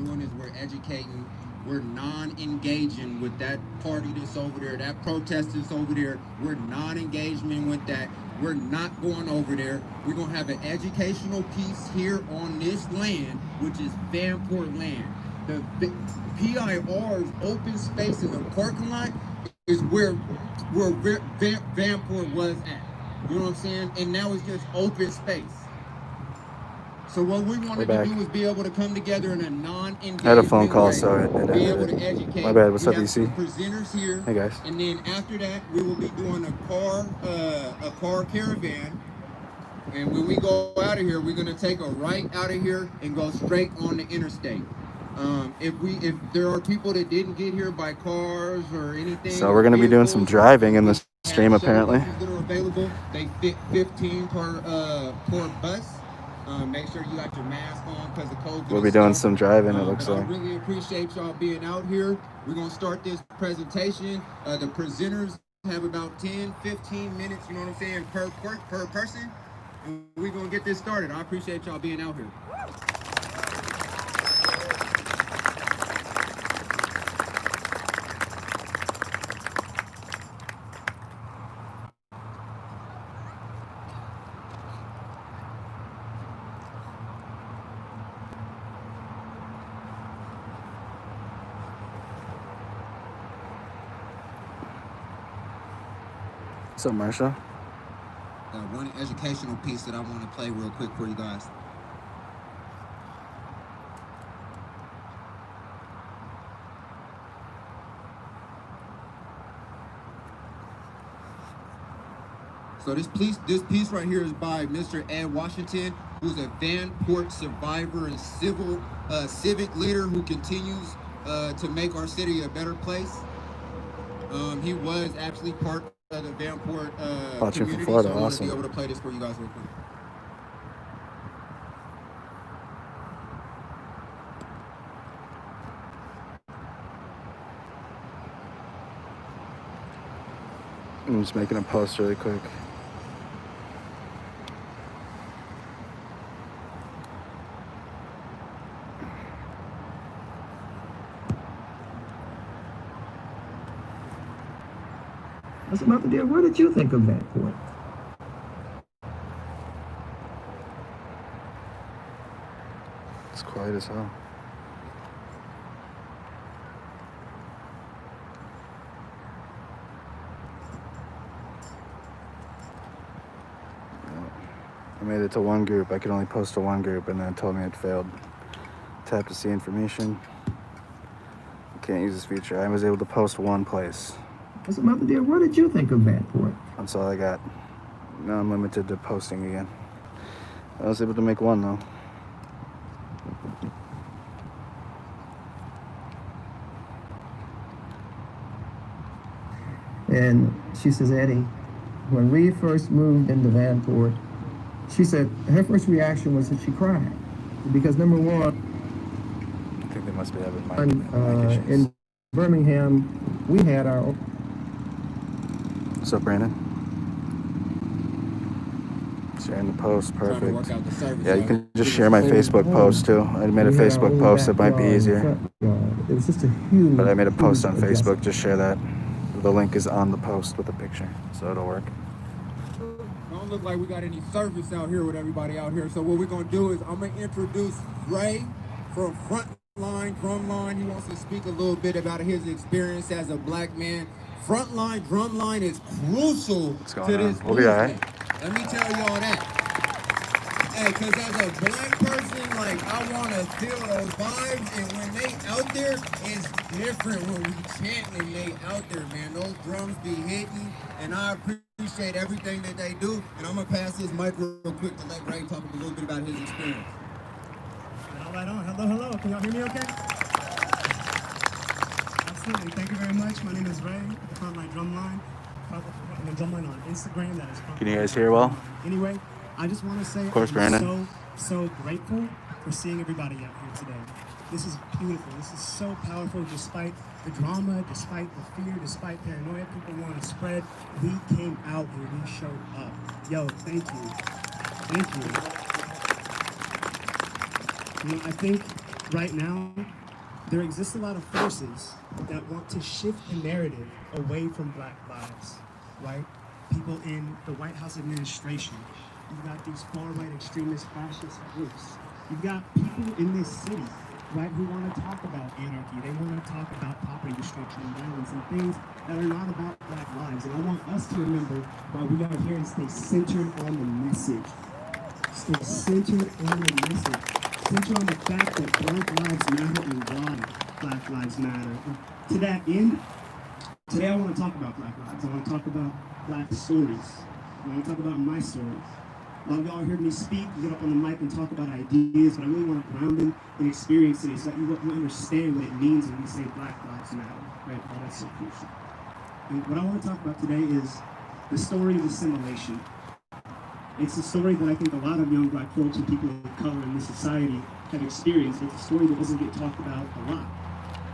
doing is we're educating. We're non-engaging with that party that's over there, that protest that's over there. We're non-engagement with that. We're not going over there. We're going to have an educational piece here on this land, which is Vanport land. The PIR's open space in the parking lot is where Vanport was at. You know what I'm saying? And now it's just open space. So what we wanted to do is be able to come together in a non-engagement I had a phone call, way, so it be able ended to it. educate. My bad. What's We up, have EC? some presenters here. Hey, guys. And then after that, we will be doing a car caravan. And when we go out of here, we're gonna take a right out of here and go straight on the interstate. If there are people that didn't get here by cars or anything, so we're gonna be doing some driving in the stream apparently. That are available. They fit 15 per bus. Make sure you got your mask on because the cold. We'll be doing some driving. It looks like. I really appreciate y'all being out here. We're gonna start this presentation. The presenters have about 10-15 minutes. You know what I'm saying, per person. And we're gonna get this started. I appreciate y'all being out here. What's up, Marshall? One educational piece that I want to play real quick for you guys. So this piece right here is by Mr. Ed Washington, who's a Vanport survivor and civic leader who continues to make our city a better place. He was actually part of the Vanport community, Florida, so I want to awesome. be able to play this for you guys real quick. I'm just making a post really quick. I said, Mother dear, what did you think of Vanport? It's quiet as hell. I made it to one group. I could only post to one group, and then it told me it failed. Tap to see information. You can't use this feature. I was able to post one place. I said, Mother dear, what did you think of Vanport? That's all I got. Now I'm limited to posting again. I was able to make one, though. And she says, Eddie, when we first moved into Vanport, she said her first reaction was that she cried. Because number one, I think they must be having mic issues. in Birmingham, we had our... What's up, Brandon? Sharing the post, perfect. Yeah, you can just share my Facebook post too. I made a Facebook post, it might be easier. It was just a huge... But I made a post on Facebook, just share that. The link is on the post with a picture, so it'll work. Don't look like we got any service out here with everybody out here. So what we're gonna do is I'm gonna introduce Ray from Frontline Drumline. He wants to speak a little bit about his experience as a black man. Frontline Drumline is crucial to this We'll be all right. Let me tell y'all that. Hey, because as a black person, like, I want to feel those vibes, and when they out there, it's different when we chant and they out there, man. Those drums be hitting, and I appreciate everything that they do, and I'm going to pass this mic real quick to let Ray talk a little bit about his experience. All right on. Hello. Can y'all hear me okay? Absolutely. Thank you very much. My name is Ray, Frontline Drumline. Drumline on Instagram. That is Frontline. Can you guys hear well? Anyway, I just want to say Brandon. so grateful for seeing everybody out here today. This is beautiful. This is so powerful. Despite the drama, despite the fear, despite paranoia people want to spread, we came out and we showed up. Yo, thank you. Thank you. You know, I think right now there exists a lot of forces that want to shift the narrative away from Black lives, right? People in the White House administration. You've got these far-right extremist fascist groups. You've got people in this city, right, who want to talk about anarchy. They want to talk about property destruction and violence and things that are not about Black lives. And I want us to remember while we are here and stay centered on the message. Stay centered on the message. Centered on the fact that Black lives matter and why Black lives matter. And to that end, today I want to talk about Black lives. I want to talk about Black stories. I want to talk about my stories. A lot of y'all heard me speak, get up on the mic and talk about ideas, but I really want to ground them in experiences so that you understand what it means when we say Black lives matter, right? Oh, that's so crucial. And what I want to talk about today is the story of assimilation. It's a story that I think a lot of young Black folks and people of color in this society have experienced. It's a story that doesn't get talked about a lot.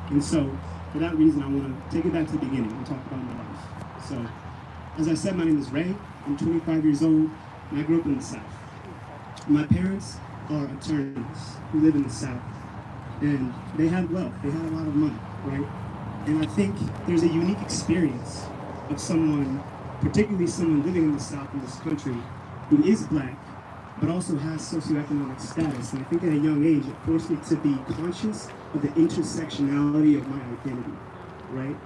And so, for that reason, I want to take it back to the beginning and talk about my life. So, as I said, my name is Ray. I'm 25 years old. And I grew up in the South. My parents are attorneys who live in the South. And they had wealth. They had a lot of money, right? And I think there's a unique experience of someone, particularly someone living in the South in this country, who is Black, but also has socioeconomic status. And I think at a young age, it forced me to be conscious of the intersectionality of my identity, right?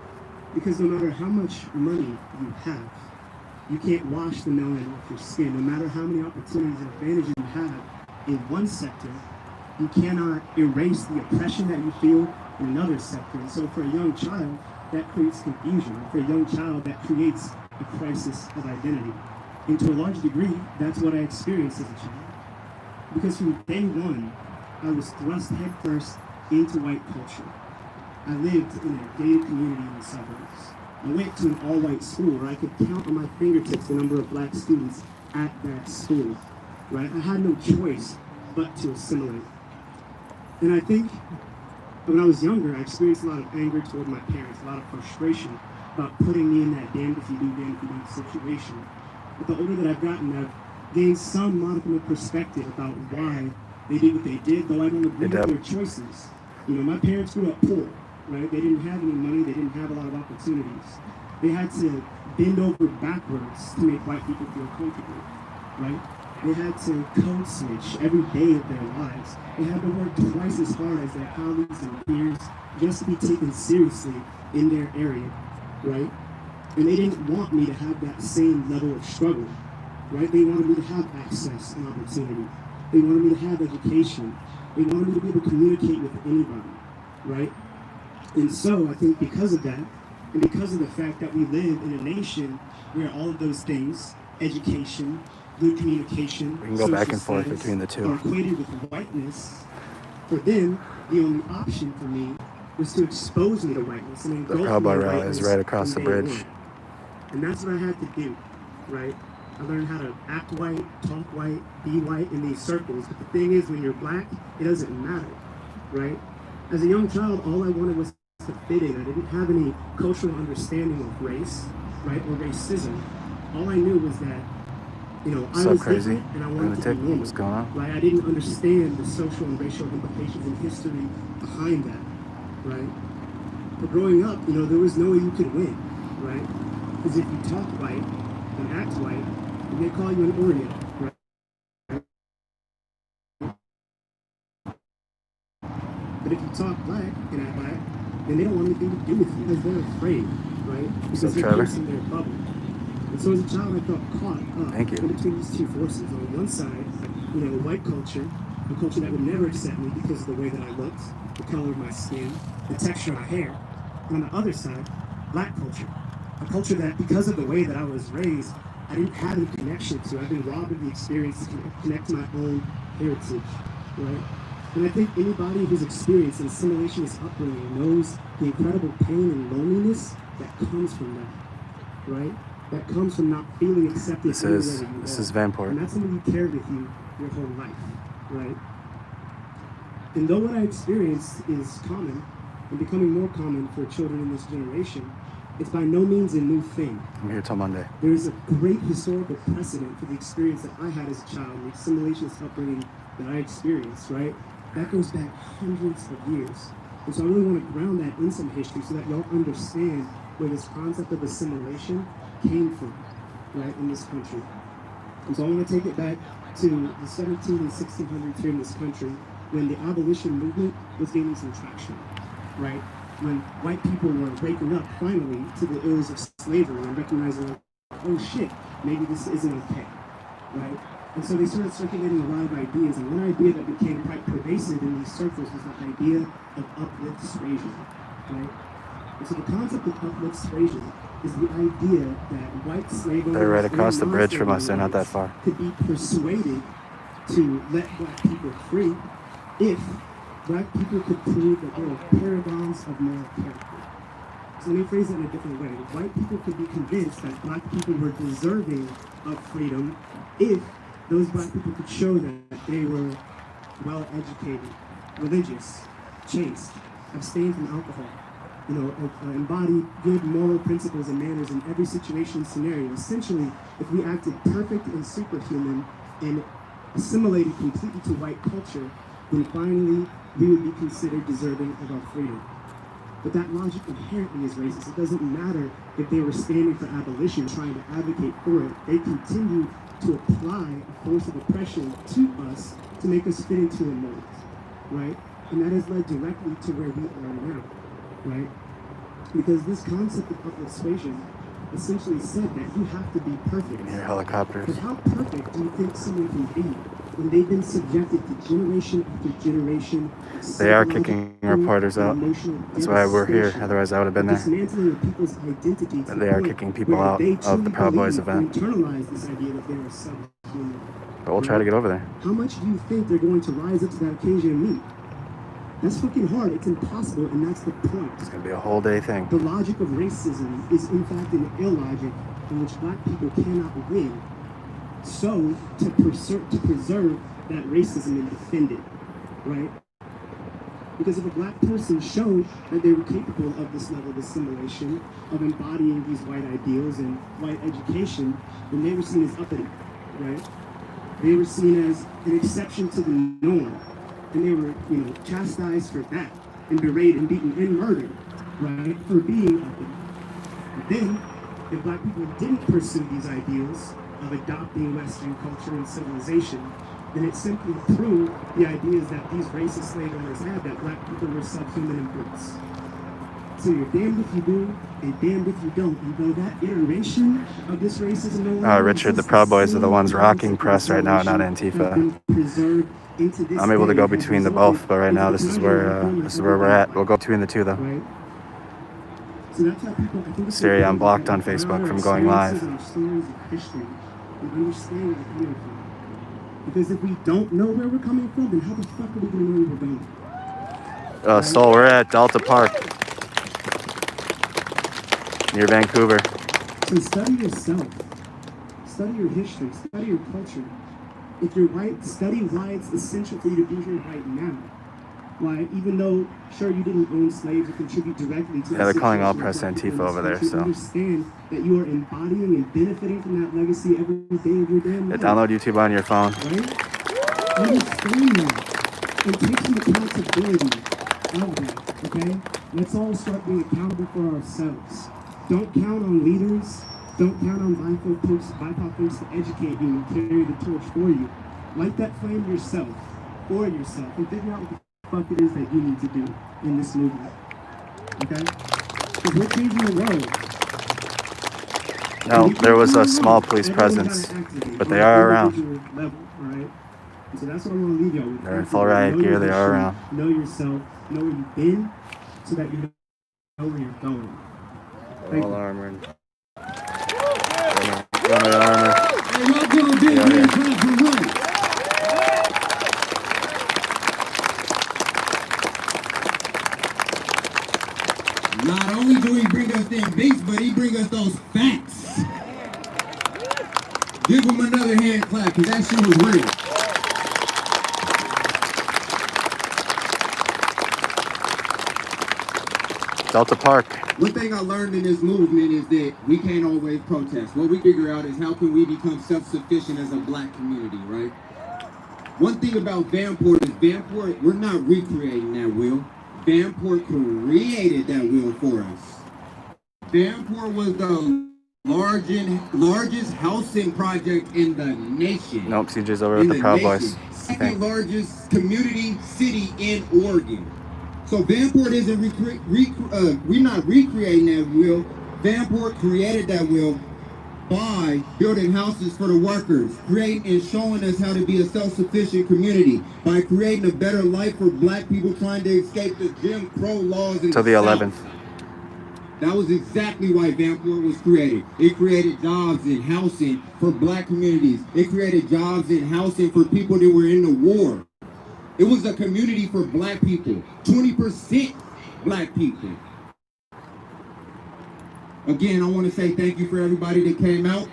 Because no matter how much money you have, you can't wash the melanin off your skin. No matter how many opportunities and advantages you have in one sector, you cannot erase the oppression that you feel in another sector. And so for a young child, that creates confusion. For a young child, that creates a crisis of identity. And to a large degree, that's what I experienced as a child. Because from day one, I was thrust headfirst into white culture. I lived in a gated community in the suburbs. I went to an all-white school where I could count on my fingertips the number of Black students at that school, right? I had no choice but to assimilate. And I think when I was younger, I experienced a lot of anger toward my parents, a lot of frustration about putting me in that damned if you do, damned if you don't situation. But the older that I've gotten, I've gained some modicum of perspective about why they did what they did, though I don't agree with their choices. You know, my parents grew up poor. Right? They didn't have any money, they didn't have a lot of opportunities. They had to bend over backwards to make white people feel comfortable, right? They had to code switch every day of their lives. They had to work twice as hard as their colleagues and peers just to be taken seriously in their area, right? And they didn't want me to have that same level of struggle, right? They wanted me to have access and opportunity. They wanted me to have education. They wanted me to be able to communicate with anybody, right? And so I think because of that, and because of the fact that we live in a nation where all of those things, education, good communication, we can go back and forth between the two, are equated with whiteness, for them, the only option for me was to expose me to whiteness and the Proud Boy rally is right across the bridge. And that's what I had to do, right? I learned how to act white, talk white, be white in these circles. But the thing is, when you're Black, it doesn't matter, right? As a young child, all I wanted was to fit in. I didn't have any cultural understanding of race, right, or racism. All I knew was that, you know, I was crazy? different and I wanted to be normal. What's going on? Right? I didn't understand the social and racial implications and history behind that, right? But growing up, you know, there was no way you could win, right? Because if you talk white and act white, they call you an Oreo, right? But if you talk Black and act Black, then they don't want anything to do with you because they're afraid, right? Because they're in their bubble. And so as a child, I felt caught up in between these two forces. On one side, you know, white culture, a culture that would never accept me because of the way that I looked, the color of my skin, the texture of my hair. And on the other side, Black culture, a culture that because of the way that I was raised, I didn't have any connection to. I've been robbed of the experience to connect to my own heritage, right? And I think anybody who's experienced an assimilationist upbringing knows the incredible pain and loneliness that comes from that, right? That comes from not feeling accepted. This is Vanport. And that's something you carry with you your whole life, right? And though what I experienced is common and becoming more common for children in this generation, it's by no means a new thing. I'm here till Monday. There is a great historical precedent for the experience that I had as a child, the assimilationist upbringing that I experienced, right? That goes back hundreds of years. And so I really want to ground that in some history so that y'all understand where this concept of assimilation came from, right, in this country. And so I want to take it back to the 1700s and 1600s here in this country when the abolition movement was gaining some traction, right? When white people were waking up finally to the ills of slavery and recognizing, oh shit, maybe this isn't okay, right? And so they started circulating a lot of ideas, and one idea that became quite pervasive in these circles was the idea of uplift persuasion, right? And so the concept of uplift persuasion is the idea that white slave owners They're right and across the bridge from us. They're not that non-slave far. could be persuaded to let black people free if black people could prove that they were paragons of moral character. So let me phrase it in a different way. White people could be convinced that black people were deserving of freedom if those black people could show that they were well-educated, religious, chaste, abstained from alcohol, embodied good moral principles and manners in every situation and scenario. Essentially, if we acted perfect and superhuman and assimilated completely to white culture, then finally we would be considered deserving of our freedom. But that logic inherently is racist. It doesn't matter if they were standing for abolition, trying to advocate for it. They continue to apply a force of oppression to us to make us fit into a mold, right? And that has led directly to where we are now, right? Because this concept of uplift persuasion essentially said that you have to be perfect. Near helicopters. But how perfect do you think someone can be when they've been subjected to generation after generation of They are kicking reporters out. emotional That's why we're here. devastation, Otherwise, I would have been there. dismantling of people's identity to But the they are point kicking people where out they of the truly Proud Boys believe event. and internalize this idea that they are subhuman. But we'll try to get over there. How much do you think they're going to rise up to that occasion and meet? That's fucking hard. It's impossible, and that's the point. It's gonna be a whole day thing. The logic of racism is in fact an illogic in which black people cannot win. So, to preserve that racism and defend it, right? Because if a black person showed that they were capable of this level of assimilation, of embodying these white ideals and white education, then they were seen as uppity, right? They were seen as an exception to the norm. And they were, chastised for that, and berated and beaten and murdered, right, for being uppity. But then, if black people didn't pursue these ideals of adopting Western culture and civilization, then it simply proved the ideas that these racist slave owners had, that black people were subhuman and brutes. So you're damned if you do, and damned if you don't. And though that iteration of this racism no longer Richard, the Proud Boys are the ones rocking press right now, not Antifa. I'm able to go between the both, but right now this is where we're at. We'll go between the two though. Right? So that's how people, I think it's Siri, I'm important blocked that on we ground Facebook our from going live. experiences and our stories of history and understand where we're coming from. Because if we don't know where we're coming from, then how the fuck are we going to know where we're going? So we're at Delta Park, near Vancouver. So study yourself. Study your history. Study your culture. If you're white, study why it's essential for you to be here right now. Why, even though, sure, you didn't own slaves or contribute directly to Yeah, they're calling all situation of press black people Antifa in over this there, country, so. understand that you are embodying and benefiting from that legacy every day of your damn life. Download YouTube on your phone. Right? Understand that. And take some accountability of that, okay? Let's all start being accountable for ourselves. Don't count on leaders. Don't count on BIPOC folks to educate you and carry the torch for you. Light that flame yourself, for yourself, and figure out what the fuck it is that you need to do in this movement. Okay? Because we're changing the world. No, there was a small police presence, but they are around. Level, right? So that's what I want to leave y'all with. They're in full riot gear, they are around. Know yourself, know where you've been, so that you know where you're going. Thank All you. armored. Armor. Hey, y'all give a big hand clap for what? Not only do he bring us them beats, but he bring us those facts. Give him another hand clap, because that shit was real. Delta Park. One thing I learned in this movement is that we can't always protest. What we figure out is how can we become self-sufficient as a black community, right? One thing about Vanport is we're not recreating that wheel. Vanport created that wheel for us. Vanport was the largest housing project in the nation. Nope, CJ's over with the Proud Boys. Second largest community city in Oregon. So Vanport isn't we're not recreating that wheel. Vanport created that wheel by building houses for the workers, creating and showing us how to be a self-sufficient community, by creating a better life for black people trying to escape the Jim Crow laws in Till the 11th. That was exactly why Vanport was created. It created jobs in housing for black communities. It created jobs in housing for people that were in the war. It was a community for black people, 20% black people. Again, I want to say thank you for everybody that came out.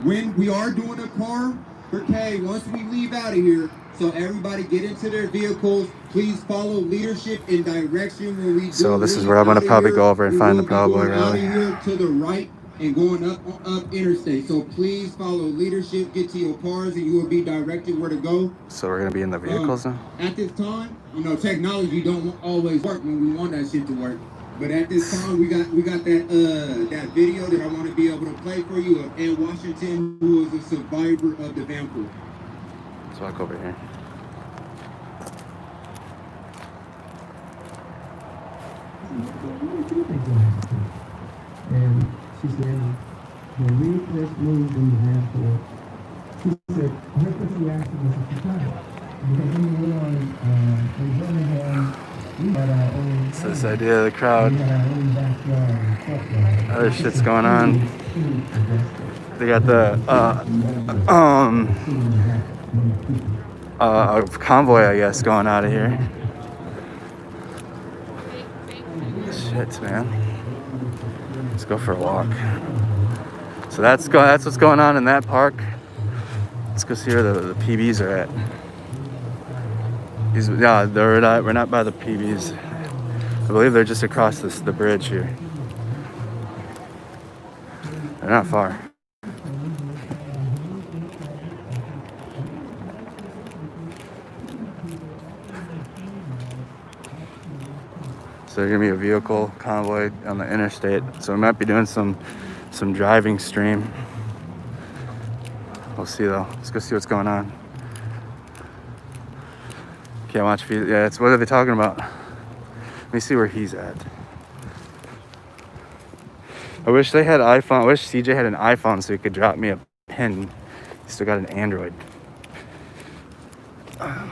When we are doing a car for K, once we leave out of here, so everybody get into their vehicles. Please follow leadership and direction when we do. So this is where I'm gonna probably go over and find the Proud Boy rally. Here to the right and going up interstate. So please follow leadership. Get to your cars and you will be directed where to go. So we're gonna be in the vehicles now. At this time, technology don't always work when we want that shit to work. But at this time, we got that video that I want to be able to play for you of Ann Washington, who was a survivor of the Vanport. Let's walk over here. And she said, when we first moved in the Vanport, she said her first reaction was that she cried. Because when we were in Birmingham, we had our own. It's this idea of the crowd. We had our own backyard and front yard. Other shit's going on. They got the convoy, I guess, going out of here. Shit, man. Let's go for a walk. So that's what's going on in that park. Let's go see where the PBs are at. We're not by the PBs. I believe they're just across the bridge here. They're not far. So there's gonna be a vehicle convoy on the interstate. So we might be doing some driving stream. We'll see though. Let's go see what's going on. Can't watch video. Yeah, it's what are they talking about? Let me see where he's at. I wish they had iPhone. I wish CJ had an iPhone so he could drop me a pin. He's still got an Android. I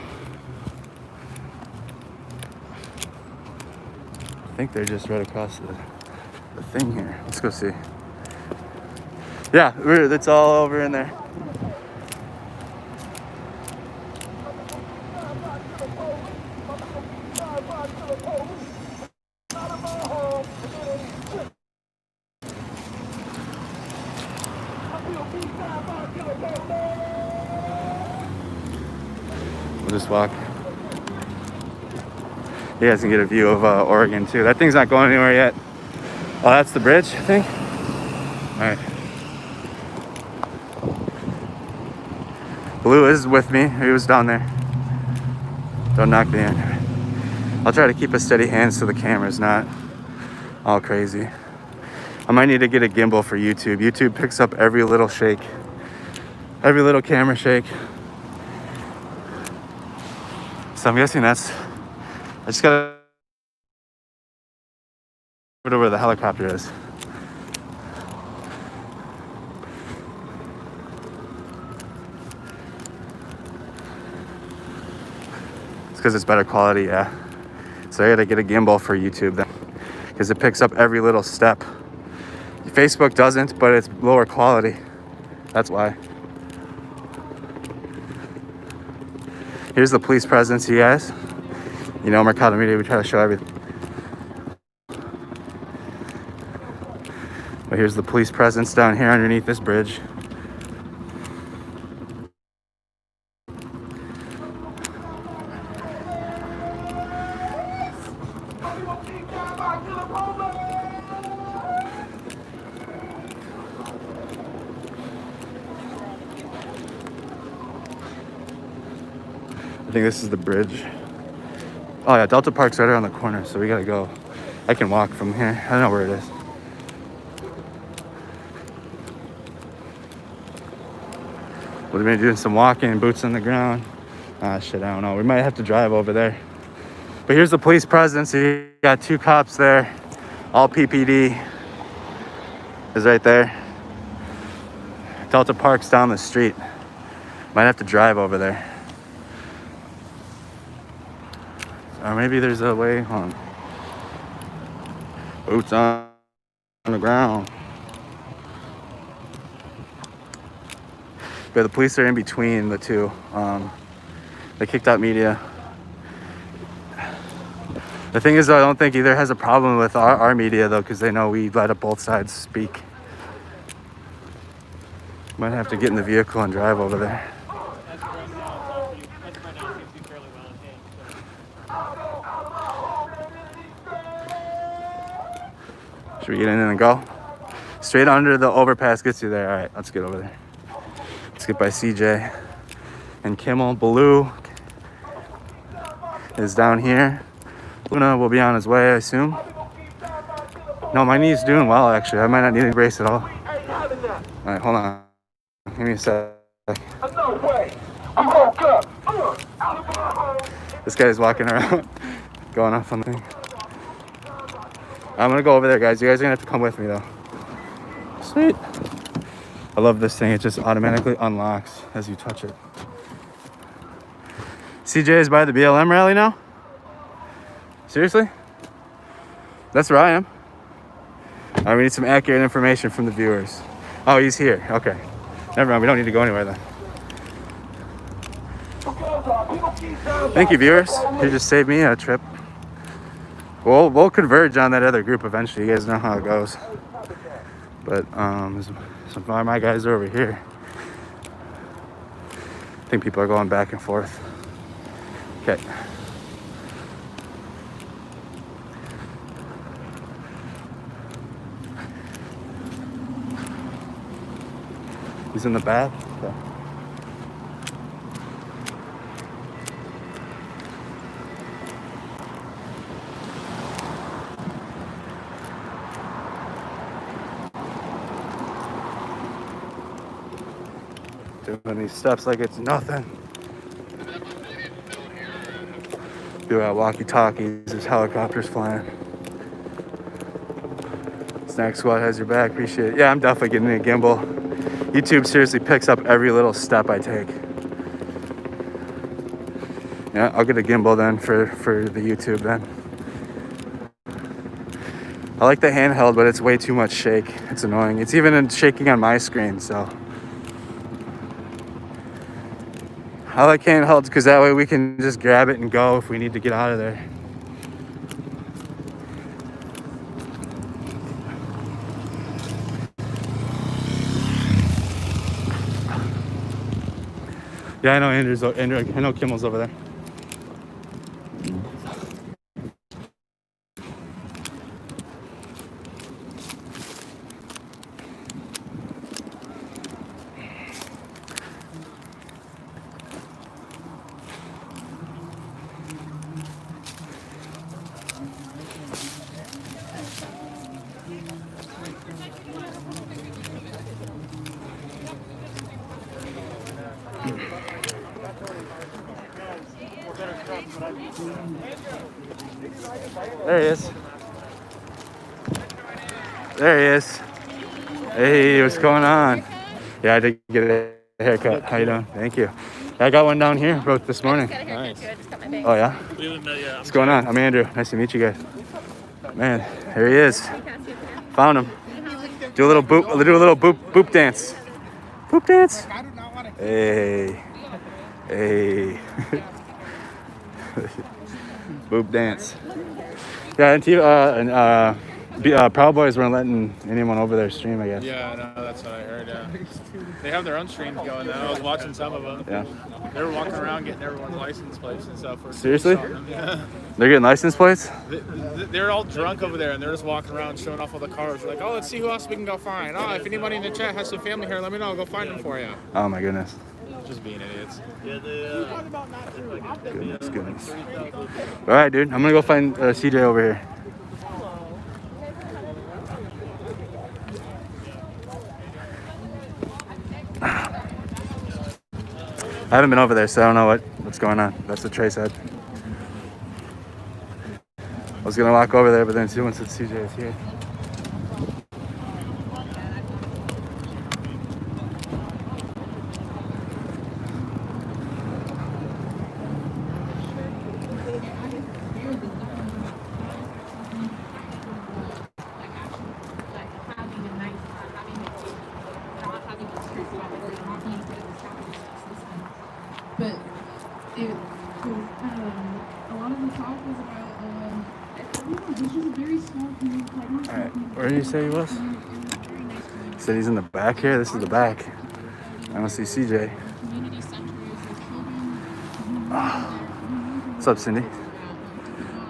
think they're just right across the thing here. Let's go see. Yeah, it's all over in there. We'll just walk. You guys can get a view of Oregon too. That thing's not going anywhere yet. Oh, that's the bridge, I think. All right. Blue is with me. He was down there. Don't knock me in. I'll try to keep a steady hand so the camera's not all crazy. I might need to get a gimbal for YouTube. YouTube picks up every little shake, every little camera shake. So I'm guessing I just gotta put over where the helicopter is. It's because it's better quality, yeah. So I gotta get a gimbal for YouTube then, because it picks up every little step. Facebook doesn't, but it's lower quality. That's why. Here's the police presence, you guys. You know, Mercado Media, we try to show everything. But here's the police presence down here underneath this bridge. I think this is the bridge. Oh yeah, Delta Park's right around the corner, so we gotta go. I can walk from here. I don't know where it is. We've been doing some walking, boots on the ground. Ah, shit, I don't know. We might have to drive over there. But here's the police presence. You got 2 cops there. All PPD is right there. Delta Park's down the street. Might have to drive over there. Or maybe there's a way. Hold on. Boots on the ground. But the police are in between the two. They kicked out media. The thing is, though, I don't think either has a problem with our media, though, because they know we let up both sides speak. Might have to get in the vehicle and drive over there. Should we get in and go? Straight under the overpass gets you there. All right, let's get over there. Let's get by CJ and Kimmel. Baloo is down here. Luna will be on his way, I assume. No, my knee's doing well, actually. I might not need a brace at all. All right, hold on. Give me a sec. This guy's walking around, going off on the thing. I'm gonna go over there, guys. You guys are gonna have to come with me, though. Sweet. I love this thing. It just automatically unlocks as you touch it. CJ is by the BLM rally now? Seriously? That's where I am. All right, we need some accurate information from the viewers. Oh, he's here. Okay. Never mind. We don't need to go anywhere then. Thank you, viewers. You just saved me a trip. We'll converge on that other group eventually. You guys know how it goes. But some of my guys are over here. I think people are going back and forth. Okay. He's in the bath. Okay. Doing these steps like it's nothing. Do our walkie-talkies. There's helicopters flying. Snack Squad has your back. Appreciate it. Yeah, I'm definitely getting a gimbal. YouTube seriously picks up every little step I take. Yeah, I'll get a gimbal then for the YouTube then. I like the handheld, but it's way too much shake. It's annoying. It's even shaking on my screen, so. I like handhelds because that way we can just grab it and go if we need to get out of there. Yeah, I know Andrew, I know Kimmel's over there. There he is. There he is. Hey, what's going on? Yeah, I did get a haircut. How you doing? Thank you. I got one down here, broke this morning. Nice. Oh yeah? What's going on? I'm Andrew. Nice to meet you guys. Man, here he is. Found him. Do a little boop dance. Boop dance. Hey. Hey. Boop dance. Yeah, and Proud Boys weren't letting anyone over their stream, I guess. Yeah, no, that's what I heard, yeah. They have their own streams going now. I was watching some of them. Yeah. They were walking around getting everyone's license plates and stuff. Seriously? Yeah. They're getting license plates? They're all drunk over there, and they're just walking around showing off all the cars. They're like, oh, let's see who else we can go find. Oh, if anybody in the chat has some family here, let me know. I'll go find them for you. Oh, my goodness. Just being idiots. Goodness, goodness. All right, dude. I'm gonna go find CJ over here. I haven't been over there, so I don't know what's going on. That's what Trey said. I was gonna walk over there, but then someone said CJ is here. But it was, a lot of the talk was about, this is a very small community. Like, not All right, small where did you say he was? community, it was a very nice community. He said he's in the back here. This is the back. I don't see CJ. Community centers, there's children. What's up, Cindy?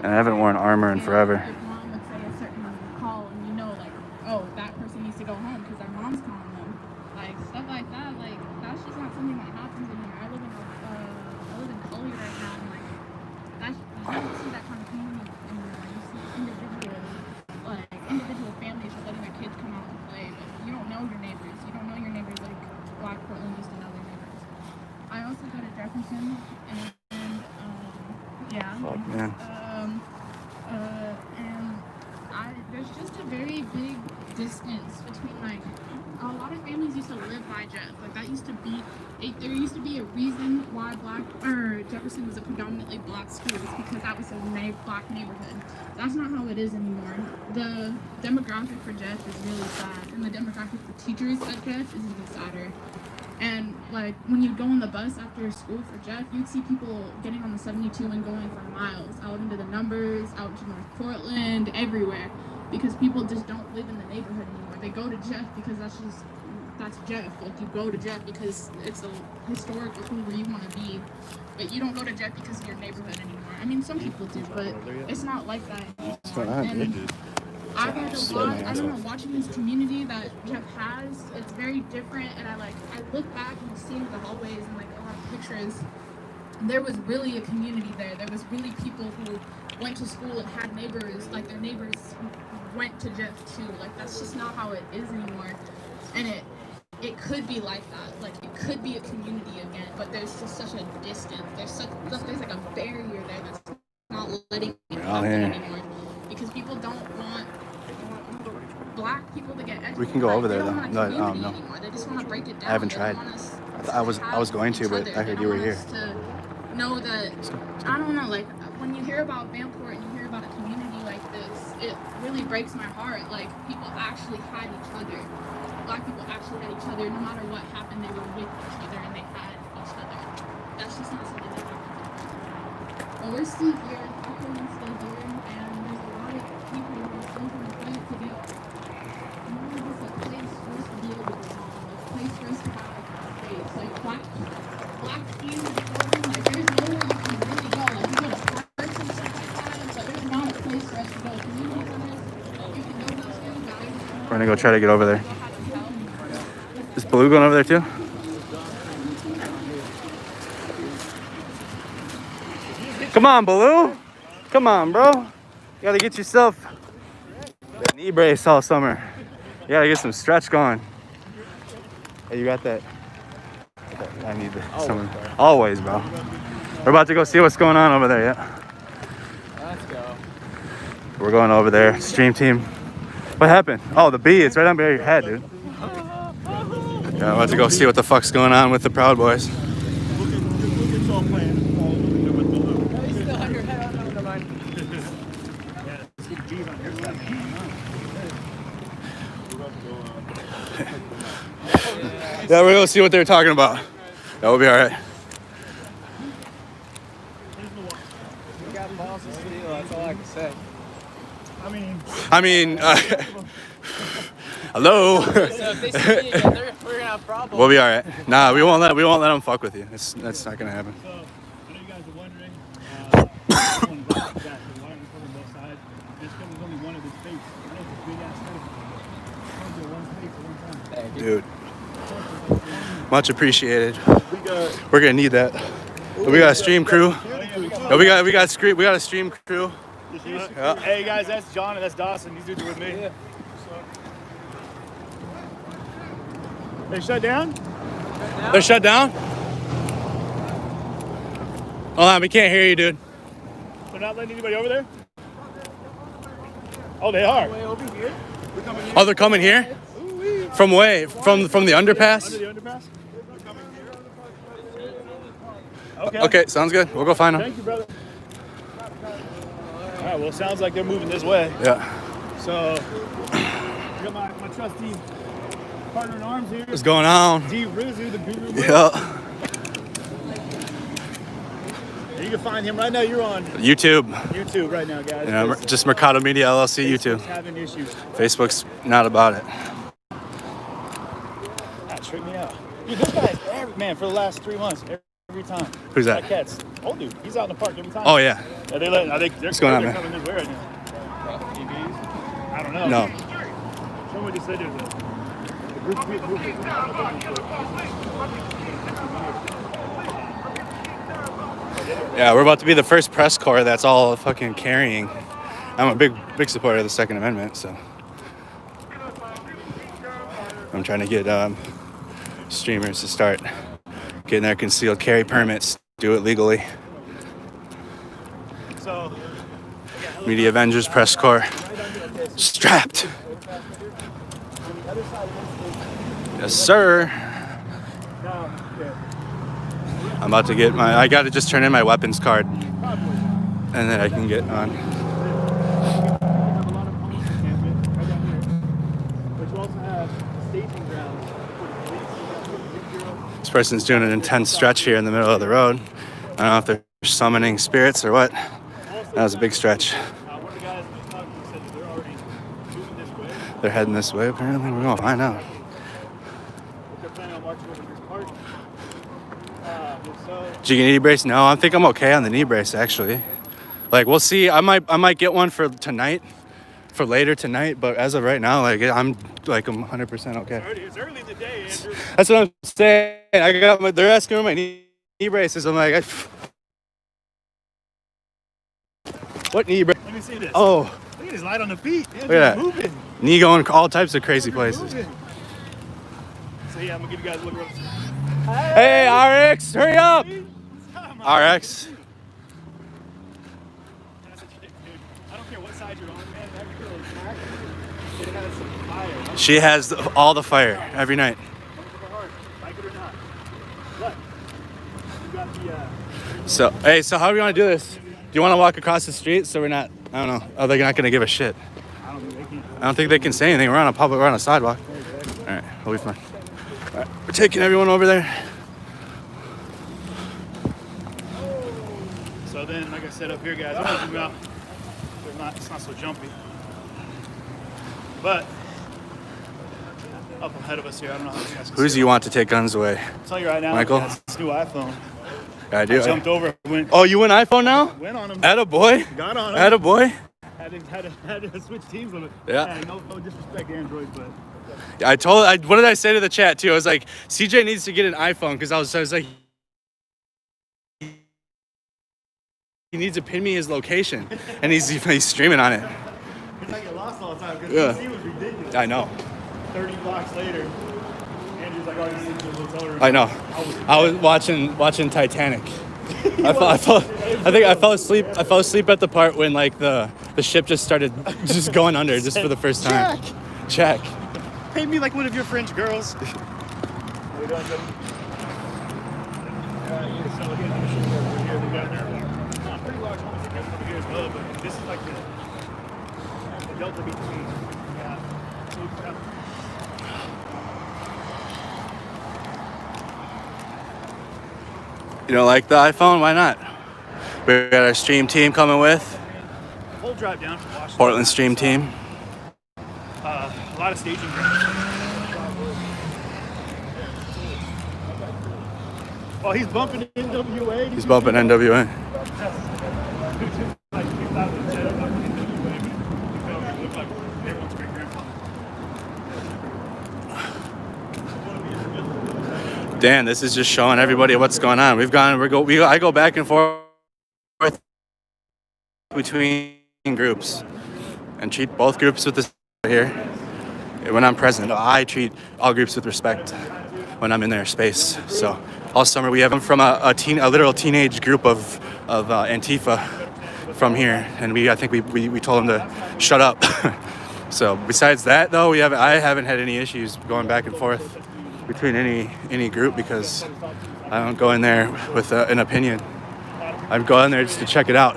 And I haven't worn armor in forever. Your mom would say a certain call, and you know, like, oh, that person needs to go home because their mom's calling them. Like, stuff like that, like, that's just not something that happens in here. I live in Collier right now, and, like, that's, you don't see that kind of community anymore. You see individual families just letting their kids come out and play, but you don't know your neighbors. You don't know your neighbors like Black Portland used to know their neighbors. I also go to Jefferson, and yeah. Fuck, man. There's just a very big distance between, like, a lot of families used to live by Jeff. Like, that used to be, there used to be a reason why Jefferson was a predominantly Black school. It's because that was a Black neighborhood. That's not how it is anymore. The demographic for Jeff is really sad, and the demographic for teachers at Jeff is even sadder. And, like, when you go on the bus after school for Jeff, you'd see people getting on the 72 and going for miles out into the Numbers, out to North Portland, everywhere, because people just don't live in the neighborhood anymore. They go to Jeff because that's Jeff. Like, you go to Jeff because it's a historical who where you want to be, but you don't go to Jeff because of your neighborhood anymore. I mean, some people do, but it's not like that anymore. What's going on, And dude? I've had a lot, I don't know, watching this community that Jeff has, it's very different, and I look back and see the hallways and, like, a lot of pictures. There was really a community there. There was really people who went to school and had neighbors, like, their neighbors went to Jeff too. Like, that's just not how it is anymore. And it could be like that. Like, it could be a community again, but there's just such a distance. There's like a barrier there that's not letting it happen anymore. Because people don't want Black people to get educated. We can go over there, They don't though. want a No, community no. anymore. They just want to break it down. I haven't They tried. don't want us I was going to, but I heard you were here. to know that, I don't know, like, when you hear about Vanport and you hear about a community like this, it really breaks my heart. Like, people actually had each other. Black people actually had each other. No matter what happened, they were with each other and they had each other. That's just not something that happens anymore. But we're still here. Portland's still here, and there's a lot of people who are still going to fight to get more of this a place for us to be able to belong, a place for us to have like a space. Like, Black youth, like, there's nowhere you can really go. Like, you go to parks and stuff like that, but there's not a place for us to go. Community centers, you can go to, but We're gonna go try to get over there. I don't know how to help. Is Blue going over there too? Come on, Baloo. Come on, bro. You gotta get yourself that knee brace all summer. You gotta get some stretch going. Hey, you got that? I need someone. Always, bro. We're about to go see what's going on over there, yeah? Let's go. We're going over there. Stream team. What happened? Oh, the bee. It's right under your head, dude. Yeah, I'm about to go see what the fuck's going on with the Proud Boys. Yeah, we're gonna see what they're talking about. That will be all right. We got balls to steal, that's all I can say. I mean, hello. So if they see me together, we're gonna have problems. We'll be all right. Nah, we won't let them fuck with you. That's not gonna happen. So, I know you guys are wondering, one black guy, why are we covering both sides? Just because there's only one of his face. I know it's a big ass face. One face at one time. Dude, much appreciated. We We're gonna need that. We got a stream crew. No, we got a stream crew. Yeah. Hey guys, that's John and that's Dawson. These dudes are with me. They shut down? They're shut down? Hold on, we can't hear you, dude. They're not letting anybody over there? Oh, they are. Oh, they're coming here? From way? From the underpass? Under the underpass? Okay, sounds good. We'll go find them. Thank you, brother. All right, well, it sounds like they're moving this way. Yeah. So, I got my trusty partner in arms here. What's going on? D. Rizzu, the guru. Yeah. And you can find him right now. You're on YouTube. YouTube right now, guys. Yeah, just Mercado Media LLC YouTube. Having issues. Facebook's not about it. That tricked me out. Dude, this guy's man for the last 3 months. Every time. Who's that? Cats. Old dude. He's out in the park every time. Oh yeah. Are they letting? They're What's going on, they're man? coming this way right now. EVs? I don't know. No. Somebody just said there's a group of Yeah, we're about to be the first press corps that's all fucking carrying. I'm a big supporter of the Second Amendment, so I'm trying to get streamers to start getting their concealed carry permits, do it legally. So, Media Avengers press corps strapped. Yes, sir. I'm about to get I got to just turn in my weapons card, and then I can get on. This person's doing an intense stretch here in the middle of the road. I don't know if they're summoning spirits or what. That was a big stretch. They're heading this way, apparently. We're gonna find out. Did you get a knee brace? No, I think I'm okay on the knee brace, actually. Like, we'll see. I might get one for tonight, for later tonight, but as of right now, like, I'm 100% okay. It's early in the day, Andrew. That's what I'm saying. They're asking for my knee braces. I'm like, what knee brace? Let me see this. Oh, Look at his light on the feet. look at that. Moving. Knee going all types of crazy places. Moving. So yeah, I'm gonna give you guys a look around. Hey, RX, hurry up! RX. I don't care what side you're on, man. That girl is packed. It has some fire. She has all the fire every night. Like it or not. Look. You got the So how do we want to do this? Do you want to walk across the street so we're not, I don't know, are they not going to give a shit? I don't think they can say anything. We're on a sidewalk. All right, we'll be fine. All right, we're taking everyone over there. So then, like I said up here, guys, I'm gonna zoom out. It's not so jumpy. But up ahead of us here, I don't know how you guys can Who see do you want to take guns away? I'll tell you right now, Michael? guys, this new iPhone. I do. I jumped over, went Oh, you went iPhone now? on him, Attaboy. got on him. Attaboy. Had to switch teams with it. Yeah. Hey, no disrespect to Android, but What did I say to the chat too? I was like, CJ needs to get an iPhone because I was like, he needs to pin me his location, and he's streaming on it. because I get lost all the time because Yeah. PC was ridiculous. I know. 30 blocks later, Andrew's like, oh, you sleep in the hotel room. I know. I was watching Titanic. I fell asleep. I fell asleep at the part when like the ship just started just going under just for the first time. Check. Pay me like one of your French girls. How you doing, Jim? So again, I'm sure over here we got pretty large homes that come over here as well, but this is like the delta between. You don't like the iPhone? Why not? We got our stream team coming with. Whole drive down from Washington. Portland stream team. A lot of staging grounds. Oh, he's bumping NWA. He's bumping NWA. Dan, this is just showing everybody what's going on. I go back and forth between groups and treat both groups with this here. When I'm present, I treat all groups with respect when I'm in their space. So all summer we have them from a literal teenage group of Antifa from here, and I think we told them to shut up. So besides that, though, I haven't had any issues going back and forth between any group, because I don't go in there with an opinion. I go in there just to check it out.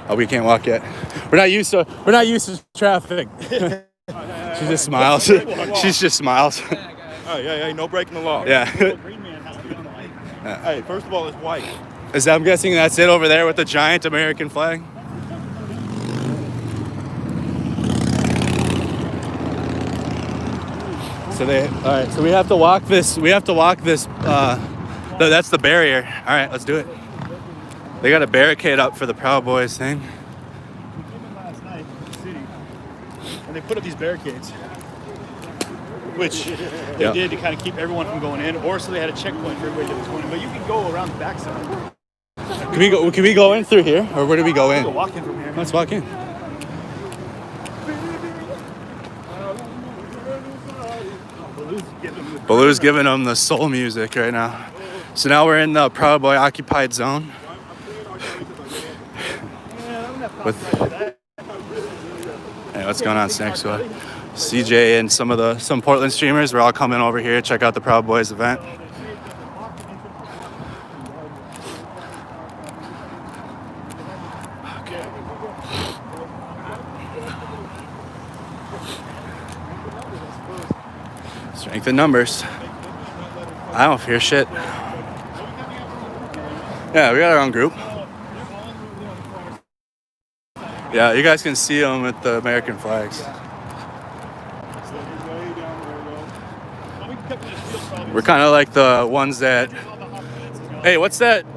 Oh, we can't walk yet. We're not used to traffic. She just smiles. She's just smiles. Oh, yeah, no breaking the law. Yeah. Hey, first of all, it's white. I'm guessing that's it over there with the giant American flag. So we have to walk this. That's the barrier. All right, let's do it. They got a barricade up for the Proud Boys thing. We came in last night in the city, and they put up these barricades, which they did to kind of keep everyone from going in, or so they had a checkpoint for everybody that was going in. But you can go around the backside. Can we go in through here, or where do we go in? We'll walk in from here. Let's walk in. Baloo's giving them the soul music right now. So now we're in the Proud Boy occupied zone. Hey, what's going on, Snakes? So, CJ and some Portland streamers, we're all coming over here to check out the Proud Boys event. Strength in numbers. I don't fear shit. Yeah, we got our own group. Yeah, you guys can see them with the American flags. We're kind of like the ones that, hey, what's that?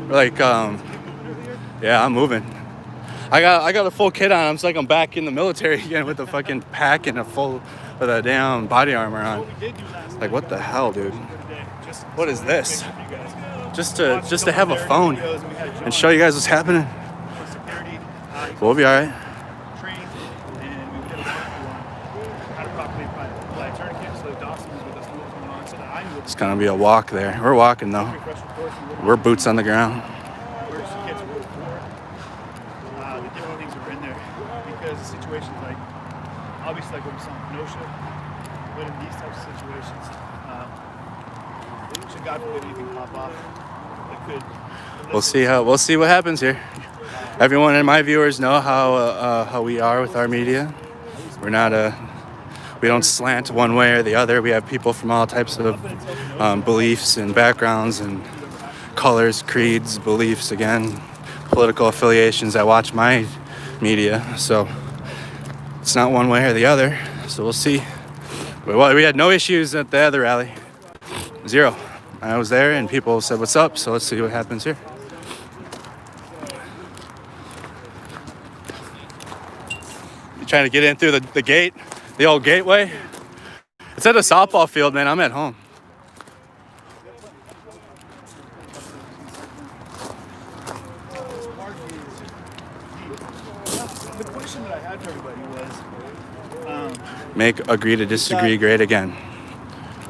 Like, yeah, I'm moving. I got a full kit on. I'm like I'm back in the military again with the fucking pack and a full of the damn body armor on. Like, what the hell, dude? What is this? Just to have a phone and show you guys what's happening. We'll be all right. It's gonna be a walk there. We're walking though. We're boots on the ground. The different things that are in there, because the situations like, obviously like what we saw in Kenosha, but in these types of situations, should God forbid anything pop off that could. We'll see what happens here. Everyone and my viewers know how we are with our media. We don't slant one way or the other. We have people from all types of beliefs and backgrounds and colors, creeds, beliefs, again, political affiliations that watch my media. So it's not one way or the other. So we'll see. But we had no issues at the other rally. Zero. I was there and people said, what's up? So let's see what happens here. You trying to get in through the gate? The old gateway? It's at a softball field, man. I'm at home. The question that I had for everybody was, Make agree to disagree great again.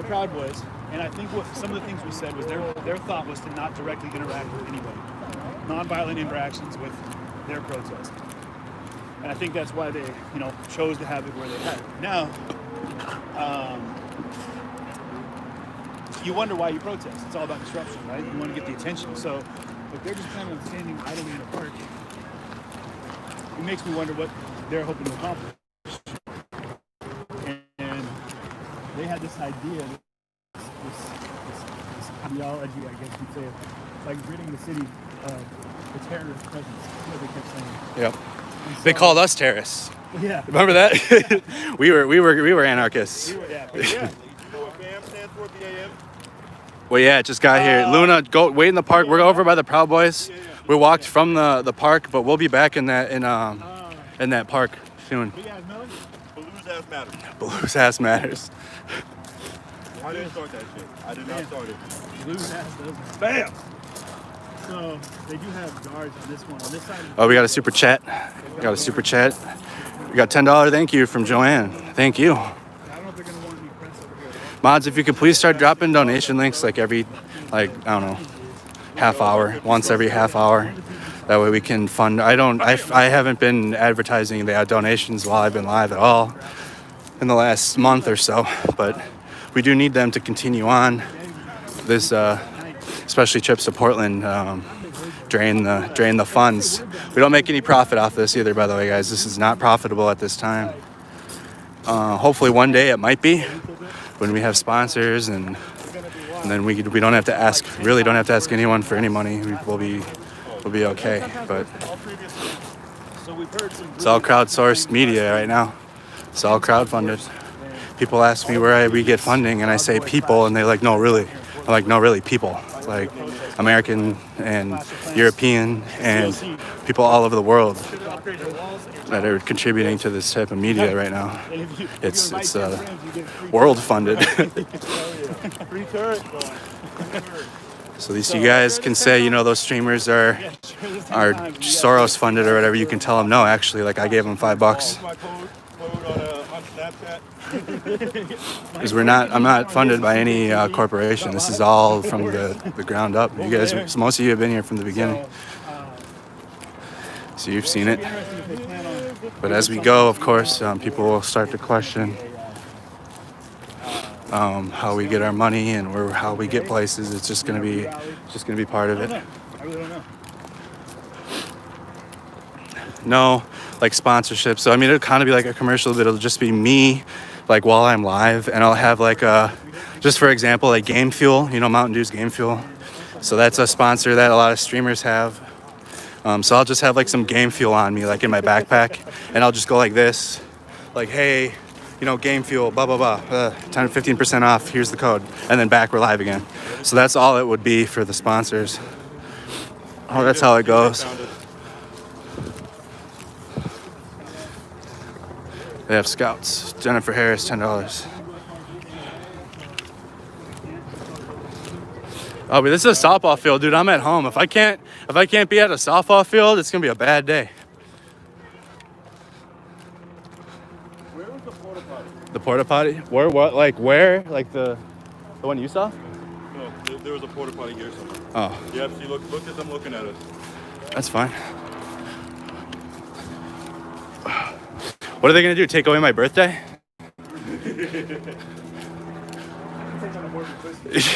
the Proud Boys, and I think what some of the things we said was their thought was to not directly interact with anybody, non-violent interactions with their protest, and I think that's why they, chose to have it where they had it. Now, you wonder why you protest. It's all about disruption, right? You want to get the attention. So, if they're just planning on standing idly in a park, it makes me wonder what they're hoping to accomplish. And they had this idea, this ideology, I guess you'd say, like ridding the city of the terrorist presence. That's what they kept saying. Yep. And so, They called us terrorists. Yeah. Remember that? we were anarchists. Yeah. You know what BAM stands for, BAM? Well, yeah, it just got here. Luna, go wait in the park. We're over by the Proud Boys. We walked from the park, but we'll be back in that park soon. Blues Ass Matters. Blues ass matters. I didn't start that shit. I did not start it. Blue ass doesn't. Bam! So they do have guards on this one. On this side. Oh, we got a super chat. We got a super chat. We got $10 thank you from Joanne. Thank you. I don't know if they're gonna want to be pressed over here. Mods, if you could please start dropping donation links like every, I don't know, half hour, once every half hour. That way we can fund. I haven't been advertising the donations while I've been live at all in the last month or so, but we do need them to continue on. This, especially trips to Portland, drain the funds. We don't make any profit off this either, by the way, guys. This is not profitable at this time. Hopefully one day it might be when we have sponsors and then we don't have to ask, really don't have to ask anyone for any money. We'll be okay, but it's all crowdsourced media right now. It's all crowdfunded. People ask me where we get funding, and I say people, and they're like, no, really. I'm like, no, really, people. Like American and European and people all over the world that are contributing to this type of media right now. It's world funded. Free turret. So at least you guys can say, those streamers are Soros funded or whatever. You can tell them, no, actually, like I gave them $5. My code on Snapchat. Because I'm not funded by any corporation. This is all from the ground up. You guys, most of you have been here from the beginning. So you've seen it. But as we go, of course, people will start to question how we get our money and how we get places. It's just gonna be part of it. I really don't know. No, like sponsorship. So I mean, it'll kind of be like a commercial, but it'll just be me, like while I'm live, and I'll have like just for example, like Game Fuel. Mountain Dew's Game Fuel. So that's a sponsor that a lot of streamers have. So I'll just have like some Game Fuel on me, like in my backpack, and I'll just go like this, like, hey, Game Fuel, blah, blah, blah, 10 to 15% off, here's the code. And then back, we're live again. So that's all it would be for the sponsors. Oh, that's how it goes. They have scouts. Jennifer Harris, $10. Oh, but this is a softball field, dude. I'm at home. If I can't be at a softball field, it's gonna be a bad day. Where was the porta potty? The porta potty? Where? What? Like where? Like the one you saw? No, there was a porta potty here somewhere. Oh, Yep, see, look at them looking at us. that's fine. What are they gonna do? Take away my birthday?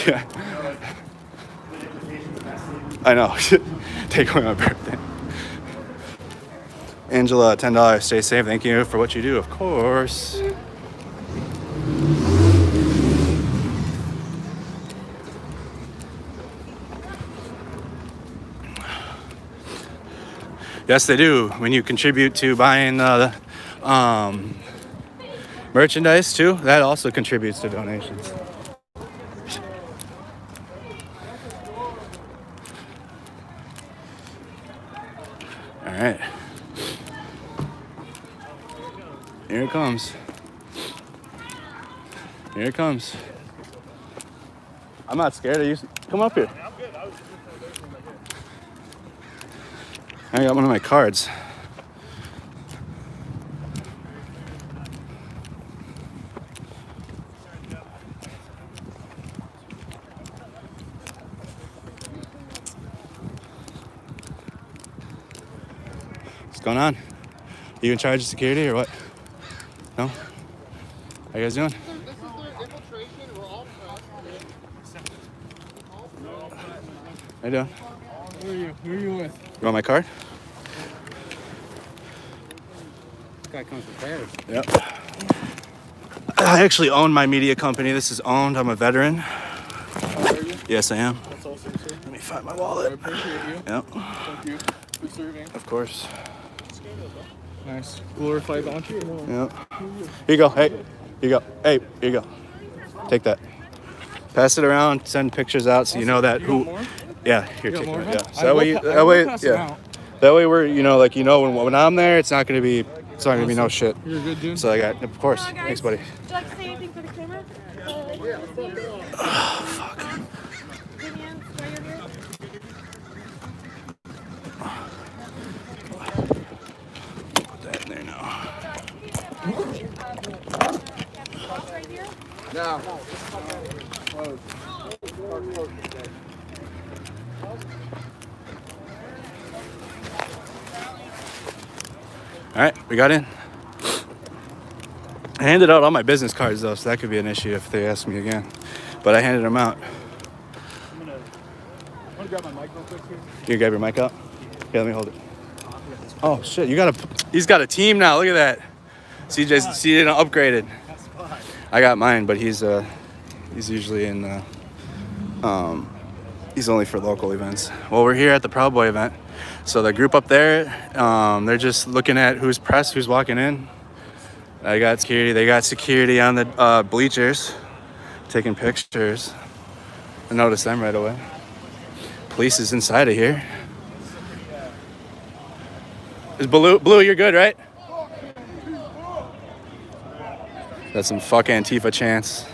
Yeah. I know. Take away my birthday. Angela, $10. Stay safe. Thank you for what you do, of course. Yes, they do. When you contribute to buying merchandise too, that also contributes to donations. All right. Here it comes. Here it comes. I'm not scared of you. Come up here. I got one of my cards. What's going on? You in charge of security or what? No? How you guys doing? This is their infiltration. We're all pressed. How you doing? Who are you? Who are you with? You want my card? This guy comes prepared. Yep. I actually own my media company. This is owned. I'm a veteran. Yes, I am. That's awesome, sir. Let me find my I wallet. appreciate you. Yep. Thank you for serving. Of course. Nice. Glorified launcher. Yep. Here you go. Hey. Here you go. Hey. Here you go. Take that. Pass it around. Send pictures out so you know that who. More? Yeah. Here, You got take more it. of Yeah. them? So that way. That way. Yeah. That way we're when I'm there, it's not gonna be no shit. You're good, dude. So I got. Of course. Thanks, buddy. Would you like to say anything for the camera? Put that in there now. Now. All right, we got in. I handed out all my business cards though, so that could be an issue if they ask me again. But I handed them out. I'm gonna grab my mic real quick here. You grab your mic out? Yeah, let me hold it. Oh shit, he's got a team now. Look at that. CJ upgraded. I got mine, but he's usually in he's only for local events. Well, we're here at the Proud Boy event. So the group up there, they're just looking at who's pressed, who's walking in. They got security on the bleachers, taking pictures. I noticed them right away. Police is inside of here. Is Blue, you're good, right? That's some fuck Antifa chants.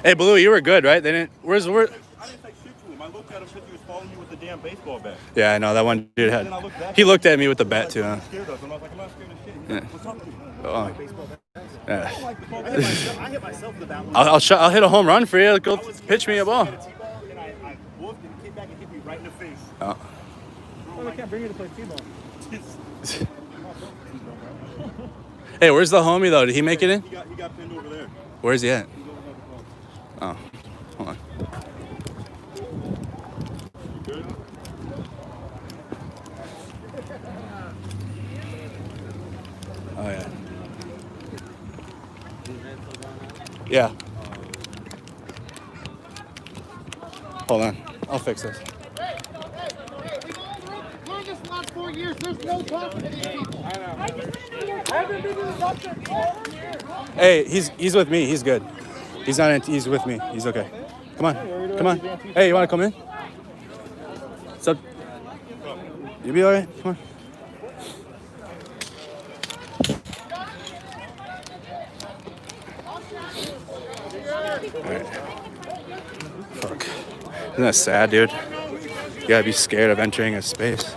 Hey, Blue, you were good, right? They didn't. I didn't say shit to him. I looked at him since he was following me with the damn baseball bat. Yeah, I know that one dude Then I looked had. back He at looked him. at me with the bat too. Huh? Scared us. And I was like, I'm not scared of shit. He's Yeah. like, what's up with you? Oh, yeah. I hit myself with the bat one. I'll hit a home run for you. Go I was pitch me a ball. scared of T-ball, and I wolfed and he came back and hit me right in the face. Oh. Oh, I can't bring you to play T-ball. Hey, where's the homie though? Did he make it in? He got pinned over there. Where's he at? Oh, hold on. Good? Oh yeah. Yeah. Hold on. I'll fix this. During this last 4 years, there's no talking to these people. Hey, he's with me. He's good. He's not. He's with me. He's okay. Come on. Come on. Hey, you want to come in? What's up? You be all right? Come on. All right. Fuck. Isn't that sad, dude? You gotta be scared of entering a space.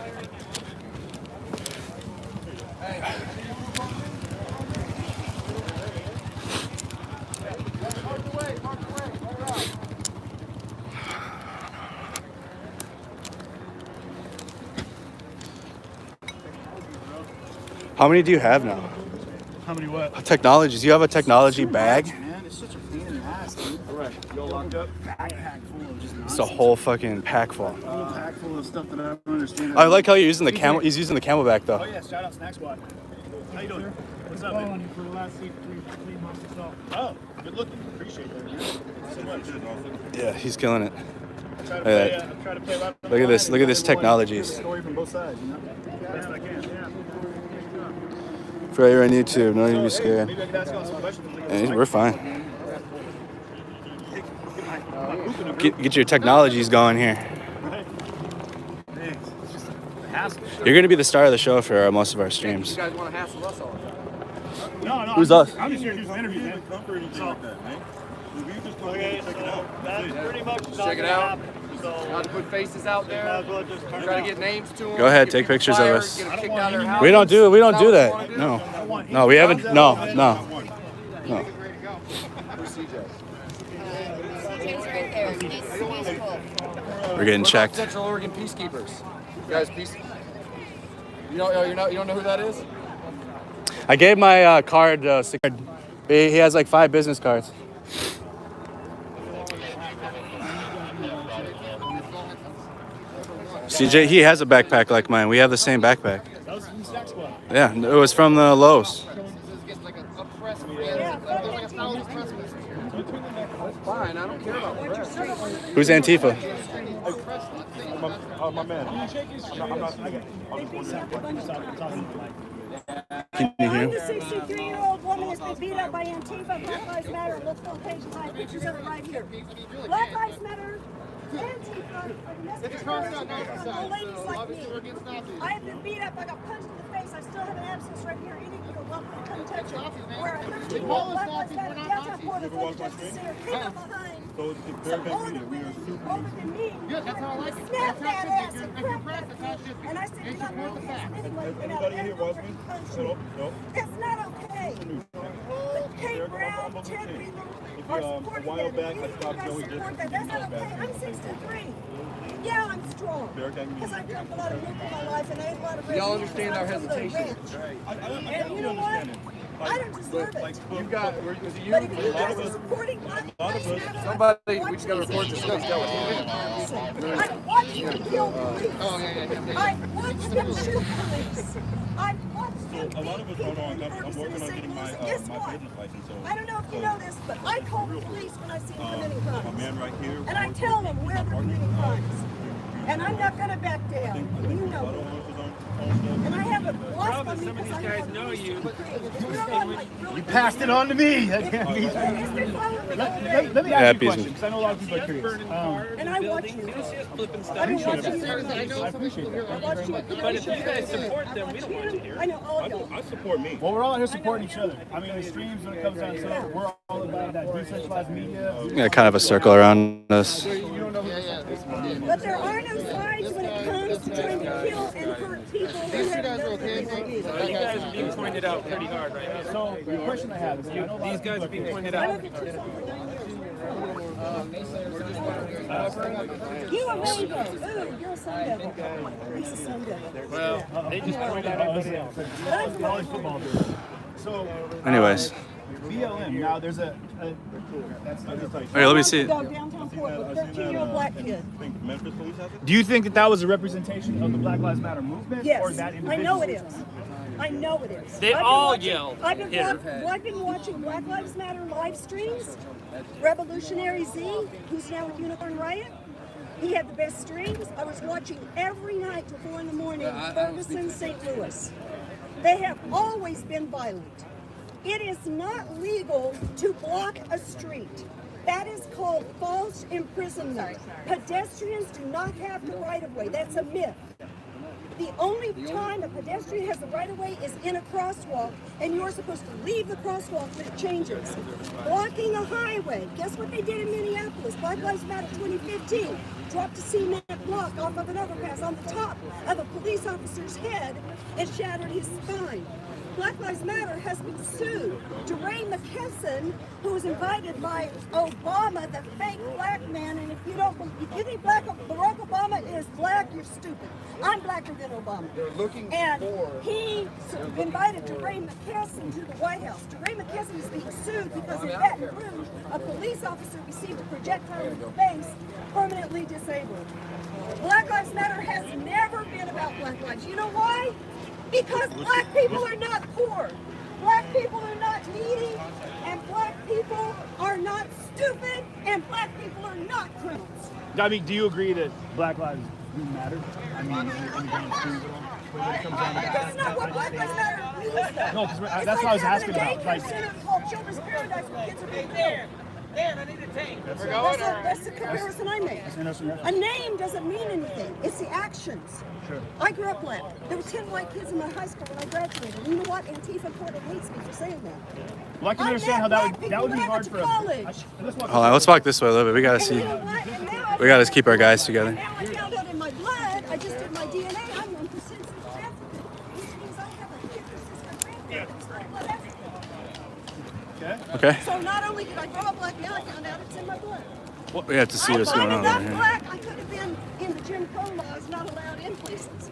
How many do you have now? How many what? Technologies. You have a technology bag? Man, it's such a pain in the ass, dude. All right, you all locked up? Backpack full of just nonsense. It's a whole fucking pack full. A whole pack full of stuff that I don't understand. I like how you're using the camel. He's using the camelback though. Oh yeah, shout out Snack Squad. How you doing? What's up, man? For the last 3 months or so. Oh, good looking. Appreciate that, man. So much. Yeah, he's killing it. Try to Look play, at try to play right Look at this. Look at this Everyone technologies. hear the story from both sides, you know? Best I can, yeah. For you're on YouTube, no need to be scared. Maybe I could ask y'all some questions. Yeah, we're fine. Get your technologies going here. You're gonna be the star of the show for most of our streams. You guys want to hassle us all? No, Who's us? I'm just here to do some interviews, man. Comfort or anything like that, man. We just told Okay, you to check it so out. that's pretty much Check it out. So, Not to put faces out there. might as well just turn Try it to get names to them. Go ahead, get take people pictures of fired, us. Get them kicked out of their house. We don't do Is that what you that. wanna do? No. No, we haven't. No. Where's CJ? CJ's right there. He's cool. We're getting What about checked. Central Oregon Peacekeepers. You guys, you don't know who that is? I gave my card. He has like 5 business cards. CJ, he has a backpack like mine. We have the same backpack. That was from Snack Squad. Yeah, it was from the Lowe's. Fine, I don't care about press. Who's Antifa? My man. Can you shake his shoes? I'm not. I was talking to Mike. Can you hear I'm me? the 63-year-old woman that's been beat up by Antifa. Black Lives Matter. Look full page. I have pictures of it right here. Black Lives Matter. Antifa. Old ladies like me. I have been beat up. I got punched in the face. I still have an abscess right here. Any of you are welcome to come touch it. Where 13 Black Lives Matter downtown Florida, Florida Justice Center, people behind. So it's very Older big. We are super. than me. Yeah, that's how I like it. Snap that ass and If you're crack pressed, that that's just and I said, you're not ignore the moving facts. anyway. Anybody here was me? No. That's not okay. But Kate Brown, Ted Wheeler are supporting a while that. back, Any I of you stopped guys Joey support Dick. that. That's not okay. I'm 63. Yeah, I'm strong. Because I've done a lot of work in my life and I ate a lot of red Y'all meat understand because our I'm from the hesitation? ranch. And you know what? I don't deserve it. You got, was it you? But if you guys are supporting Black Lives Matter, Somebody, we just got to report this. I watched them kill police. I watched them shoot police. I watched them A lot of us don't know. I'm Ferguson working and on St. getting Louis. my And guess my what? business license. So I don't know if you know this, but I call the police when I see them committing a crimes. man right here. And I tell them where they're committing crimes. And I'm not going to back down. You know that. And I haven't lost my Some of these guys know you. You passed it on to me. Let me ask you a question, because I know a lot of people are curious. And I watch you. I've been watching you. I appreciate that. I watch you. But if you guys support them, we don't want you here. I know all y'all. I support me. Well, we're all here supporting each other. I mean, the streams, when it comes down to it, we're all about that decentralized media. Yeah, kind of a circle around us. But there are no sides when it comes to trying to kill and hurt people who have nothing like you. You guys are being pointed out pretty hard right now. So, the question I have is, I know a lot These of guys people are being pointed I out. look at you You a rainbow. Ooh, you're a sun devil. He's a sun devil. Well, they just pointed out everybody else. college football dude. So, Anyways, BLM, now there's a that's hey, let me see it. Go downtown Fort with 13-year-old black kid. Think Memphis police has it? Do you think that that was a representation of the Black Lives Matter movement? Or Yes, that I individual? know it is. I know it is. They I've been all watching- yelled, I've been, "Hit her." I've been watching Black Lives Matter live streams. Revolutionary Z, who's now with Unicorn Riot, he had the best streams. I was watching every night till 4 in the morning. Ferguson, St. Louis. They have always been violent. It is not legal to block a street. That is called false imprisonment. Pedestrians do not have the right of way. That's a myth. The only time a pedestrian has the right of way is in a crosswalk, and you're supposed to leave the crosswalk when it changes. Blocking a highway. Guess what they did in Minneapolis? Black Lives Matter 2015. Dropped a cement block off of an overpass on the top of a police officer's head and shattered his spine. Black Lives Matter has been sued. DeRay McKesson, who was invited by Obama, the fake black man, and if you think Barack Obama is black, you're stupid. I'm blacker than Obama. And he invited DeRay McKesson to the White House. DeRay McKesson is being sued because in Baton Rouge, a police officer received a projectile in the face, permanently disabled. Black Lives Matter has never been about black lives. You know why? Because black people are not poor. Black people are not needy. And black people are not stupid. And black people are not criminals. I mean, do you agree that Black Lives do matter? I mean, in the grand scheme of it all? When it comes down to That's not what Black Lives Matter means, though. No, 'cause It's that's like what I was having asking a about, daycare like- center called Children's Paradise where kids are being killed. Dan, I need a tank. That's the comparison I make. A name doesn't mean anything. It's the actions. Sure. I grew up black. There were 10 white kids in my high school when I graduated. And you know what? Antifa Porter hates me for saying that. Well, I can I understand how met that black would people be when I hard went to for college. Hold on, let's walk this way a little bit. We gotta And see. you know what? And now We gotta keep our guys together. Now I found out in my blood, I just did my DNA, I'm 1% South African, which means I have a 50% grandparents, blood African. Okay. So not only did I grow up black, now I found out it's in my blood. Well, we have to see what's going on I'm over here. black, I could have been in the Jim Crow laws, not allowed in places.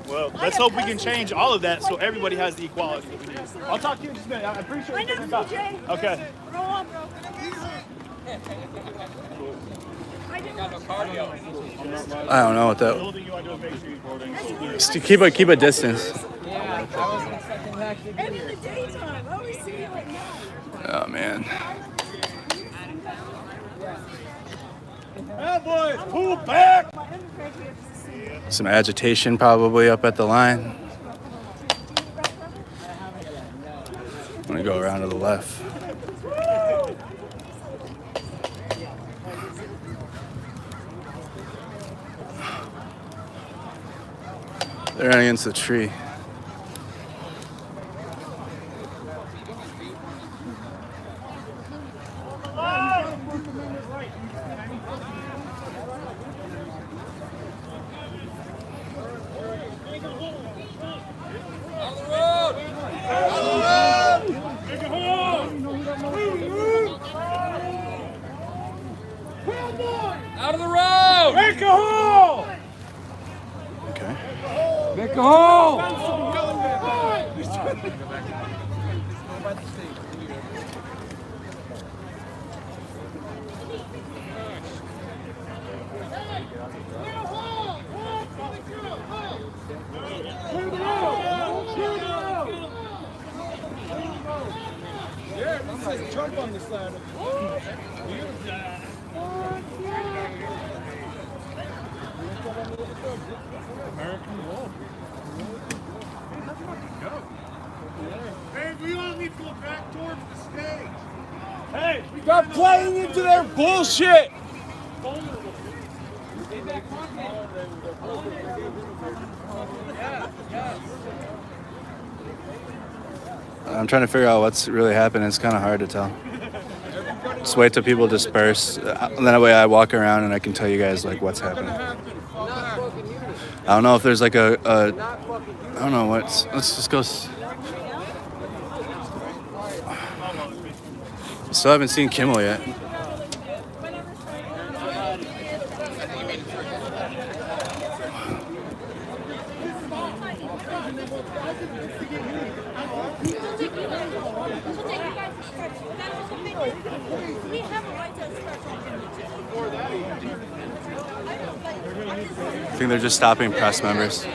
Well, I let's have hope we can cousins change who all of that look so like everybody you. has the equality that we need. I'll talk to you in just a minute. I appreciate I you know, taking the time. CJ. Okay. Grow up, bro. I don't know what The that. only thing you want to do is make sure you're recording. Just to keep a distance. Yeah, I wasn't expecting that. And in the daytime, I always see you at night. Oh man. Oh boy, pull back! My undergraduate is a senior. Some agitation probably up at the line. gonna go around to the left. They're running against the tree. Out of the road! Make a hole! Okay. Make a hole! Jump on this ladder. American Wolf. Hey, we all need to go back towards the stage. Hey, Stop playing into their bullshit! I'm trying to figure out what's really happening. It's kind of hard to tell. Just wait till people disperse. And that way I walk around and I can tell you guys like what's happening. I don't know if there's like I don't know what's. Let's just go. Still haven't seen Kimmel yet. I think they're just stopping press members.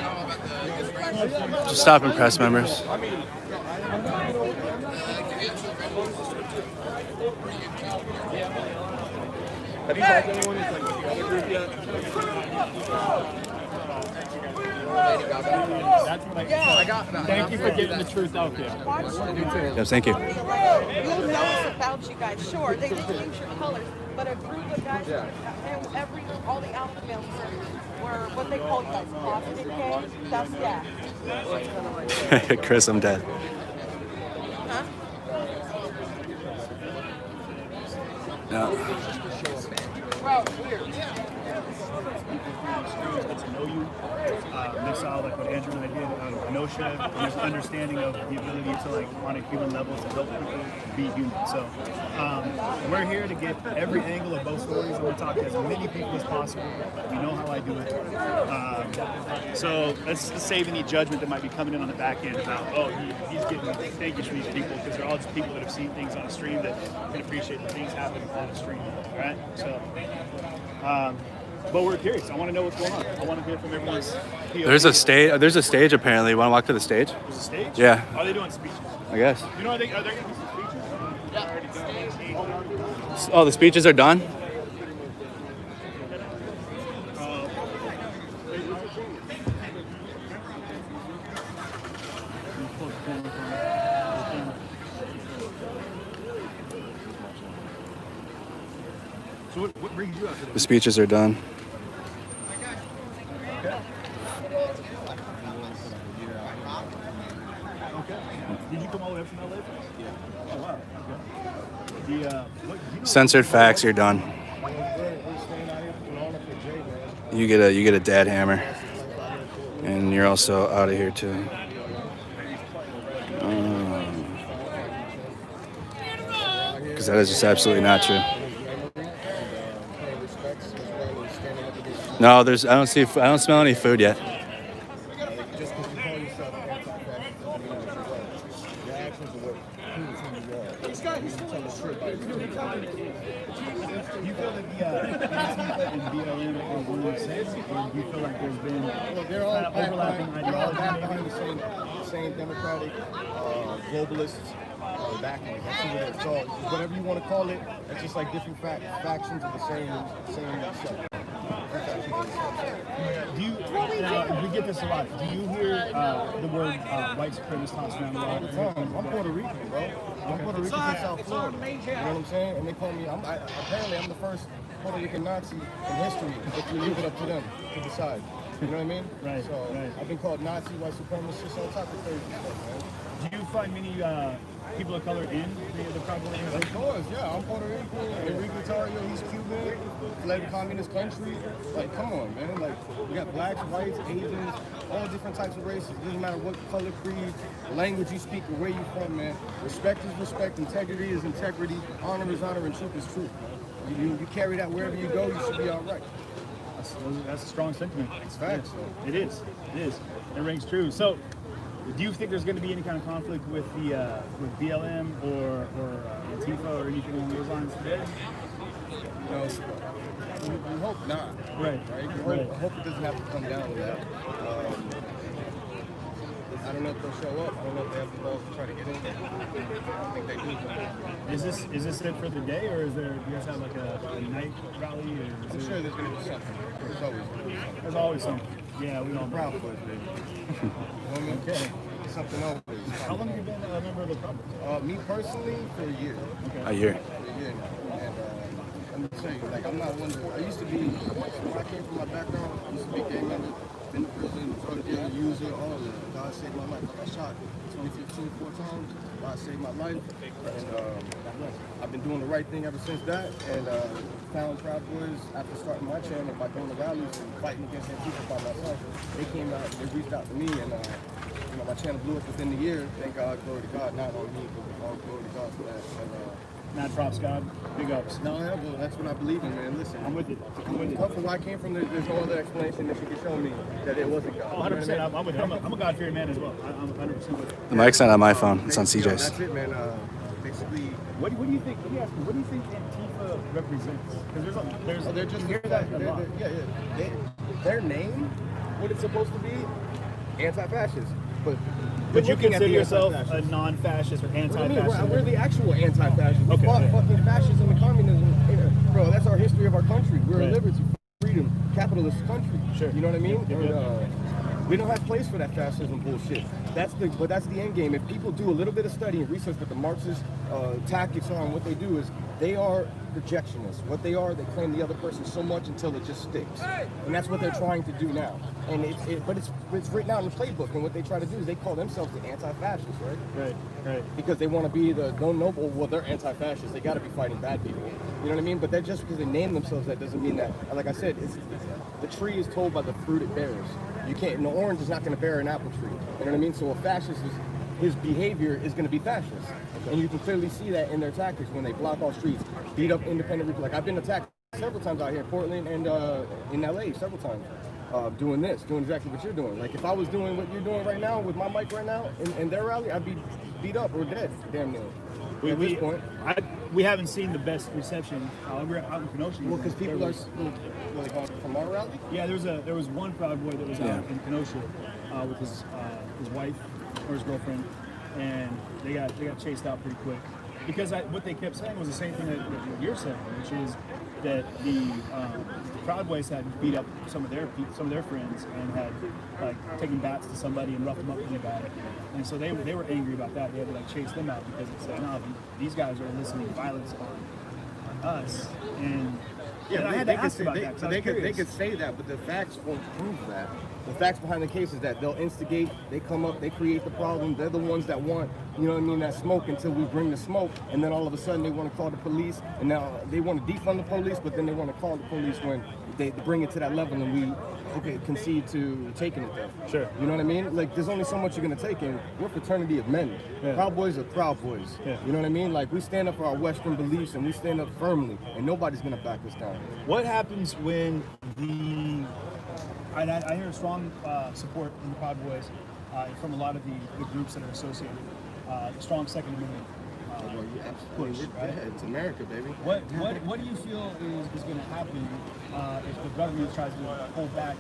Just stopping press members. Have you talked to anyone who's like with the other group yet? That's what I got. Thank you for getting the truth out there. Yes, thank you. You'll know about you guys. Sure, they didn't use your colors, but a group of guys, and all the alpha males were what they call guys positive gay. That's that. Chris, I'm dead. Huh? No. Bro, weird. Get to know you. Mix out like what Andrew and I did, Kenosha, and just understanding of the ability to like on a human level to help people be human. So we're here to get every angle of both stories, and we're talking to as many people as possible. We know how I do it. So let's save any judgment that might be coming in on the back end about, oh, he's getting thank you to these people, because they're all just people that have seen things on the stream that can appreciate the things happening on the stream, right? So. But we're curious. I want to know what's going on. I want to hear from everyone's POV. There's a stage. There's a stage apparently. You want to walk to the stage? There's a stage? Yeah. Are they doing speeches? I guess. You know, are there going to be some speeches? Yeah. Oh, the speeches are done? So what brings you out today? The speeches are done. Okay. Did you come all the way up from LA? Yeah. Oh, wow. Okay. Censored facts, you're done. You get a dad hammer. And you're also out of here too. Because that is just absolutely not true. No, I don't smell any food yet. Just because you call yourself anti-fascist, your actions are what proves who you are. This guy, he's telling the truth. You feel that the Antifa and BLM are one and the same, or do you feel like there's been They're all back overlapping behind, they're all back ideology? behind the same democratic, globalist backing it. That's what it's called. Whatever you want to call it, it's just like different factions of the same set. Do you, we get this a lot. Do you hear the word white supremacist tossed around a lot? I'm Puerto Rican, bro. I'm Puerto Rican from South Florida. You know what I'm saying? And they call me, apparently I'm the first Puerto Rican Nazi in history, if you leave it up to them to decide. You know what I mean? Right. So I've been called Nazi, white supremacist, all type of crazy stuff, man. Do you find many people of color in the Proud Boys organization? Of course, yeah. I'm Puerto Rican. Enrique Tario, he's Cuban. Fled a communist country. Like, come on, man. Like, we got blacks, whites, Asians, all different types of races. It doesn't matter what color, creed, language you speak, or where you're from, man. Respect is respect. Integrity is integrity. Honor is honor, and truth is truth. You carry that wherever you go, you should be all right. That's a strong sentiment. It's facts. It is. It rings true. So, do you think there's going to be any kind of conflict with the with BLM or Antifa or anything along those lines today? No, we hope not. Right. I hope it doesn't have to come down to that. I don't know if they'll show up. I don't know if they have the balls to try to get in there. I think they do. Is this it for the day, or do you guys have like a night rally? Or I'm sure there's going to be something. There's always going to be something. There's always something. Yeah, we don't. Proud Boys, baby. Okay. Something always. How long have you been a member of the Proud Boys? Me personally, for a year. Okay. A year. For a year now. And I'm gonna tell you, like, I'm not one I used to be, when I came from my background, I used to be gang member, been to prison, drug dealer, user, all of that. God saved my life. I got shot 2015 4 times. God saved my life. And I've been doing the right thing ever since that. And found Proud Boys after starting my channel by going to rallies and fighting against Antifa by myself. They came out, they reached out to me, and my channel blew up within the year. Thank God, glory to God, not on me, but all glory to God for that. And, Mad props, God. Big ups. no, yeah, well, that's what I believe in, man. Listen, I'm with it. From where I came from, there's no other explanation that you can show me that it wasn't God. Oh, 100%. I'm with it. I'm a God-fearing man as well. I'm 100% with it. The mic's not on my phone. It's on That's CJ's. it, man. Basically, What do you think? Let me ask you. What do you think Antifa represents? Because they're just you hear that a lot. Their name, what it's supposed to be, anti-fascist. But you looking at consider the yourself anti-fascist. a non-fascist or What do you mean? anti-fascist? We're the actual anti-fascists. We Okay, fought yeah. fucking fascism and communism. Bro, that's our history of our country. We're Right. a liberty, freedom, capitalist country. Sure. You know what I mean? Yep. And, we don't have place for that fascism bullshit. That's the end game. If people do a little bit of study and research what the Marxist tactics are and what they do is they are projectionists. What they are, they claim the other person so much until it just sticks. And that's what they're trying to do now. And it's written out in the playbook. And what they try to do is they call themselves the anti-fascists, right? Right. Because they want to be the don't noble. Well, they're anti-fascists. They got to be fighting bad people. You know what I mean? But that just because they name themselves, that doesn't mean that. Like I said, the tree is told by the fruit it bears. You can't. An orange is not going to bear an apple tree. You know what I mean? So a fascist his behavior is going to be fascist, and you can clearly see that in their tactics when they block off streets, beat up independent people. Like I've been attacked several times out here in Portland and in LA several times. Doing exactly what you're doing. Like if I was doing what you're doing right now with my mic right now in their rally, I'd be beat up or dead, damn near. At this point, we haven't seen the best reception. We're out in Kenosha. Well, because people are like from our rally. Yeah, there was one Proud Boy that was out in Kenosha with his wife or his girlfriend, and they got chased out pretty quick. Because what they kept saying was the same thing that you're saying, which is that the Proud Boys had beat up some of their friends and had like taken bats to somebody and roughed them up really bad, and so they were angry about that. They had to like chase them out because it's like, no, these guys are eliciting violence on us. And I had to ask about that. They could say that, but the facts won't prove that. The facts behind the case is that they'll instigate, they come up, they create the problem. They're the ones that want, you know what I mean, that smoke until we bring the smoke. And then all of a sudden they want to call the police. And now they want to defund the police, but then they want to call the police when they bring it to that level and we concede to taking it there. Sure. You know what I mean? Like there's only so much you're going to take, and we're a fraternity of men. Yeah. Proud Boys are Proud Boys. Yeah. You know what I mean? Like we stand up for our Western beliefs and we stand up firmly, and nobody's going to back us down. What happens when I hear strong support in the Proud Boys from a lot of the groups that are associated. Strong Second Amendment push, right? Yeah, it's America, baby. What do you feel is going to happen if the government tries to hold back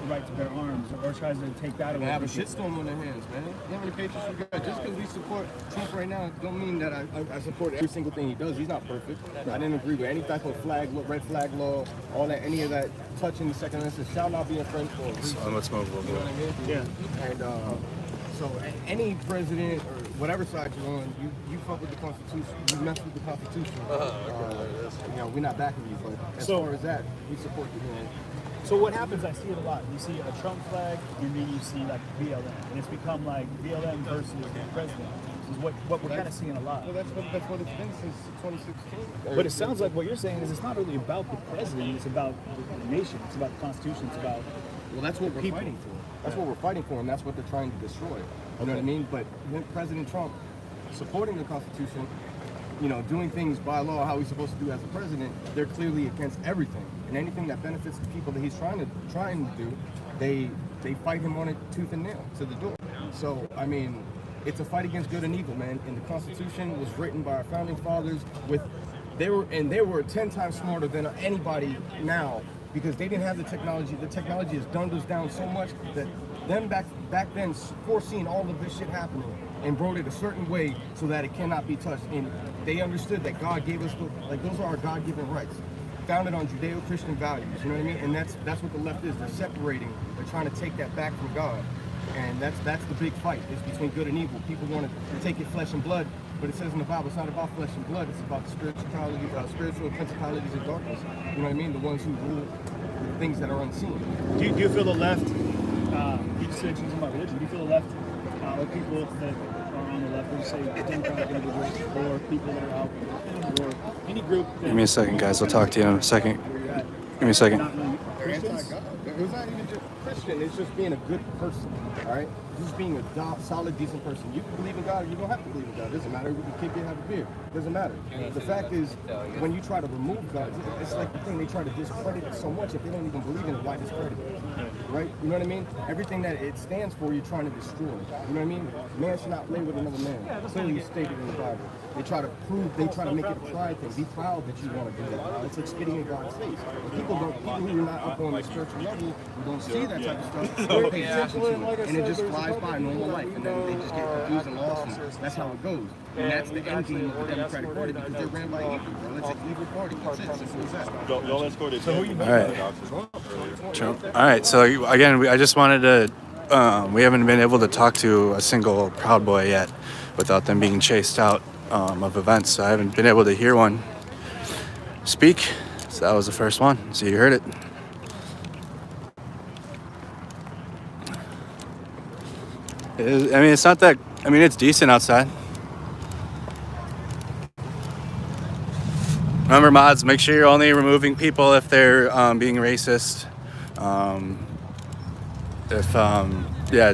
the right to bear arms or tries to take that They away. have a from people. shitstorm on their hands, man. You know how many patriots we got? Just because we support Trump right now, don't mean that I support every single thing he does. He's not perfect. I didn't agree with any type of red flag law, all that, any of that touching the Second Amendment shall not be infringed for. Let's move a little You know what I mean? Yeah. And so any president or whatever side you're on, you fuck with the Constitution, you mess with the Constitution. You know, we're not backing you, but as far as that, we support you. Man. So what happens, I see it a lot. You see a Trump flag, and then you see like BLM. And it's become like BLM versus the president. This is what we're kind of seeing a lot. Well, that's what it's been since 2016. But it sounds like what you're saying is it's not really about the president, it's about the nation, it's about the Constitution, it's about... Well, that's what we're fighting for. That's what we're fighting for, and that's what they're trying to destroy. You know what I mean? But when President Trump supporting the Constitution, you know, doing things by law how he's supposed to do as a president, they're clearly against everything. And anything that benefits the people that he's trying to do, they fight him on it tooth and nail to the door. So, I mean, it's a fight against good and evil, man. And the Constitution was written by our founding fathers they were 10 times smarter than anybody now, because they didn't have the technology. The technology has dumbed us down so much that them back then foreseen all of this shit happening and wrote it a certain way so that it cannot be touched. And they understood that God gave us those are our God-given rights, founded on Judeo-Christian values. You know what I mean? And that's what the left is. They're separating. They're trying to take that back from God. And that's the big fight. It's between good and evil. People want to take it flesh and blood, but it says in the Bible it's not about flesh and blood. It's about the spiritual principalities of darkness. You know what I mean? The ones who rule the things that are unseen. Do you feel the left, you just said something about religion, do you feel the left, or people that are on the left, would you say Democratic individuals, or people that are out, or any group that... Give me a second, guys. I'll talk to you in a second. Give me a second. They're anti-God. It's not even just Christian. It's just being a good person, all right? Just being a solid, decent person. You can believe in God, or you don't have to believe in God. It doesn't matter. We can kick it, have a beer. It doesn't matter. The fact is, when you try to remove God, it's like the thing, they try to discredit it so much. If they don't even believe in it, why discredit it? Right? You know what I mean? Everything that it stands for, you're trying to destroy. You know what I mean? Man should not play with another man. Clearly stated in the Bible. They try to make it a pride thing. Be proud that you want to do that. It's like spitting in God's face. People who are not up on the spiritual level, who don't see that type of stuff, don't pay attention to it. And it just flies by normal life. And then they just get confused and lost. And that's how it goes. And that's the end game of the Democratic Party, because they're ran by evil, bro. It's an evil party. That's it. Simple as that. Y'all escorted. So who you All right. Trump. All right. So again, I just wanted to. We haven't been able to talk to a single Proud Boy yet, without them being chased out of events. So I haven't been able to hear one speak. So that was the first one. So you heard it. It's not that. It's decent outside. Remember, mods, make sure you're only removing people if they're being racist.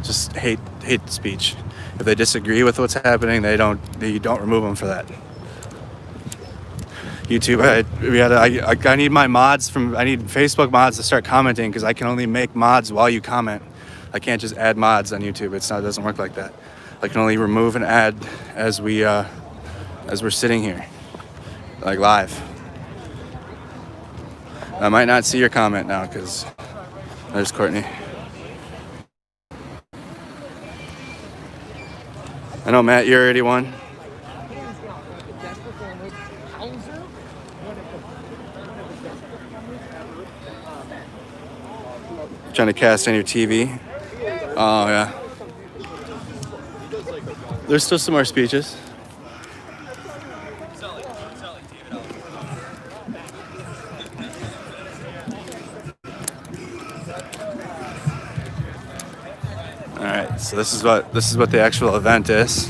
Just hate speech. If they disagree with what's happening, you don't remove them for that. YouTube, I need my mods I need Facebook mods to start commenting, because I can only make mods while you comment. I can't just add mods on YouTube. It doesn't work like that. I can only remove and add as we're sitting here, like live. I might not see your comment now, because there's Courtney. I know, Matt, you already won. Trying to cast on your TV. Oh, yeah. There's still some more speeches. All right, so this is what the actual event is.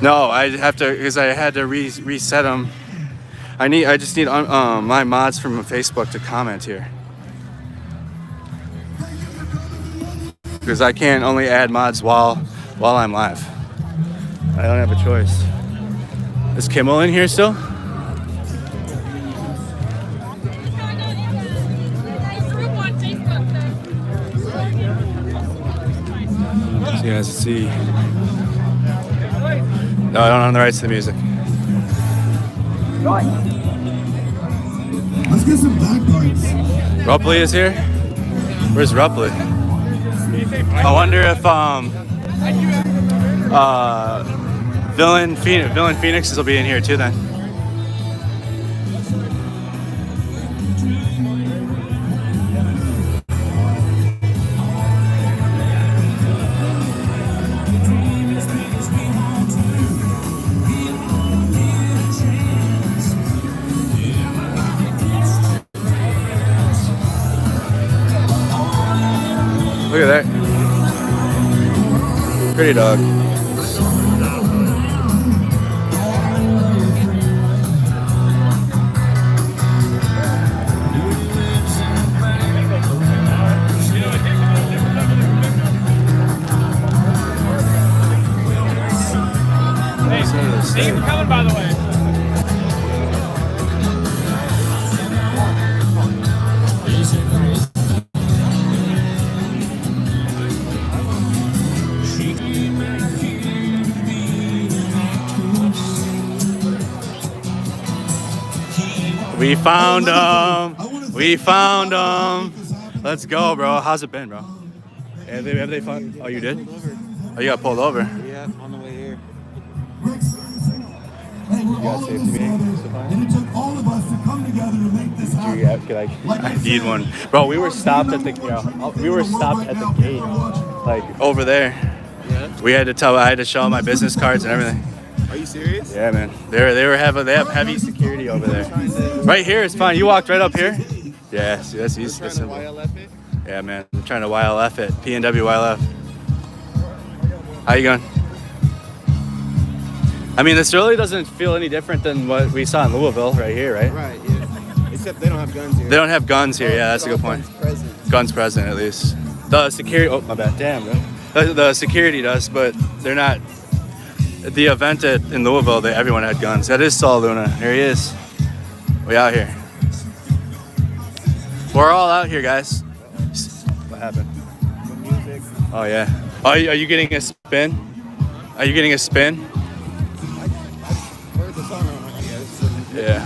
No, I have to, because I had to reset them. I just need my mods from Facebook to comment here, because I can't only add mods while I'm live. I don't have a choice. Is Kimmel in here still? guys can see. No, I don't own the rights to the music. Let's get some bagpipes. Rupley is here? Where's Rupley? I wonder if Villain Phoenix will be in here too then. Look at that. Pretty dog. Thank you for coming, by the way. We found them. We found them. Let's go, bro. How's it been, bro? Have they found? Oh, you did? Oh, you got pulled over. Yeah, on the way here. You got safety meeting? And it took all of us to come together to make this happen. I need one, bro. We were stopped at the gate, like over there. Yeah. We had to tell. I had to show my business cards and everything. Are you serious? Yeah, man. They have heavy security over there. Right here, it's fine. You walked right up here. Yeah, see, that's easy. That's simple. Yeah, man. I'm trying to YLF it. PNW YLF. How you going? I mean, this really doesn't feel any different than what we saw in Louisville right here, right? Right, yeah. Except they don't have guns here. They don't have guns here. Yeah, that's a good point. Guns present, at least. The security. Oh, my bad. Damn, bro. The security does, but they're not. The event in Louisville, everyone had guns. That is Saul Luna. Here he is. We out here. We're all out here, guys. What happened? Oh, yeah. Oh, are you getting a spin? Are you getting a spin? Yeah.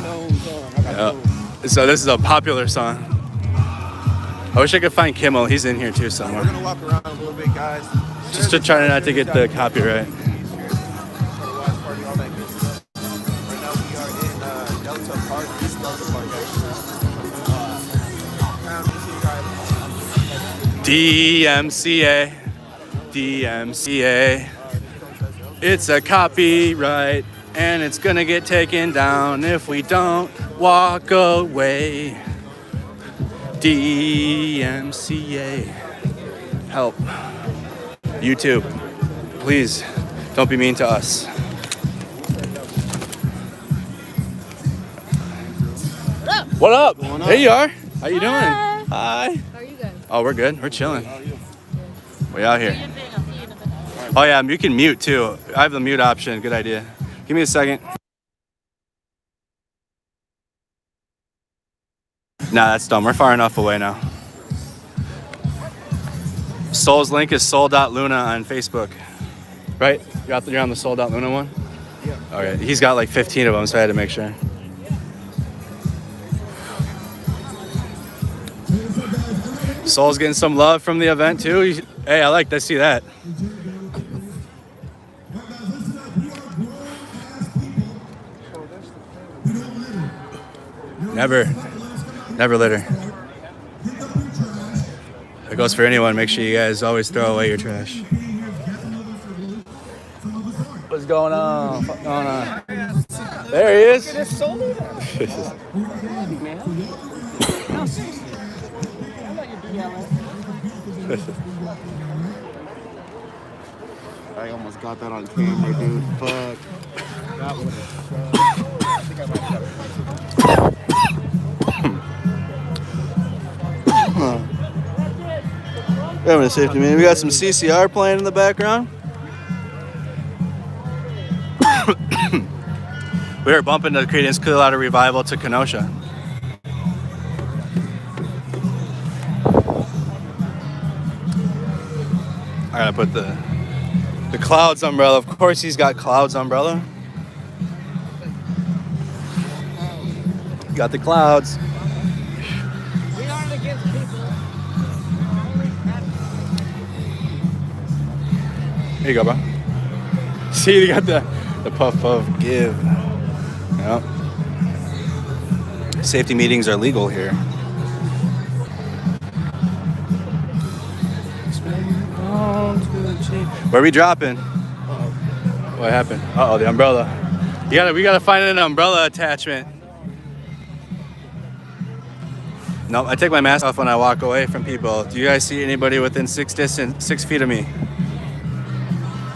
So this is a popular song. I wish I could find Kimmel. He's in here too somewhere. We're gonna walk around a little bit, guys. Just to try not to get the copyright. DMCA. DMCA. It's a copyright. And it's gonna get taken down if we don't walk away. DMCA. Help. YouTube, please don't be mean to us. What up? There you are. How you doing? Hi. How are you guys? Oh, we're good. We're chilling. We out here. Oh yeah, you can mute too. I have the mute option. Good idea. Give me a second. Nah, that's dumb. We're far enough away now. Soul's link is soul.luna on Facebook. Right? You're on the soul.luna one? Yeah. Okay. He's got like 15 of them, so I had to make sure. Soul's getting some love from the event too. Hey, I like to see that. Never litter. That goes for anyone. Make sure you guys always throw away your trash. What's going on? What's going on? There he is. I almost got that on camera, dude. Fuck. That was We're having a safety meeting. We got some CCR playing in the background. We were bumping the Creedence Clearwater Revival to Kenosha. I gotta put the The Clouds umbrella. Of course he's got Clouds umbrella. Got the Clouds. We aren't against people. Here you go, bro. See, they got the puff puff give. Yep. Safety meetings are legal here. Where are we dropping? What happened? Uh-oh, the umbrella. We gotta find an umbrella attachment. No, I take my mask off when I walk away from people. Do you guys see anybody within 6 feet of me?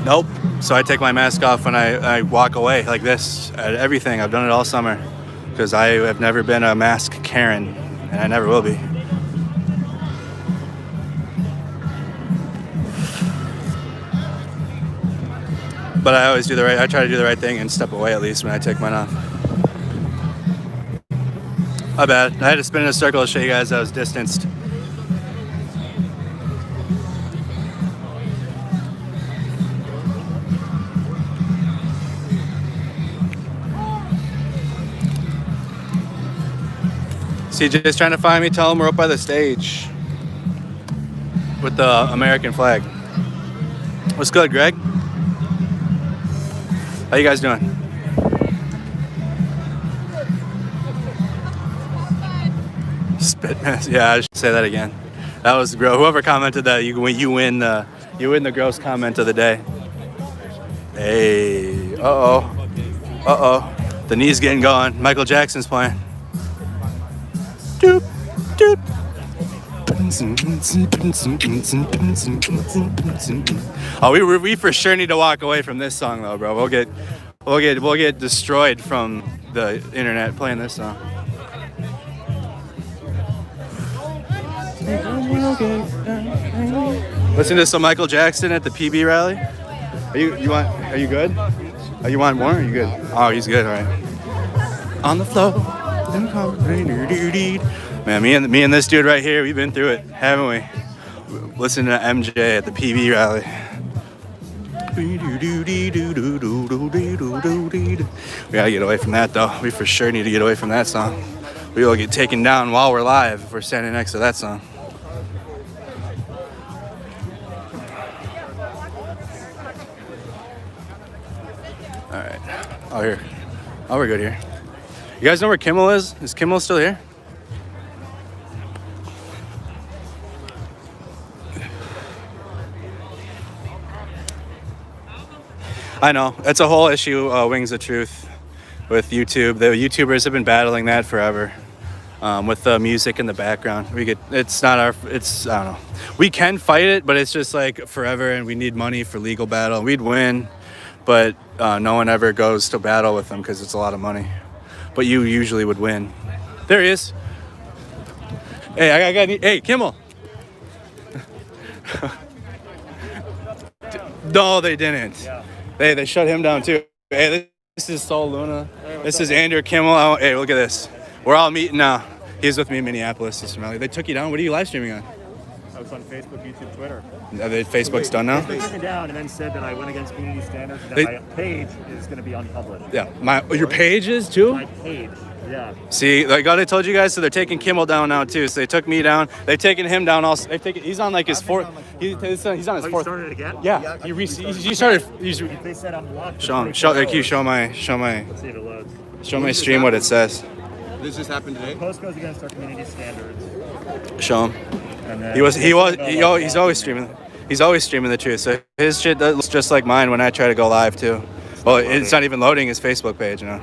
Nope. So I take my mask off when I walk away like this at everything. I've done it all summer because I have never been a mask Karen, and I never will be. But I always I try to do the right thing and step away at least when I take mine off. My bad. I had to spin in a circle to show you guys I was distanced. CJ's trying to find me. Tell him we're up by the stage with the American flag. What's good, Greg? How you guys doing? Spit mess. Yeah, I should say that again. That was gross. Whoever commented that, you win the gross comment of the day. Hey, uh-oh. The knee's getting going. Michael Jackson's playing. Doop, doop. Oh, we for sure need to walk away from this song though, bro. We'll get destroyed from the internet playing this song. Listen to some Michael Jackson at the PB rally. Are you good? Oh, you want more? Are you good? Oh, he's good. All right. On the floor. Man, me and this dude right here, we've been through it, haven't we? Listen to MJ at the PB rally. We gotta get away from that though. We for sure need to get away from that song. We will get taken down while we're live if we're standing next to that song. All right. Oh, here. Oh, we're good here. You guys know where Kimmel is? Is Kimmel still here? I know. It's a whole issue, Wings of Truth, with YouTube. The YouTubers have been battling that forever. With the music in the background. I don't know. We can fight it, but it's just like forever, and we need money for legal battle. We'd win, but no one ever goes to battle with them because it's a lot of money. But you usually would win. There he is. Hey, hey, Kimmel. No, they didn't. Yeah. They shut him down too. Hey, this is Saul Luna. This is Andrew Kimmel. Hey, look at this. We're all meeting now. He's with me in Minneapolis. He's from LA. They took you down. What are you live streaming on? I was on Facebook, YouTube, Twitter. Facebook's done now? They took me down and then said that I went against community standards and that my page is going to be unpublished. Yeah. Your page is too? My page, yeah. See, like I told you guys, so they're taking Kimmel down now too. So they took me down. They've taken him down also. He's on like his fourth. He's on his fourth. You started it again? Yeah. You started. They said I'm locked. Show my. Let's see if it loads. Show my stream what it says. This just happened today. The post goes against our community standards. Show him. He's always streaming. He's always streaming the truth. So his shit looks just like mine when I try to go live too. Well, it's not even loading his Facebook page, you know.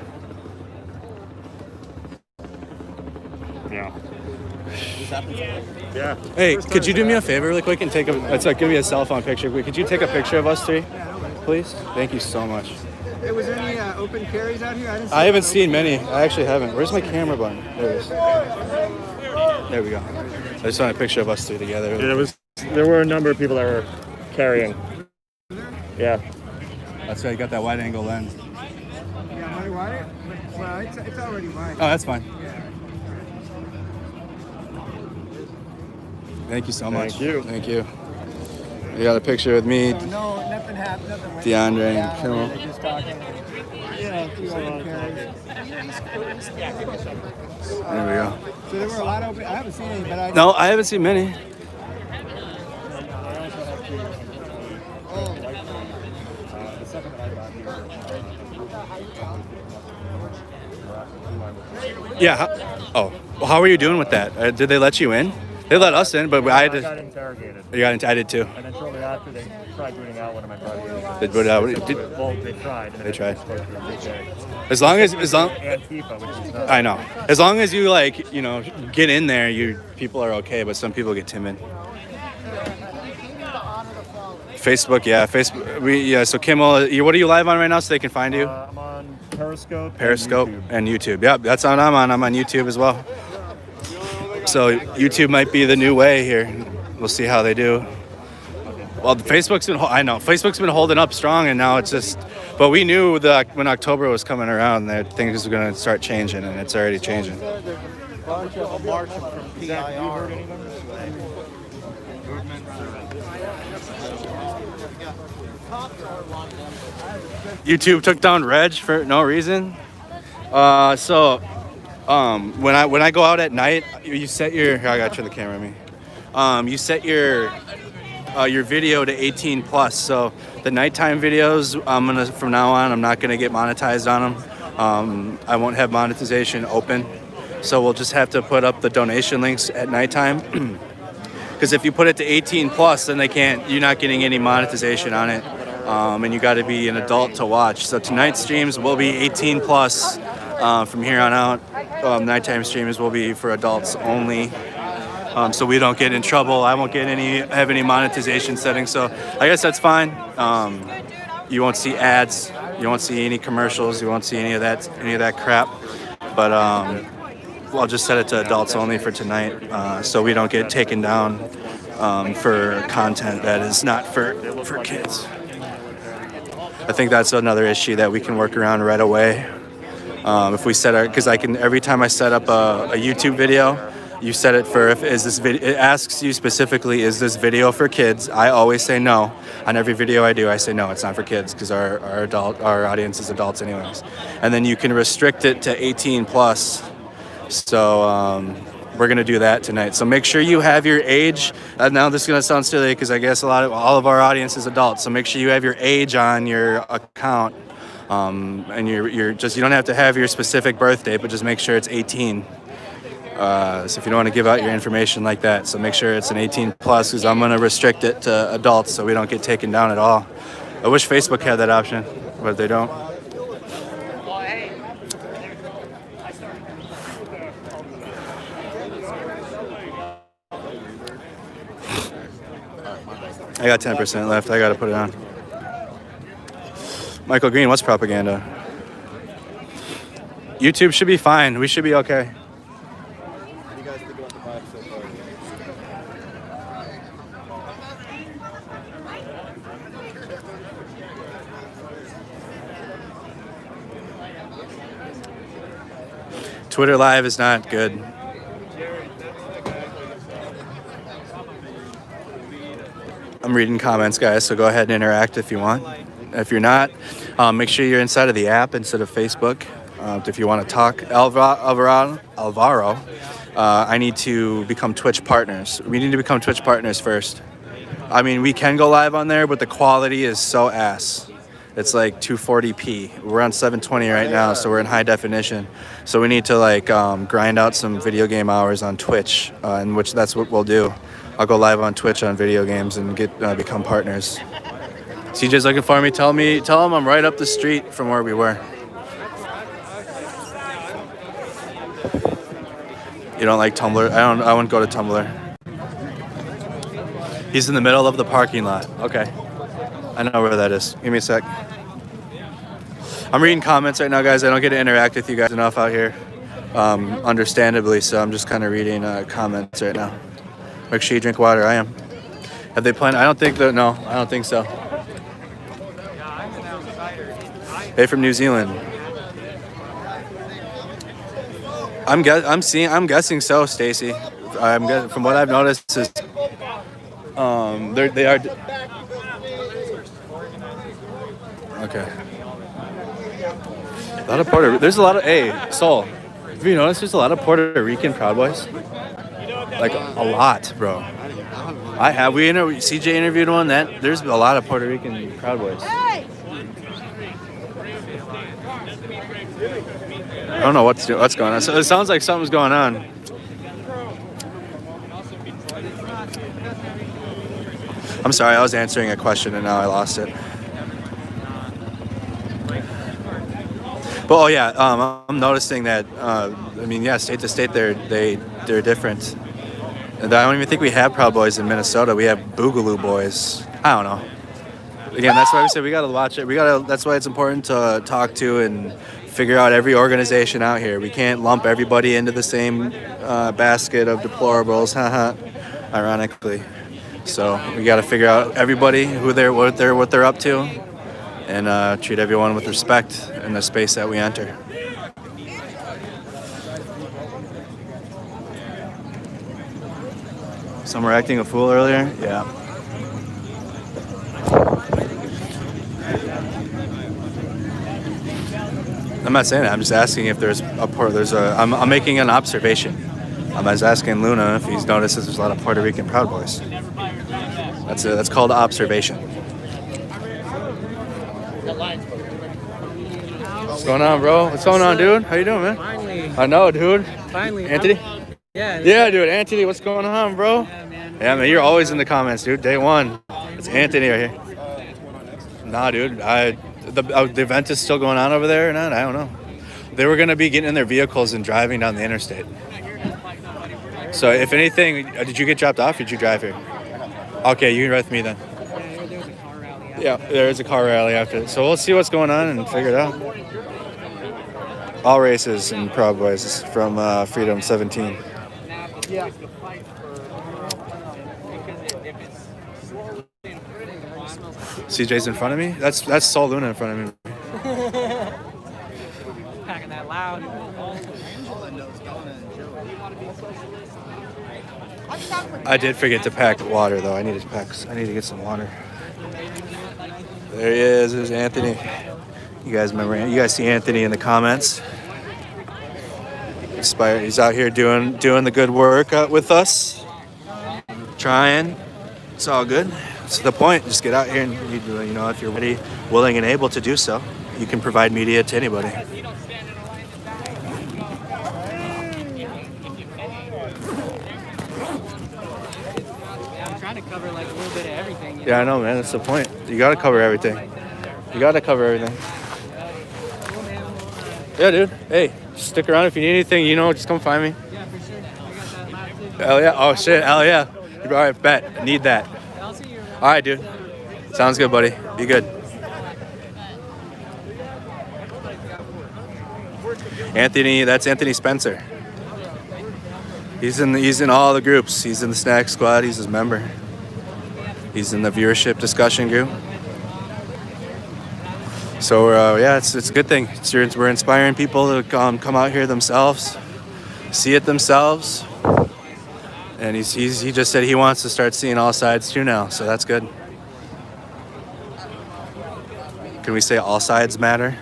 Yeah. Yeah. Hey, could you do me a favor really quick and give me a cell phone picture? Could you take a picture of us three, please? Thank you so much. Hey, was there any open carries out here? I haven't seen many. I actually haven't. Where's my camera button? There it is. There we go. I just want a picture of us three together. Yeah, there were a number of people that were carrying. Yeah. That's right. You got that wide angle lens. Yeah, my wide? Well, it's already wide. Oh, that's fine. Thank you so much. Thank you. Thank you. You got a picture with me, So no, nothing happened. Nothing went DeAndre, down. and Kimmel. They're just talking. There we go. So there were a lot of. I haven't seen any, but I. No, I haven't seen many. Yeah. Oh, well, how were you doing with that? Did they let you in? They let us in, but I had I got to. interrogated. You got into, I did too. And then shortly after, they tried booting out one of my buddies. They booted out. Well, they tried. And They tried. Antifa, As long as which is not. I know. As long as you like, you know, get in there, people are okay, but some people get timid. Facebook, yeah, Facebook. So Kimmel, what are you live on right now, so they can find you? I'm on Periscope. Periscope and YouTube. Yep, that's on. I'm on YouTube as well. So YouTube might be the new way here. We'll see how they do. Well, Facebook's been holding up strong, and now it's just. But we knew that when October was coming around, that things were going to start changing, and it's already changing. YouTube took down Reg for no reason. When I go out at night, you set your. I got you the camera on me. You set your video to 18 plus. So the nighttime videos, from now on, I'm not gonna get monetized on them. I won't have monetization open. So we'll just have to put up the donation links at nighttime. Because if you put it to 18 plus, then you're not getting any monetization on it. And you got to be an adult to watch. So tonight's streams will be 18 plus. From here on out, nighttime streams will be for adults only. So we don't get in trouble. I won't have any monetization settings. So I guess that's fine. You won't see ads. You won't see any commercials. You won't see any of that crap. But I'll just set it to adults only for tonight, so we don't get taken down for content that is not for kids. I think that's another issue that we can work around right away. If we set because every time I set up a YouTube video, you set it for it asks you specifically, is this video for kids? I always say no. On every video I do, I say no, it's not for kids, because our audience is adults anyways. And then you can restrict it to 18 plus. So we're gonna do that tonight. So make sure you have your age. Now this is gonna sound silly, because I guess all of our audience is adults. So make sure you have your age on your account. And you don't have to have your specific birthday, but just make sure it's 18. So if you don't want to give out your information like that, so make sure it's an 18 plus, because I'm going to restrict it to adults so we don't get taken down at all. I wish Facebook had that option, but they don't. I got 10% left. I got to put it on. Michael Green, what's propaganda? YouTube should be fine. We should be okay. What do you guys think about the vibe so far? Twitter Live is not good. I'm reading comments, guys, so go ahead and interact if you want. If you're not, make sure you're inside of the app instead of Facebook. If you want to talk, Alvaro, I need to become Twitch partners. We need to become Twitch partners first. I mean, we can go live on there, but the quality is so ass. It's like 240p. We're on 720 right now, so we're in high definition. So we need to grind out some video game hours on Twitch, in which that's what we'll do. I'll go live on Twitch on video games and become partners. CJ's looking for me. Tell him I'm right up the street from where we were. You don't like Tumblr? I wouldn't go to Tumblr. He's in the middle of the parking lot. Okay. I know where that is. Give me a sec. I'm reading comments right now, guys. I don't get to interact with you guys enough out here, understandably, so I'm just kind of reading comments right now. Make sure you drink water. I am. Have they planned? I don't think so. Hey, from New Zealand. I'm guessing so, Stacy. From what I've noticed is they are Okay. A lot of there's a lot of, hey, Soul, have you noticed there's a lot of Puerto Rican Proud Boys? Like, a lot, bro. I have. CJ interviewed one, there's a lot of Puerto Rican Proud Boys. I don't know what's going on. So it sounds like something's going on. I'm sorry, I was answering a question and now I lost it. But oh yeah, I'm noticing that. State to state, they're different. And I don't even think we have Proud Boys in Minnesota. We have Boogaloo Boys. I don't know. Again, that's why we said we gotta watch it. That's why it's important to talk to and figure out every organization out here. We can't lump everybody into the same basket of deplorables. Ironically. So we got to figure out everybody, what they're up to, and treat everyone with respect in the space that we enter. Some were acting a fool earlier. Yeah. I'm not saying that. I'm just asking if I'm making an observation. I was asking Luna if he's noticed that there's a lot of Puerto Rican Proud Boys. That's called observation. What's going on, bro? What's going on, dude? How you doing, man? Finally. I know, dude. Finally. Anthony? Yeah, dude. Anthony, what's going on, bro? Yeah, man. You're always in the comments, dude. Day one. It's Anthony right here. Nah, dude. The event is still going on over there or not? I don't know. They were going to be getting in their vehicles and driving down the interstate. So if anything, did you get dropped off or did you drive here? Okay, you can ride with me then. Yeah, there is a car rally after. So we'll see what's going on and figure it out. All races and Proud Boys from Freedom 17. Yeah. CJ's in front of me? That's Saul Luna in front of me. Packing that loud. I did forget to pack water though. I need to get some water. There he is. There's Anthony. You guys remember? You guys see Anthony in the comments. Inspired. He's out here doing the good work with us. Trying. It's all good. It's the point. Just get out here and if you're ready, willing, and able to do so, you can provide media to anybody. Cover like a little bit of everything. Yeah, I know, man. That's the point. You gotta cover everything. Yeah, dude. Hey, stick around if you need anything. Just come find me. Yeah, for sure. I got that map too. Hell yeah. Oh shit. Hell yeah. All right, bet. I need that. I'll see you. All right, dude. Sounds good, buddy. Be good. Anthony. That's Anthony Spencer. He's in all the groups. He's in the Snack Squad. He's a member. He's in the viewership discussion group. So it's a good thing. We're inspiring people to come out here themselves, see it themselves, and he just said he wants to start seeing all sides too now. So that's good. Can we say all sides matter?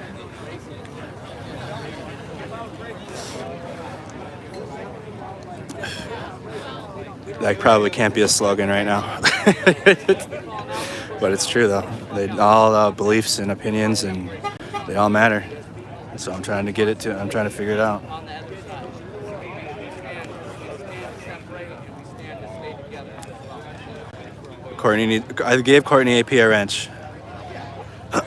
That probably can't be a slogan right now. But it's true, though. All beliefs and opinions, and they all matter. So I'm trying to figure it out. I gave Courtney AP a wrench. I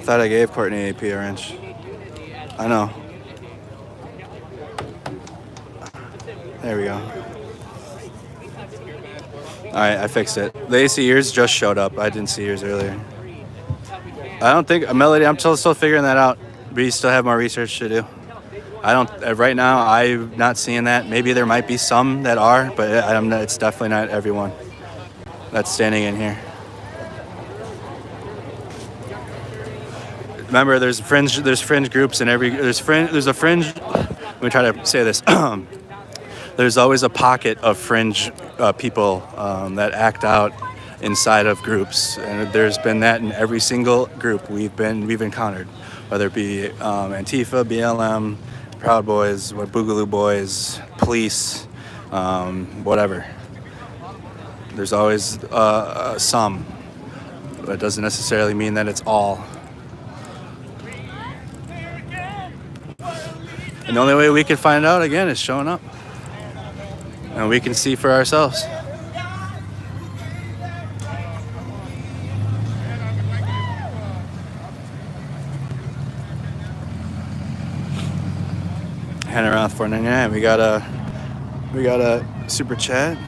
thought I gave Courtney AP a wrench. I know. There we go. All right, I fixed it. The AC ears just showed up. I didn't see yours earlier. I don't think Melody. I'm still figuring that out. We still have more research to do. Right now. I'm not seeing that. Maybe there might be some that are, but it's definitely not everyone that's standing in here. Remember, there's fringe groups in every. There's a fringe. Let me try to say this. There's always a pocket of fringe people that act out inside of groups, and there's been that in every single group we've encountered, whether it be Antifa, BLM, Proud Boys, Boogaloo Boys, police, whatever. There's always some, but it doesn't necessarily mean that it's all. And the only way we can find out, again, is showing up. And we can see for ourselves. Hannah around 499. We got a super chat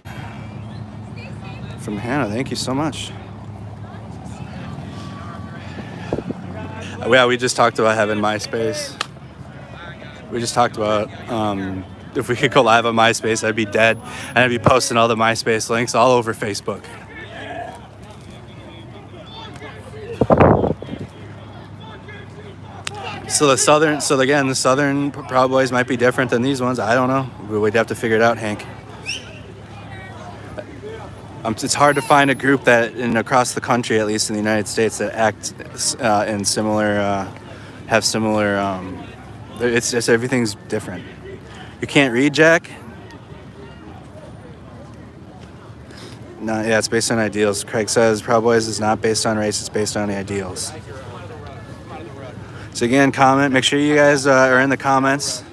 from Hannah. Thank you so much. Yeah, we just talked about having MySpace. We just talked about if we could go live on MySpace, I'd be dead, and I'd be posting all the MySpace links all over Facebook. So the Southern Proud Boys might be different than these ones. I don't know. We'd have to figure it out, Hank. It's hard to find a group that, across the country, at least in the United States, that act in similar, have similar. It's just everything's different. You can't read, Jack? No, yeah, it's based on ideals. Craig says Proud Boys is not based on race; it's based on the ideals. So again, comment. Make sure you guys are in the comments.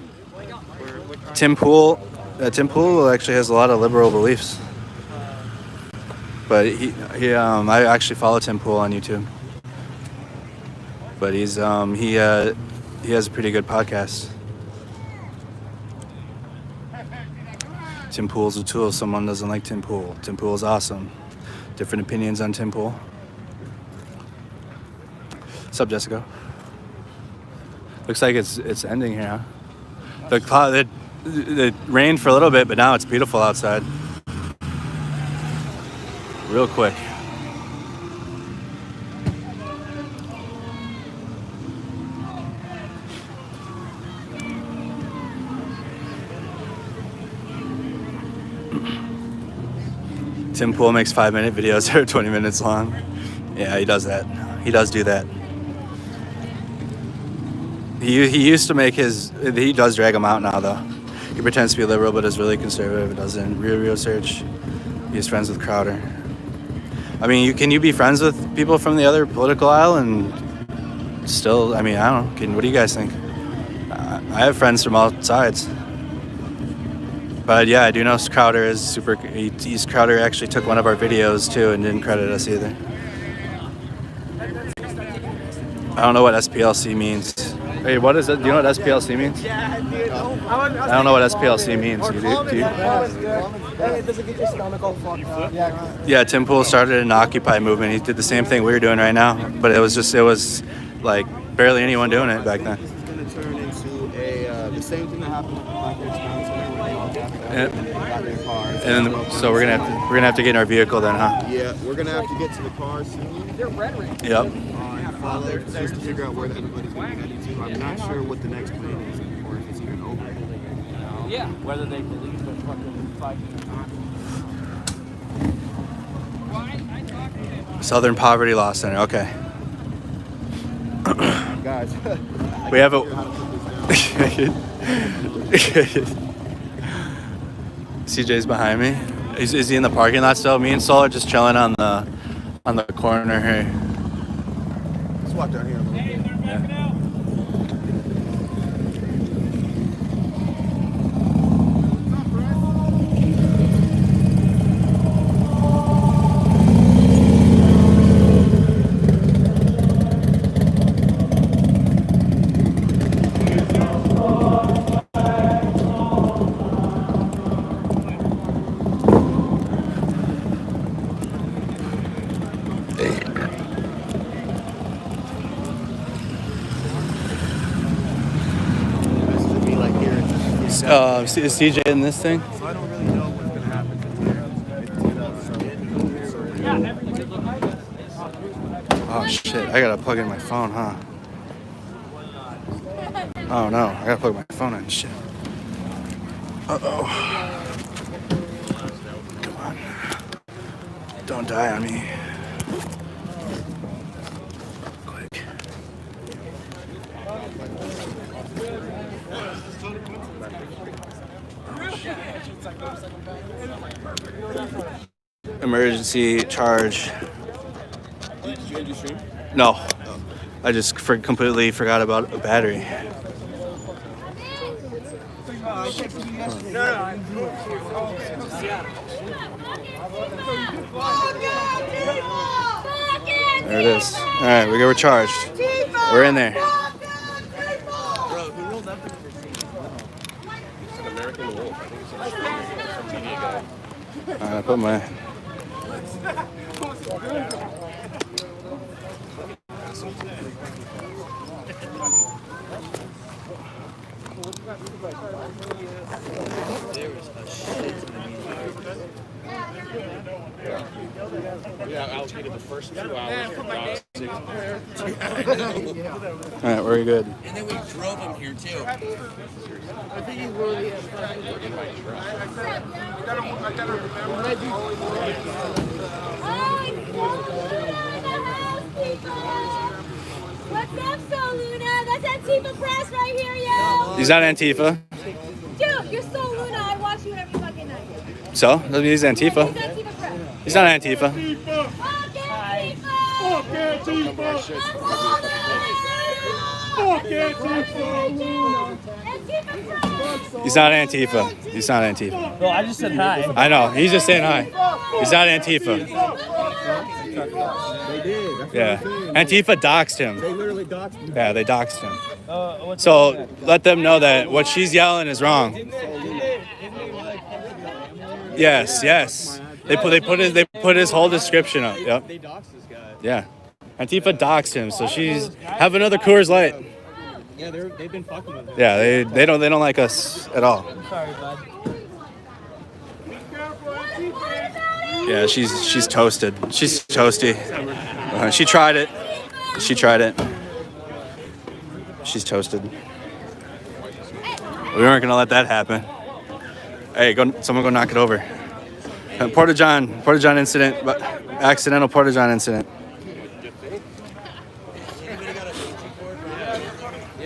Tim Pool actually has a lot of liberal beliefs, but I actually follow Tim Pool on YouTube. But he has a pretty good podcast. Tim Pool's a tool. Someone doesn't like Tim Pool. Tim Pool is awesome. Different opinions on Tim Pool. What's up, Jessica? Looks like it's ending here, huh? It rained for a little bit, but now it's beautiful outside. Real quick. Tim Pool makes 5-minute videos that are 20 minutes long. Yeah, he does that. He does do that. He used to make he does drag them out now, though. He pretends to be liberal, but is really conservative. It doesn't. Real search. He's friends with Crowder. I mean, can you be friends with people from the other political aisle and still, I mean, I don't know. What do you guys think? I have friends from all sides. But yeah, I do know Crowder is super. Crowder actually took one of our videos too and didn't credit us either. I don't know what SPLC means. Hey, what is it? Do you know what SPLC means? Yeah, dude. I don't know what SPLC means. Do you? Hey, does it get your stomach all fucked up? Yeah, Tim Pool started an Occupy movement. He did the same thing we were doing right now, but it was like barely anyone doing it back then. This is going to turn into the same thing that happened with the Black Lives Matter. And so we're gonna have to get in our vehicle then, huh? Yeah, we're gonna have to get to the car soon. Yep. Follow just to figure out where everybody's going to be headed to. I'm not sure what the next plan is or if it's even over. Yeah, whether they believe they're fucking fighting. Southern Poverty Law Center. Okay. Guys, we have a. CJ's behind me. Is he in the parking lot still? Me and Sol are just chilling on the corner here. let's walk down here a little bit. Yeah. Is CJ in this thing? So I don't really know what's going to happen to Oh shit, I gotta plug in my phone, huh? Oh no, I gotta plug my phone in, shit. Uh-oh. Come on. Don't die on me. Quick. Emergency charge. Did you end your stream? No. I just completely forgot about a battery. There it is. All right, we're charged. We're in there. Bro, who rolled that picture? It's an American Wolf. I think it's some media guy. All right, I put my. Yeah, I allocated the first 2 hours for God's sake. All right, we're good. And then we drove him here too. I think he really has fun. In my truck. What's up, So Luna? That's Antifa Press right here, yo! He's not Antifa. Dude, you're So Luna. I watch you every fucking night. So? Doesn't mean he's Antifa. He's Antifa Press. He's not Antifa. He's not Antifa. He's not Antifa. Well, I just said hi. I know. He's just saying hi. He's not Antifa. They did. That's Yeah. what I'm saying. Antifa doxed him. They literally doxed him. Yeah, they doxed him. So let them know that what she's yelling is wrong. Yes, yes. They put his whole description up. Yep. They doxed this guy. Yeah. Antifa doxed him, so she's have another Coors Light. Yeah, they've been fucking with him. Yeah, they don't like us at all. Sorry, bud. Yeah, she's toasted. She's toasty. She tried it. She tried it. She's toasted. We weren't gonna let that happen. Hey, someone go knock it over. Porta John incident, accidental Porta John incident.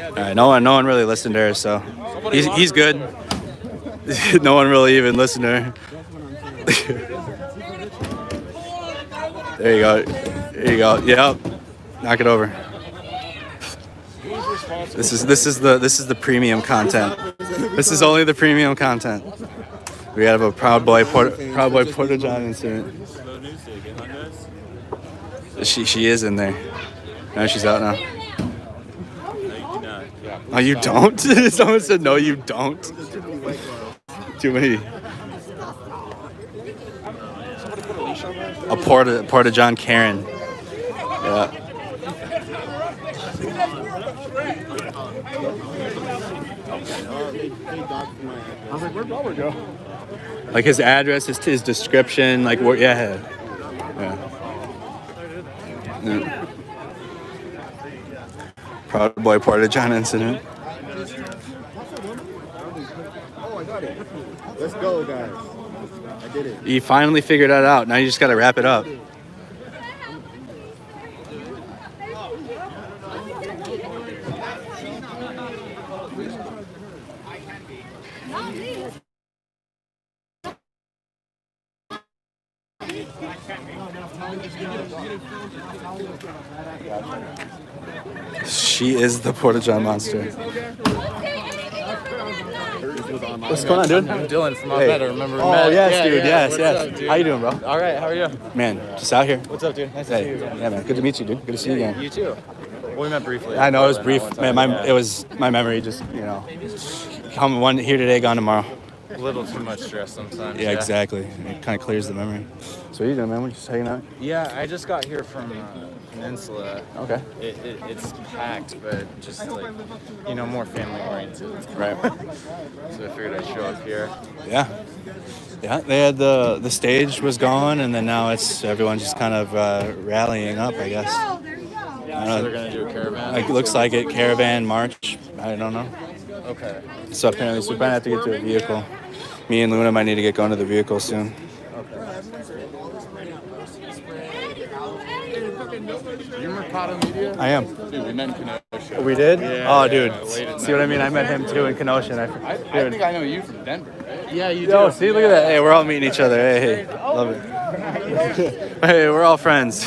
All right, no one really listened to her, so he's good. No one really even listened to her. There you go. There you go. Yep. Knock it over. This is the premium content. This is only the premium content. We have a Proud Boy Porta John incident. She is in there. No, she's out now. Oh, you don't? Someone said no, you don't. Too many. A Porta John Karen. Yeah. I was like, where'd Robert go? Like his address, his description, like what? Yeah. Proud Boy Porta John incident. Oh, I got it. Let's go, guys. I did it. You finally figured that out. Now you just got to wrap it up. She is the Porta John monster. What's going on, dude? I'm Dylan from Hey. Alberta. Remember we Oh, met? yes, Yeah, dude. yeah. Yes, What's yes. up, dude? How you doing, bro? All right. How are you? Man, just out here. What's up, dude? Nice to see Hey, you. yeah, man. Good to meet you, dude. Good to see you again. You too. Well, we met briefly. I know it was Portland brief, that one man. time, It was my memory. Just come one here today, gone tomorrow. A little too much stress sometimes. Yeah, exactly. It kind of clears the memory. So what are you doing, man? We're just hanging out. Yeah, I just got here from Peninsula. Okay. It's packed, but just like more family oriented. Right. So I figured I'd show up here. Yeah. Yeah. They had the stage was gone, and then now it's everyone just kind of rallying up, I guess. So they're gonna do a caravan. It looks like it. Caravan march. I don't know. Okay. So apparently, so we might have to get to a vehicle. Me and Luna might need to get going to the vehicle soon. Mercado Media? I am. Dude, we met in Kenosha. We did? Yeah, Oh, dude. late at See what I mean? night. I met him too in Kenosha. And I think I know you from Denver, right? Yeah, you do. Oh, see, look at that. Hey, we're all meeting each other. Hey, love it. Hey, we're all friends.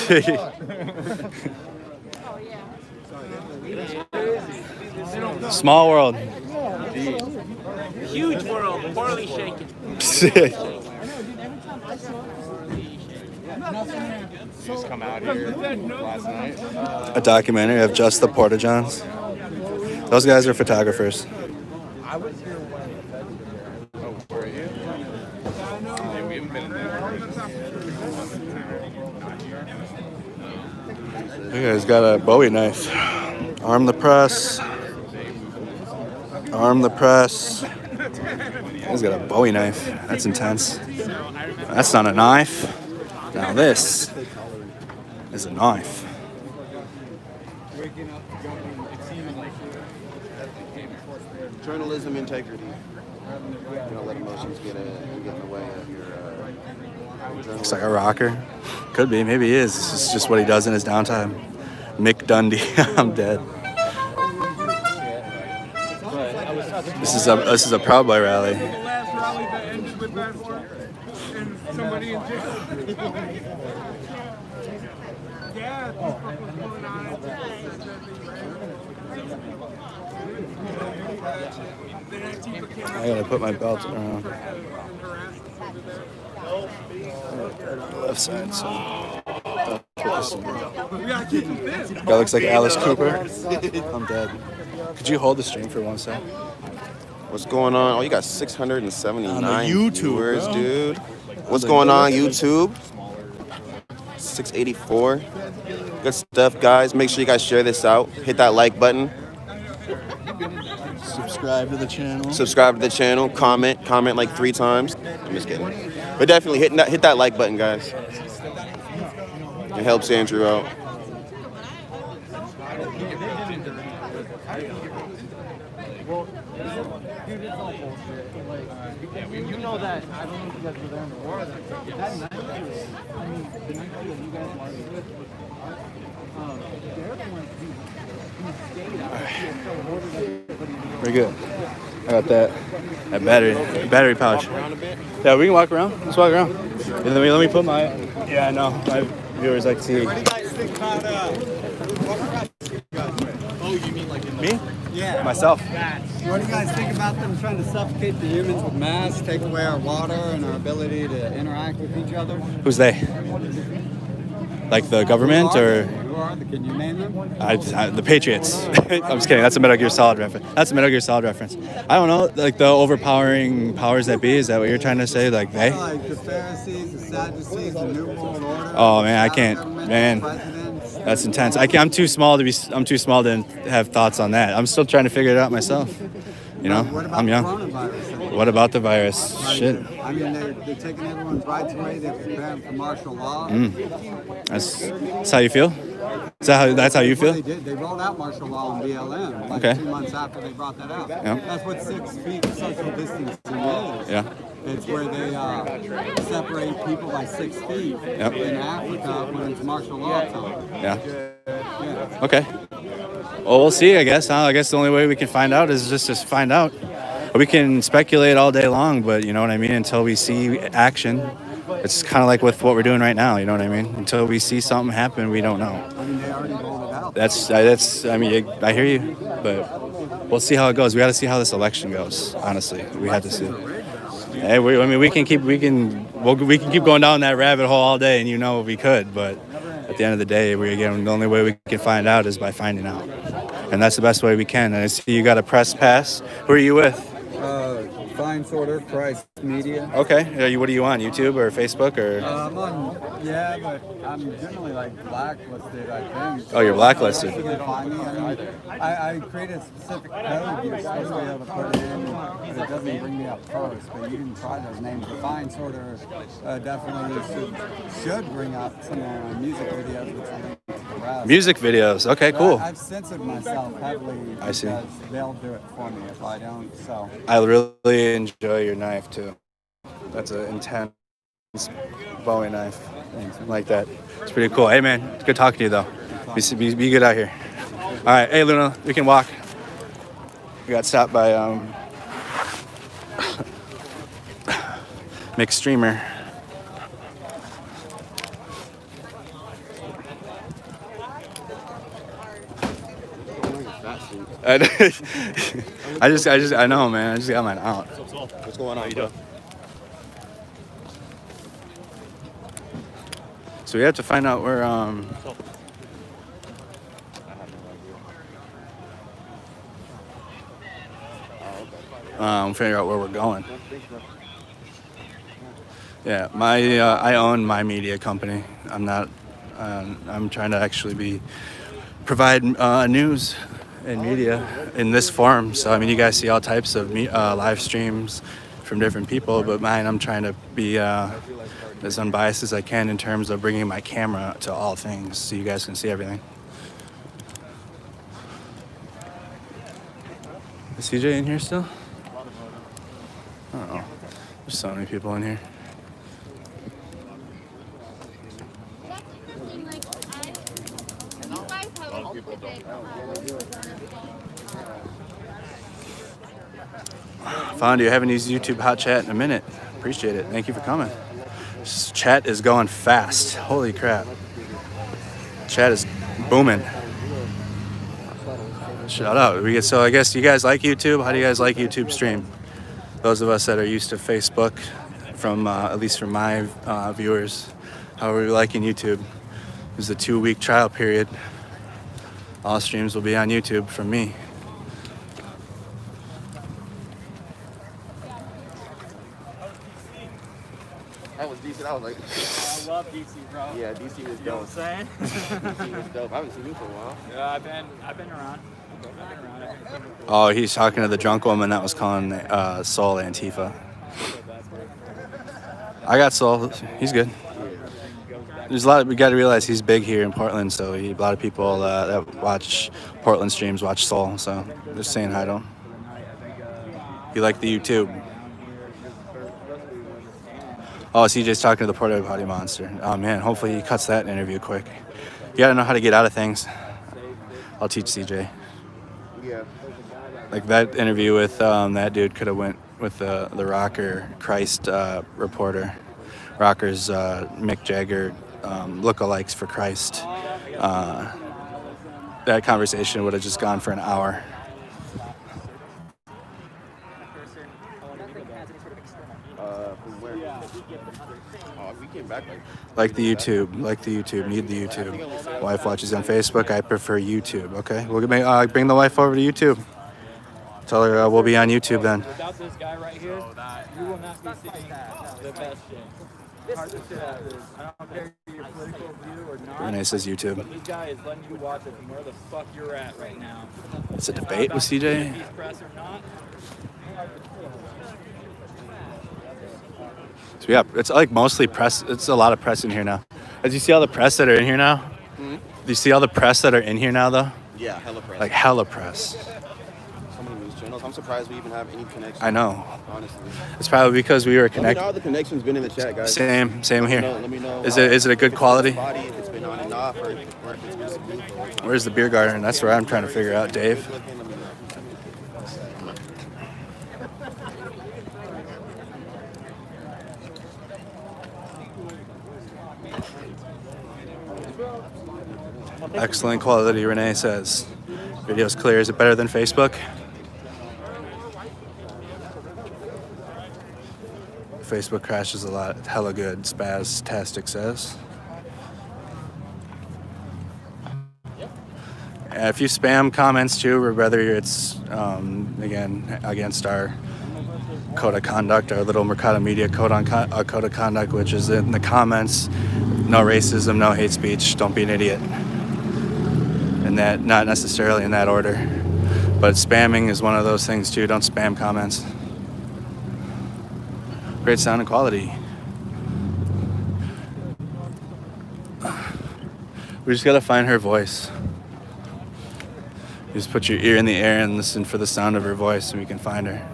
Small world. Huge world, poorly shaken. Just come out here last night. A documentary of just the Porta-Johns. Those guys are photographers. I was here when Oh, were you? Yeah, we haven't been in there. You guys got a Bowie knife. Arm the press. Arm the press. He's got a Bowie knife. That's intense. That's not a knife. Now this is a knife. Journalism integrity. You don't let emotions get in the way of your Looks like a rocker. Could be. Maybe he is. This is just what he does in his downtime. Mick Dundee. I'm dead. This is a Proud Boy rally. Somebody in jail. Yeah, I gotta put my belt around. Left side, so. That looks like Alice Cooper. I'm dead. Could you hold the stream for 1 sec? What's going on? Oh, you got 679 On the YouTube, viewers, bro. dude. What's going on, YouTube? 684. Good stuff, guys. Make sure you guys share this out. Hit that like button. Subscribe to the channel. Subscribe to the channel. Comment like 3 times. I'm just kidding. But definitely hit that like button, guys. It helps Andrew out. You know that, I don't know if you guys were there in the war. That night, I mean, the night that you guys marched with, they're the ones who stayed out. Very good. I got that battery pouch. Yeah, we can walk around. Let's walk around. Let me put my. Yeah, I know. My viewers like to see. What do you guys think about Oh, you mean like in the... Me? Yeah. Myself. What do you guys think about them trying to suffocate the humans with masks, take away our water and our ability to interact with each other? Who's they? Like the government or? Who are they? Can you name them? The Patriots. I'm just kidding. That's a Metal Gear Solid reference. I don't know. Like the overpowering powers that be. Is that what you're trying to say? Like they? Like the Pharisees, the Sadducees, the New World Order. Oh man, I can't. Man, that's intense. I'm too small to have thoughts on that. I'm still trying to figure it out myself. You know, I'm young. What about the virus? Shit. I mean, they're taking everyone's rights away. They're preparing for martial law. That's how you feel? That's how you feel? Well, they did. They rolled out martial law on BLM like Okay. 2 months after they brought that out. Yeah. That's what 6 feet social distancing is. Yeah. It's where they separate people by 6 feet Yep. in Africa when it's martial law time. Yeah. Okay. Well, we'll see, I guess. I guess the only way we can find out is just to find out. We can speculate all day long, but you know what I mean? Until we see action, it's kind of like with what we're doing right now, you know what I mean? Until we see something happen, we don't know. I mean, they already rolled it out. That's. I mean, I hear you, but we'll see how it goes. We got to see how this election goes. Honestly, we have to see. Hey, we can keep going down that rabbit hole all day, and you know we could, but at the end of the day, the only way we can find out is by finding out, and that's the best way we can. And I see you got a press pass. Who are you with? Fine Sorter, Christ Media. Okay. What are you on? YouTube or Facebook or? I'm on, yeah, but I'm generally like blacklisted, I think. Oh, you're blacklisted. You can find me. I create a specific code you're supposed to be able to put in, but it doesn't bring me up first. But you can try those names. The Fine Sorter definitely should bring up some of my music videos, which are linked to the rest. Music videos. Okay, cool. I've censored myself heavily. I see. Because they'll do it for me if I don't. So. I really enjoy your knife too. That's an intense Bowie knife. I like that. It's pretty cool. Hey man, it's good talking to you though. Be good out here. All right, hey Luna, we can walk. We got stopped by Mixed Streamer. I know, man. I just got mine out. What's going on? Bro? So we have to find out where figure out where we're going. Yeah, I own my media company. I'm not. I'm trying to actually provide news and media in this form. So I mean, you guys see all types of live streams from different people, but mine, I'm trying to be as unbiased as I can in terms of bringing my camera to all things, so you guys can see everything. Is CJ in here still? Oh, there's so many people in here. Found you. Haven't used YouTube Hot Chat in a minute. Appreciate it. Thank you for coming. This chat is going fast. Holy crap. Chat is booming. Shout out. So I guess you guys like YouTube. How do you guys like YouTube stream? Those of us that are used to Facebook, from at least from my viewers, how are we liking YouTube? This is a 2-week trial period. All streams will be on YouTube from me. That was decent. I was like, I love DC, bro. Yeah, DC was dope. You know what I'm saying? DC was dope. I haven't seen you for a while. Yeah, I've been around. Oh, he's talking to the drunk woman that was calling Soul Antifa. I got Soul. He's good. There's a lot. We got to realize he's big here in Portland, so a lot of people that watch Portland streams watch Soul. So just saying hi to him. You like the YouTube? Oh, CJ's talking to the Porta Potty Monster. Oh man, hopefully he cuts that interview quick. You gotta know how to get out of things. I'll teach CJ. Yeah. Like that interview with that dude could have went with the rocker Christ reporter. Rockers Mick Jagger lookalikes for Christ. That conversation would have just gone for an hour. From where? Oh, we came back Like the YouTube. Need the YouTube. Wife watches on Facebook. I prefer YouTube. Okay, we'll bring the wife over to YouTube. Tell her we'll be on YouTube then. Without this guy right here, you will not be seeing the best shit. Hard to say. I don't care your political view or not. Renee says YouTube. But this guy is letting you watch it from where the fuck you're at right now. It's a debate with CJ. So yeah, it's like mostly press. It's a lot of press in here now. As you see all the press that are in here now? Hmm? Do you see all the press that are in here now though? Yeah, hella press. Like hella press. So many news channels. I'm surprised we even have any connection. I know. Honestly. It's probably because we were Let me know connected. how the connection's been in the chat, guys. Same here. Let me know. Is it a good quality? If it's been on and off, or if it's been smooth. Where's the beer garden? That's where I'm trying to figure out, Dave. Excellent quality, Renee says. Video's clear. Is it better than Facebook? Facebook crashes a lot. Hella good. Spaztastic says. If you spam comments too, or whether it's again against our code of conduct, our little Mercado Media code of conduct, which is in the comments: no racism, no hate speech, don't be an idiot. And that, not necessarily in that order, but spamming is one of those things too. Don't spam comments. Great sound and quality. We just gotta find her voice. You just put your ear in the air and listen for the sound of her voice, and we can find her.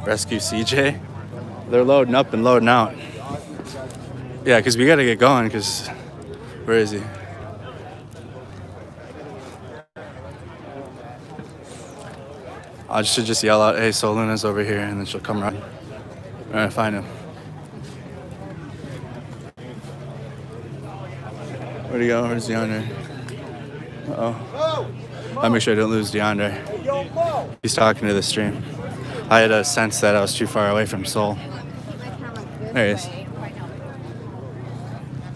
Rescue CJ? They're loading up and loading out. Yeah, because we gotta get going, because Where is he? I should just yell out, hey, Sol Luna's over here, and then she'll come run. We're gonna find him. Where'd he go? Where's DeAndre? Uh-oh. I'll make sure I don't lose DeAndre. He's talking to the stream. I had a sense that I was too far away from Sol. There he is.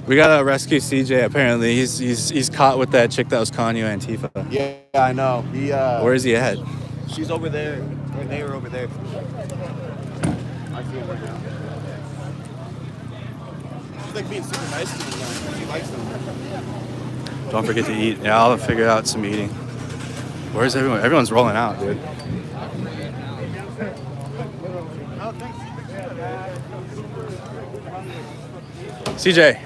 We gotta rescue CJ. Apparently, he's caught with that chick that was calling you Antifa. Yeah, I know. Where is he at? She's over there. Or they were over there. I see him right now. She's like being super nice to them. She likes them. Don't forget to eat. Yeah, I'll figure out some eating. Where's everyone? Everyone's rolling out, dude. CJ,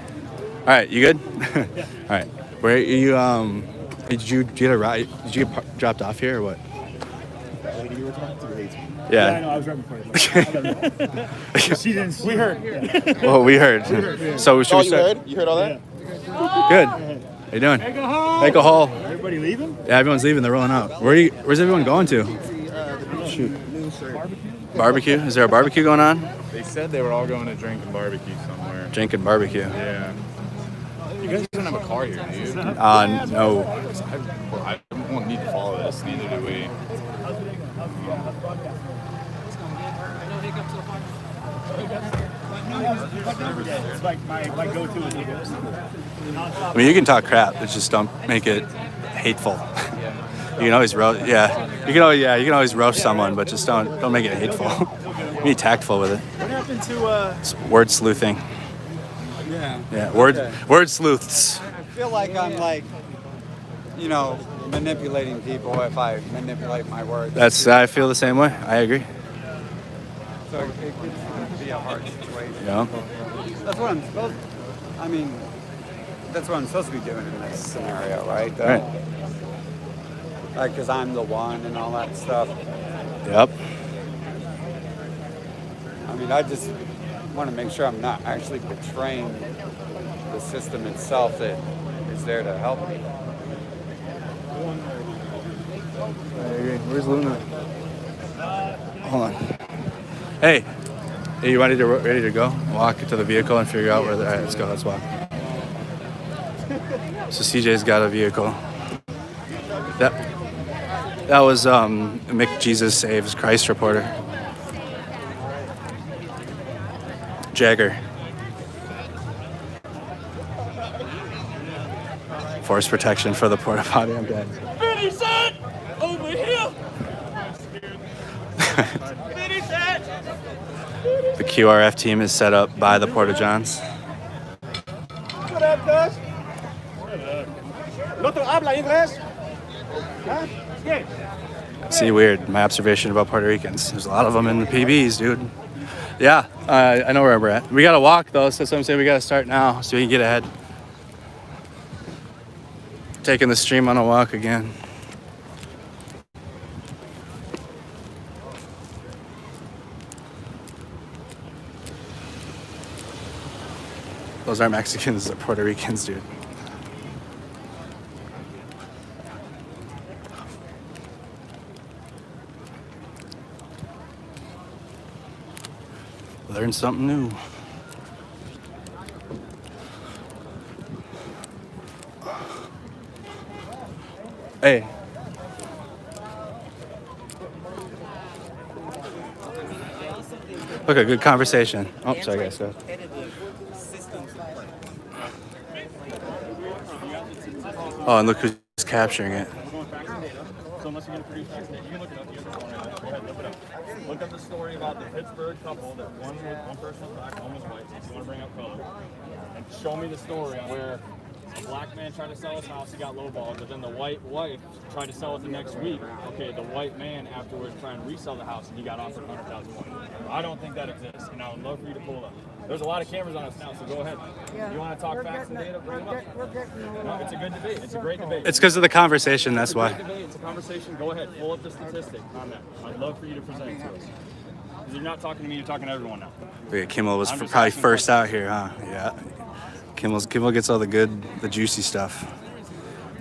all right, you good? Yeah. All right, where are you? Did you get a ride? Did you get dropped off here or what? Lady you were talking to hates me. Yeah. I know. I was right before you. She didn't. We heard. Well, we heard. So should we you start? heard? You heard all that? Good. How you doing? Make a hole. Everybody leaving? Yeah, everyone's leaving. They're rolling out. Where's everyone going to? Shoot. Barbecue? Is there a barbecue going on? They said they were all going to drink and barbecue somewhere. Drink and barbecue. Yeah. You guys don't have a car here, do you? No. I won't need to follow this. Neither do we. It's like my go-to is I mean, you can talk crap, but just don't make it hateful. You can always roast. Yeah, you can always roast someone, but just don't make it hateful. Be tactful with it. What happened to It's word sleuthing. Yeah. Yeah, Okay. word sleuths. I feel like I'm like, manipulating people if I manipulate my words. I feel the same way. I agree. So it could be a hard situation. Yeah. That's what I'm supposed. That's what I'm supposed to be doing in this scenario, right? Right. Like, because I'm the one and all that stuff. Yep. I mean, I just want to make sure I'm not actually betraying the system itself that is there to help me. I agree. Where's Luna? Hold on. Hey, you ready to go? Walk to the vehicle and figure out where they're at. Let's go. Let's walk. So CJ's got a vehicle. That was Mick Jesus Saves Christ reporter. Jagger. Force protection for the porta potty. I'm dead. Vinny said over here. Vinny said. The QRF team is set up by the Porta Johns. What up, Gus? ¿No te habla inglés? Huh? Yes. See, weird. My observation about Puerto Ricans. There's a lot of them in the PBs, dude. Yeah, I know where we're at. We gotta walk though, so that's what I'm saying. We gotta start now so we can get ahead. Taking the stream on a walk again. Those aren't Mexicans, they're Puerto Ricans, dude. Learn something new. Hey. Look, a good conversation. Oh, sorry guys, go ahead. Oh, and look who's capturing it. So unless you're going to produce that, you can look it up. You have to go ahead, look it up. Look up the story about the Pittsburgh couple that one person was black, one was white. So if you want to bring up color, and show me the story on where a black man tried to sell his house, he got lowballed, but then the white wife tried to sell it the next week. Okay, the white man afterwards tried to resell the house, and he got offered $100,000 more. I don't think that exists, and I would love for you to pull it up. There's a lot of cameras on us now, so go ahead. You want to talk facts and data? Bring them up. No, it's a good debate. It's a great debate. It's because of the conversation, that's why. It's a great debate. It's a conversation. Go ahead. Pull up the statistic on that. I'd love for you to present it to us. Because you're not talking to me, you're talking to everyone now. Yeah, Kimmel was I'm just probably asking first questions. out here, huh? Yeah. Kimmel gets all the juicy stuff.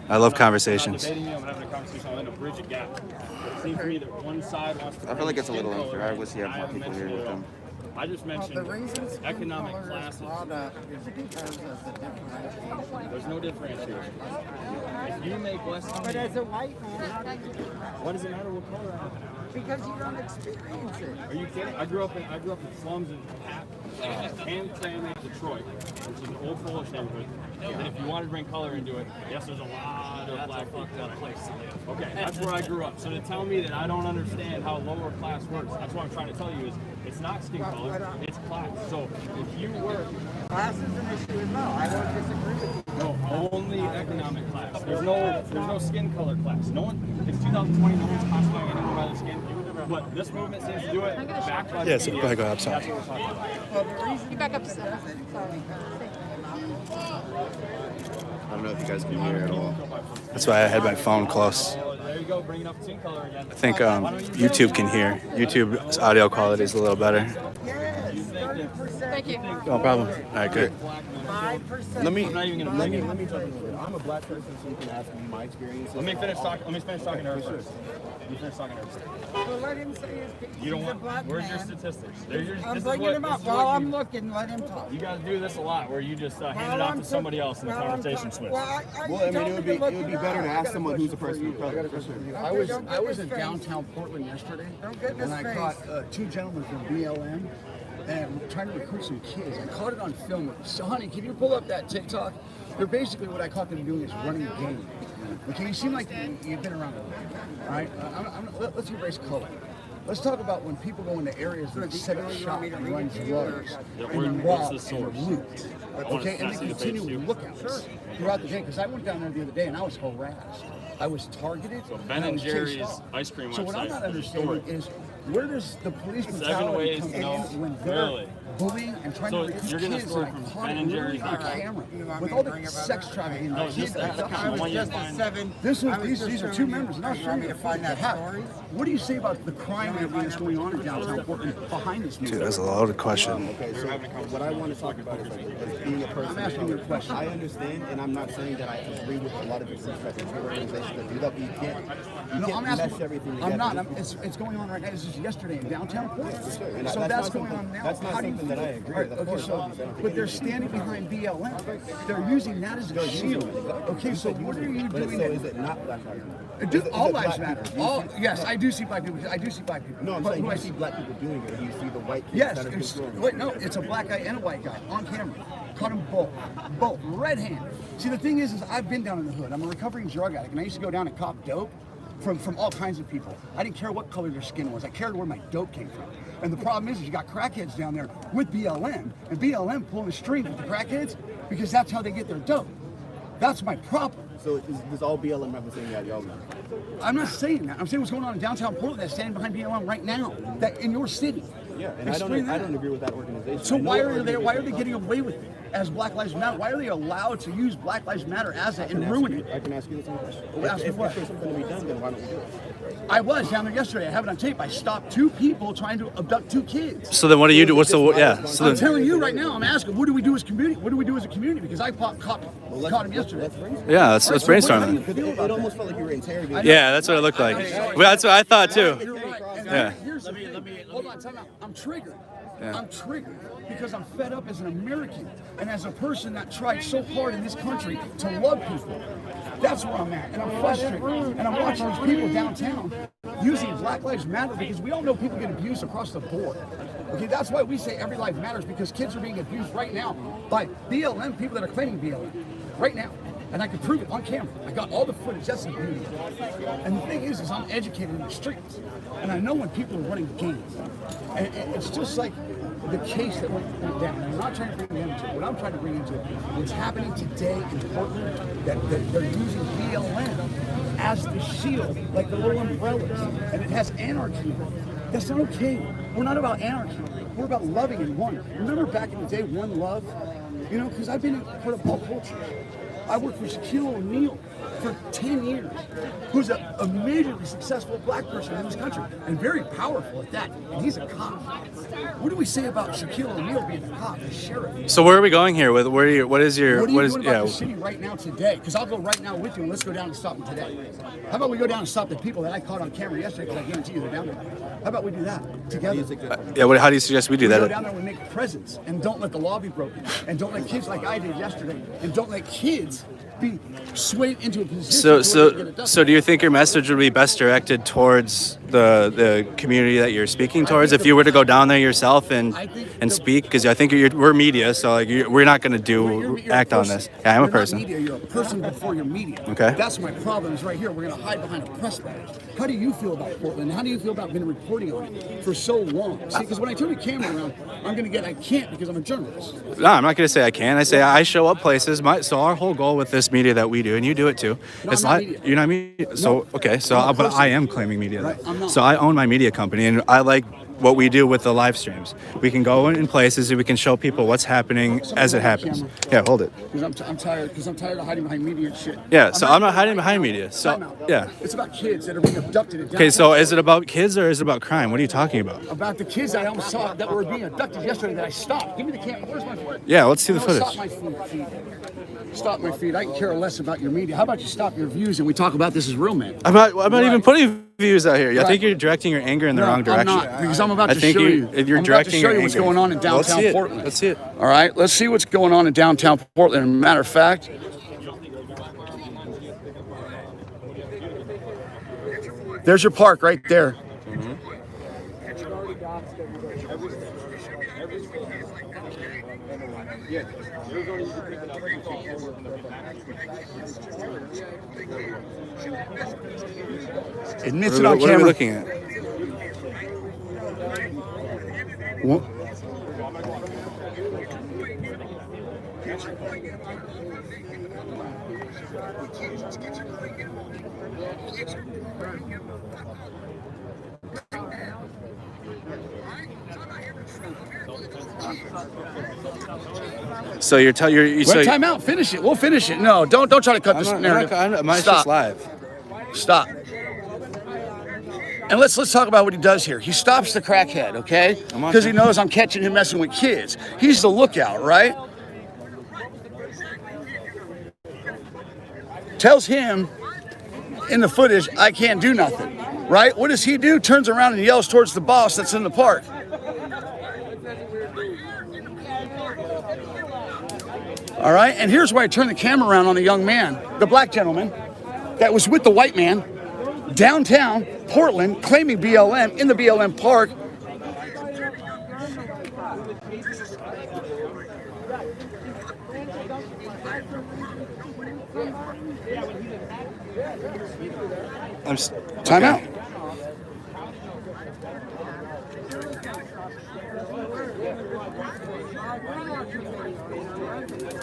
I love conversations. I'm having a conversation. I'm going to bridge a gap. It seems to me that one side wants to. I feel like it's a little unfair. I wish he had more people here with him. I just mentioned economic classes. There's no differentiation. If you make less money, But as a white man, what does it matter what color I have? because you don't experience it. Are you kidding? I grew up in slums in Hamtramck, Detroit, which is an old Polish neighborhood. And if you wanted to bring color into it, yes, there's a lot of black people. Place to live. Okay, that's where I grew up. So to tell me that I don't understand how lower class works, that's what I'm trying to tell you is it's not skin color, it's class. So if you work, Class is an issue as well. I don't disagree with you. no, only economic class. There's no skin color class. No one. It's 2020. No one's classifying anyone by their skin. But this movement seems to do it. Back by Yes, the go media. ahead, I'm sorry. That's what we're talking about. You back up to 7. Sorry. I don't know if you guys can hear at all. That's why I had my phone close. There you go. Bring it up to skin color again. I think YouTube can hear. YouTube's audio quality is a little better. Thank you. No problem. All right, good. 5%. Let me I'm not even gonna Let bring me it. jump in a little bit. I'm a black person, so you can ask me my experiences. Let me finish talking to her first. Let me finish talking to her first. Well, let him say his piece. You don't He's a want. black Where's your man. statistics? There's your, I'm this is bringing what- him this up. is While what I'm you- looking, let him talk. You got to do this a lot, where you just hand While it off I'm to somebody talk- else and the while I'm conversation talk- switches. Well, Well, I mean, it would be better to ask someone who's a person of color. For sure. Okay, I was don't I get was his in face. downtown Portland yesterday, Don't get in his and I face. caught two gentlemen from BLM and trying to recruit some kids. I caught it on film. So, honey, can you pull up that TikTok? They're basically what I caught them doing is running a game. Okay, you seem like you've been around a little bit. All right, let's erase color. Let's talk about when people go into areas that set up shop and run drugs and rob and loot. Okay, and they continue lookouts throughout the day. Because I went down there the other day and I was harassed. I was targeted. Ben and I and was chased Jerry's off. ice cream So what I'm website not is a understanding story. is where does the police 7 brutality ways come to in know. when they're Really? bullying and trying So to recruit you're getting a kids story and I from caught Ben it and literally Jerry's on ice cream. camera You want with me all to the bring it sex up? trafficking. No, kids just that that come kind of out. one you Just a find. 7. This I was was these are just two showing members, you. not You want me to find that story? What do you say about the crime rate that's going on in downtown Portland behind this? Dude, that's a loaded question. Okay, so what I want to talk about is like being a person. I'm asking you a question. I understand, and I'm not saying that I agree with a lot of the organizations that do that, but you can't No, I'm mesh asking. everything together. I'm not. It's going on right now. This is yesterday in downtown Portland. And So that's that's not going something- on now. that's not How do you something that feel? I agree All right, with. Of okay, course, so, obviously, I don't think but they're anybody- standing behind BLM. They're using that as a shield. Okay, so what are you But doing? so is it not black lives matter? Do, Is it all black lives people? matter. Do you All see- yes, I do see black people. I do see black people. No, I'm But saying who you I see black people doing it, or do you see the white kids Yes, that are it's, doing it? wait, no, it's a black guy and a white guy on camera. Caught them both, red-handed. See, the thing is I've been down in the hood. I'm a recovering drug addict, and I used to go down and cop dope from all kinds of people. I didn't care what color their skin was. I cared where my dope came from. And the problem is you got crackheads down there with BLM, and BLM pulling the strings with the crackheads because that's how they get their dope. That's my problem. So does all BLM have the same ideology? I'm not saying that. I'm saying what's going on in downtown Portland that's standing behind BLM right now, that in your city. Yeah, and Explain I that. don't agree with that organization. So I know why what are they? Why are they organization getting away with it as Black Lives Matter? Why are they allowed to use Black Lives Matter as that and ruin it? I can ask you the same question. Well, ask me If what? there's something to be done, then why don't we do it? I was down there yesterday. I have it on tape. I stopped 2 people trying to abduct 2 kids. So then what do you do? What's the yeah? So I'm then, telling you right now. I'm asking, what do we do as a community? What do we do as a community? Because I caught him yesterday. yeah, let's All right, so brainstorm what do then. you feel about It almost that? felt like you were interrogating. Yeah, that's what it looked like. Well, that's what I thought too. You're right. And Yeah. here's the thing. Hold on, time out. I'm triggered. Yeah. I'm triggered because I'm fed up as an American and as a person that tried so hard in this country to love people. That's where I'm at, and I'm frustrated. And I'm watching these people downtown using Black Lives Matter because we all know people get abused across the board. Okay, that's why we say every life matters, because kids are being abused right now by BLM, people that are claiming BLM, right now. And I can prove it on camera. I got all the footage. That's the beauty. And the thing is I'm educated in the streets, and I know when people are running games. And it's just like the case that went down. And I'm not trying to bring them into it. What I'm trying to bring into it, what's happening today in Portland, that they're using BLM as the shield, like the little umbrellas, and it has anarchy. That's not okay. We're not about anarchy. We're about loving and one. Remember back in the day, one love? You know, because I've been part of all cultures. I worked for Shaquille O'Neal. for 10 years, who's a immediately successful black person in this country, and very powerful at that, and he's a cop. What do we say about Shaquille O'Neal being a cop, a sheriff? So where are we going here? What are you? What is your? What are you what is? doing Yeah. about the city right now today? Because I'll go right now with you, and let's go down and stop them today. How about we go down and stop the people that I caught on camera yesterday? Because I guarantee you they're down there. How about we do that together? Yeah. How do you suggest we do Go that? down there and make presents, and don't let the law be broken, and don't let kids like I did yesterday, and don't let kids be swayed into a position. So do you think your message would be best directed towards the community that you're speaking towards if you were to go down there yourself and speak? Because I think we're media, so like we're not going to act on this. Yeah, I'm a person. Media, you're a person before you're media. Okay. That's my problem is right here. We're going to hide behind a press badge. How do you feel about Portland? How do you feel about been reporting on it for so long? See, because when I turn the camera around, I'm going to get, I can't because I'm a journalist. No, I'm not going to say I can. I say I show up places. So our whole goal with this media that we do, and you do it too, it's not media. You're not media. So okay, so but I am claiming media. Right, I'm not. So I own my media company, and I like what we do with the live streams. We can go in places and we can show people what's happening as it happens. Yeah, hold it. Because I'm tired of hiding behind media and shit. Yeah, so I'm not hiding behind media. So yeah. It's about kids that are being abducted. Okay, so is it about kids or is it about crime? What are you talking about? About the kids that I almost saw that were being abducted yesterday that I stopped. Give me the camera. Where's my foot? Yeah, let's see the footage. Stop my feed. Stop my feed. I can care less about your media. How about you stop your views and we talk about this as real men? I'm not even putting views out here. I think you're directing your anger in the wrong direction. I'm not, because I'm about to show you. You're directing your anger. What's going on in downtown Portland. Let's see it. All right, let's see what's going on in downtown Portland. Matter of fact, there's your park right there. Admits it on camera. What are we looking at? What? So you're time out. Finish it. We'll finish it. No, don't try to cut this narrative. It's just live. Stop. And let's talk about what he does here. He stops the crackhead, okay? Because he knows I'm catching him messing with kids. He's the lookout, right? Tells him in the footage, I can't do nothing, right? What does he do? Turns around and yells towards the boss that's in the park. All right, and here's where I turn the camera around on the young man, the black gentleman that was with the white man downtown Portland, claiming BLM in the BLM park. Time out.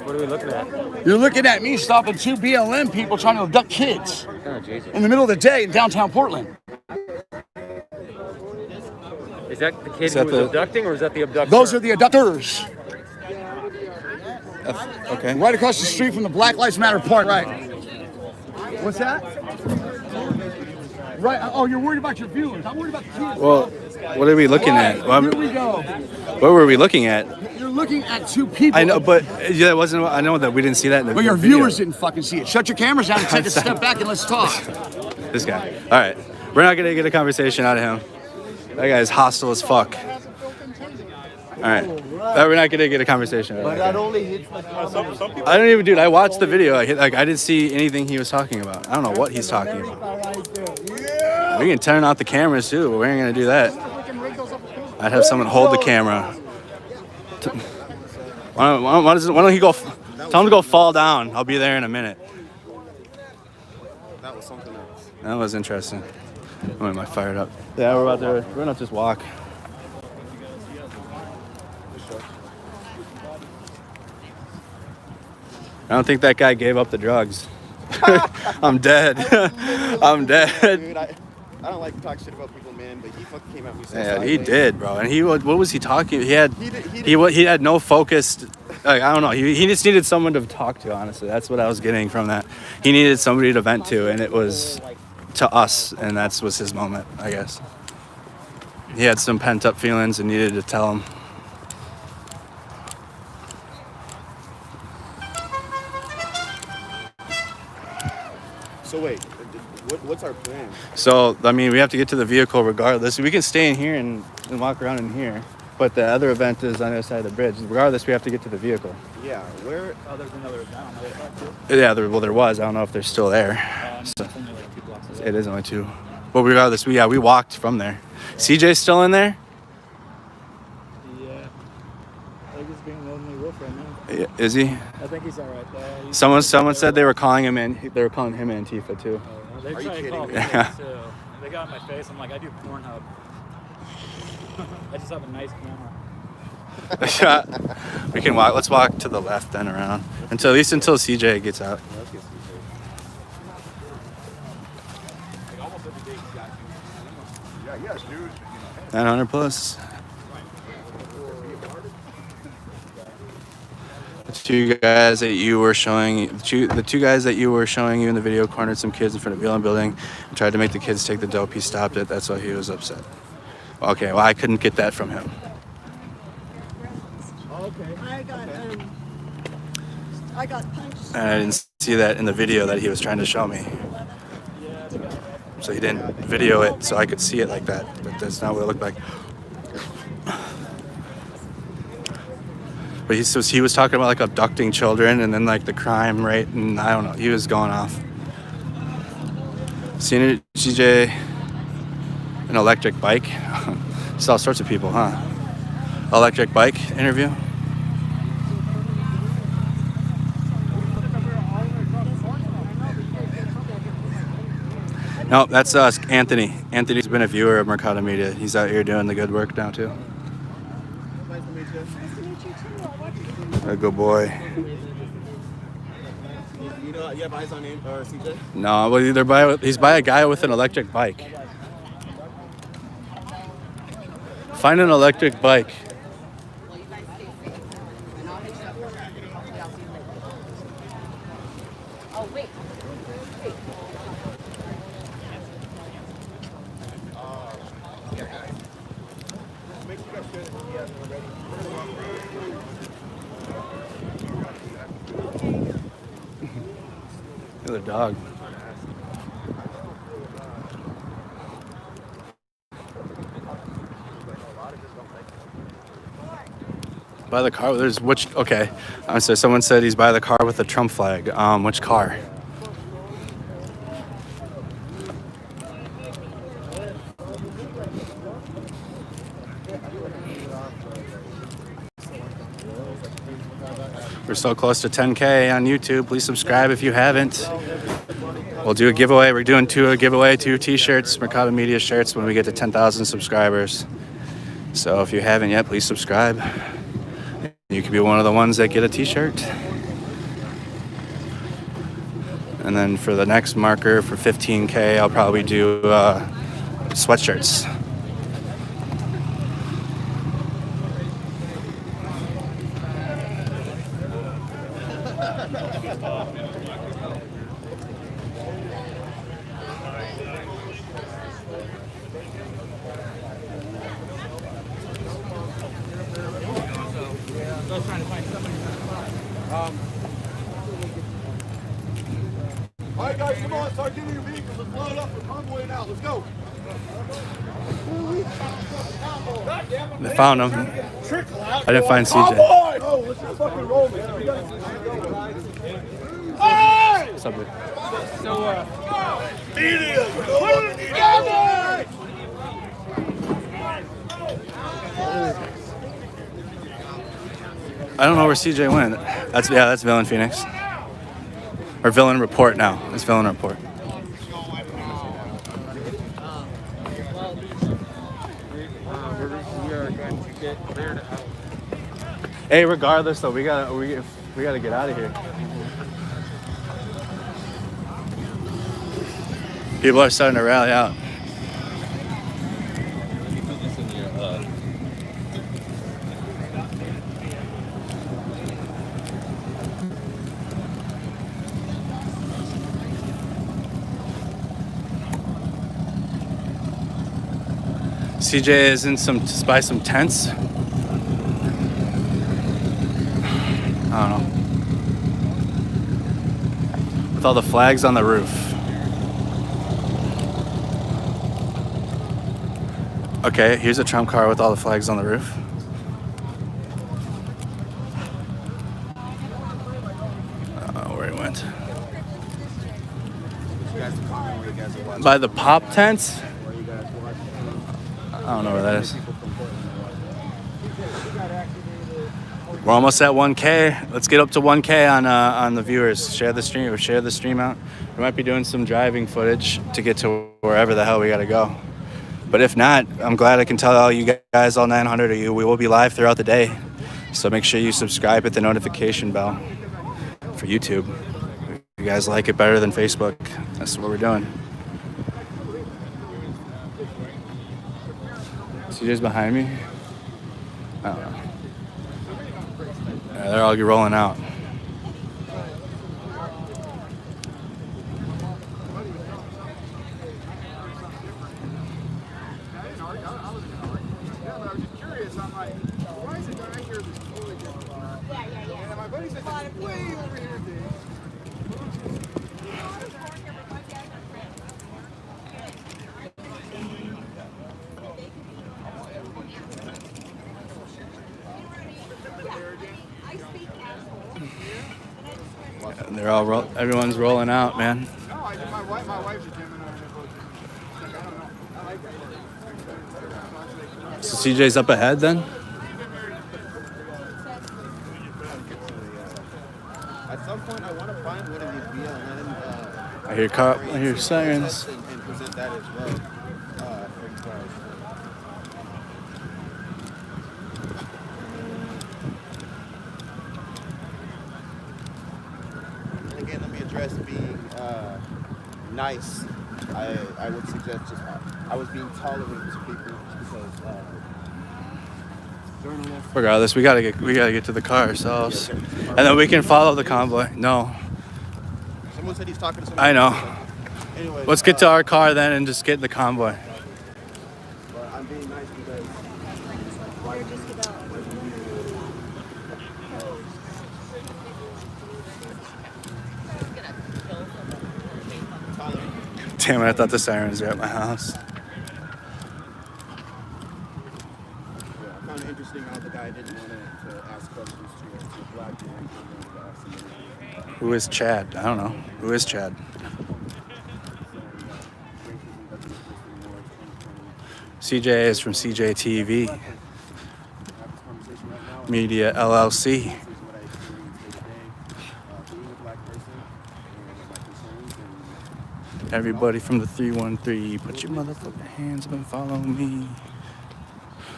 What are we looking at? You're looking at me stopping 2 BLM people trying to abduct kids in the middle of the day in downtown Portland. Is that the kid who was abducting, or is that the abductor? Those are the abductors. Okay. Right across the street from the Black Lives Matter park. Right. What's that? Right. Oh, you're worried about your viewers. I'm worried about the kids. Well, what are we looking at? Well, here we go. What were we looking at? You're looking at 2 people. I know, but yeah, it wasn't. I know that we didn't see that in the But your video. viewers didn't fucking see it. Shut your cameras down and take a step back and let's talk. This guy. All right, we're not gonna get a conversation out of him. That guy's hostile as fuck. All right, we're not gonna get a conversation out of But him. that only hits the comments. I don't even, dude. I watched the video. I didn't see anything he was talking about. I don't know what he's talking about. We can turn off the cameras too, but we ain't gonna do that. I'd have someone hold the camera. Why don't he go? Tell him to go fall down. I'll be there in a minute. That was something else. That was interesting. Why am I fired up? Yeah, we're gonna just walk. I don't think that guy gave up the drugs. I'm dead. I'm dead. Dude, I don't like to talk shit about people, man, but he fucking came at me so Yeah, he did, bro. And what was he talking? He had no focused. Like, I don't know. He just needed someone to talk to. Honestly, that's what I was getting from that. he needed somebody to vent to, and it was to us, and that was his moment, I guess. He had some pent up feelings and needed to tell them. So wait, what's our plan? So, I mean, we have to get to the vehicle regardless. We can stay in here and walk around in here, but the other event is on the other side of the bridge. Regardless, we have to get to the vehicle. Yeah, where? Oh, there's another event on the other side too? Yeah, there was. I don't know if they're still there. So, It's only like 2 blocks away. it is only 2. But regardless, we walked from there. CJ's still in there? Yeah. I think he's being lonely wolf right now. Yeah, is he? I think he's all right. Someone said they were calling him in. They were calling him Antifa too. They Are you try to kidding call me? me Yeah. too. They got in my face. I'm like, I do Pornhub. I just have a nice camera. We can walk. Let's walk to the left then around until CJ gets out. Let's get CJ. Like almost every day he's got you. Yeah, yes, dude. 900 plus. The two guys that you were showing you in the video cornered some kids in front of BLM building and tried to make the kids take the dope. He stopped it. That's why he was upset. Okay, well, I couldn't get that from him. I got punched. And I didn't see that in the video that he was trying to show me. So he didn't video it so I could see it like that, but that's not what it looked like. But he was talking about like abducting children and then like the crime rate, and I don't know, he was going off. Seen it, CJ, an electric bike. It's all sorts of people, huh? Electric bike interview. No, that's us, Anthony. Anthony's been a viewer of Mercado Media. He's out here doing the good work now too. Nice to meet you. A good boy. You know, you have eyes on him or CJ? No, well, he's by a guy with an electric bike. Find an electric bike. Oh, wait. Another dog. By the car, there's which? Okay, so someone said he's by the car with the Trump flag. Which car? We're so close to 10K on YouTube. Please subscribe if you haven't. We'll do a giveaway. We're doing a giveaway, 2 t-shirts, Mercado Media shirts when we get to 10,000 subscribers. So if you haven't yet, please subscribe. You could be one of the ones that get a t-shirt. And then for the next marker for 15K, I'll probably do sweatshirts. All right, guys, come on, start getting your vehicles. Let's load up. We're convoying out. Let's go. I found him. I didn't find CJ. Oh, let's just fucking roll, man. We gotta hey! What's up, dude? Media! Put it together! I don't know where CJ went. That's Villain Phoenix. Or Villain Report now. It's Villain Report. We are going to get cleared out. Hey, regardless though, we gotta get out of here. People are starting to rally out. CJ is in by some tents. I don't know. With all the flags on the roof. Okay, here's a Trump car with all the flags on the roof. Where he went. By the pop tents? I don't know where that is. We're almost at 1K. Let's get up to 1K on the viewers. Share the stream out. We might be doing some driving footage to get to wherever the hell we gotta go. But if not, I'm glad I can tell all you guys, all 900 of you, we will be live throughout the day. So make sure you subscribe, hit the notification bell for YouTube. If you guys like it better than Facebook, that's what we're doing. CJ's behind me. I don't know. Yeah, they're all rolling out. They're all everyone's rolling out, man. So CJ's up ahead then? At some point, I want to find one of these BLM. I hear sirens. And present that as well. Again, let me address being nice. I would suggest just I was being tolerant to people because journalists. Regardless, we gotta get to the car ourselves, and then we can follow the convoy. No. Someone said he's talking to somebody. I know. Anyways, let's get to our car then and just get in the convoy. But I'm being nice because we're just about. Damn it, I thought the sirens were at my house. I found it interesting how the guy didn't want to ask questions to a black man. Who is Chad? I don't know. Who is Chad? CJ is from CJ TV Media LLC. Everybody from the 313, put your motherfucking hands up and follow me.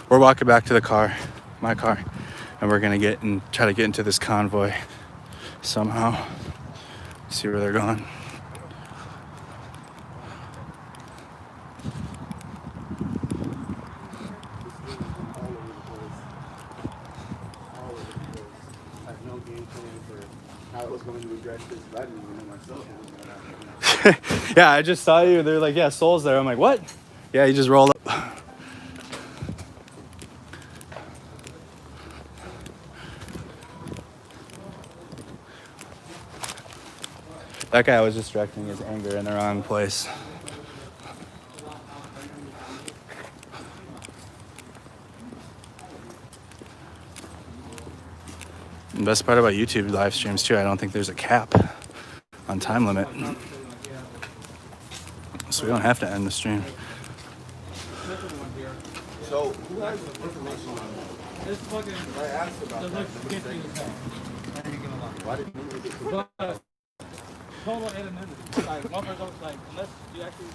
We're walking back to the car, my car, and we're gonna try to get into this convoy somehow. See where they're going. Yeah, I just saw you. They're like, yeah, Soul's there. I'm like, what? Yeah, you just roll up. That guy was just directing his anger in the wrong place. The best part about YouTube live streams too, I don't think there's a cap on time limit. So we don't have to end the stream. So, who has information on that? This fucking. I asked about that. Why didn't you get Total anonymity. Like, one person was like, unless you actually,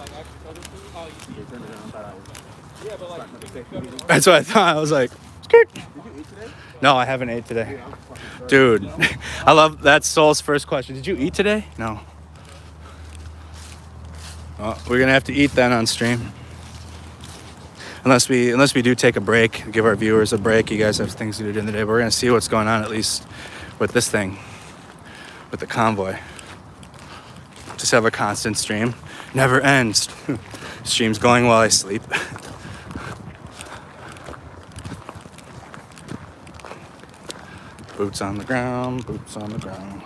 actually tell them to, how you see it. Yeah, but like, that's what I thought. I was like, skirt. Did you eat today? No, I haven't ate today. Dude, I love that's Soul's first question. Did you eat today? No. Well, we're gonna have to eat then on stream. Unless we do take a break, give our viewers a break. You guys have things to do during the day, but we're gonna see what's going on at least with this thing, with the convoy. Just have a constant stream, never ends. Streams going while I sleep. Boots on the ground, boots on the ground.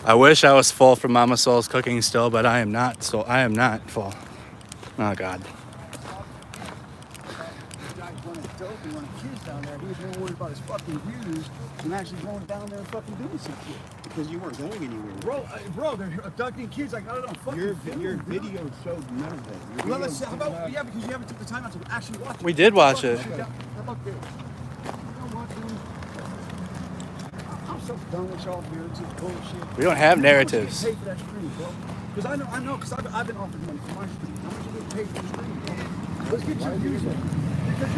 I wish I was full from Mama Soul's cooking still, but I am not. So I am not full. Oh God. Kids down there, he was more worried about his fucking views than actually going down there and fucking doing some shit. Because you weren't going anywhere. Bro, they're abducting kids. I got it on fucking Your film. video showed none of that. Well, let's see. How about, yeah, because you haven't took the time out to actually watch it. We did watch it. How about this? I'm so done with y'all narrative bullshit. We don't have narratives. Pay for that stream, bro. Because I know, because I've been offered money for my stream. How much you get paid for the stream, bro? Let's get your views up. Because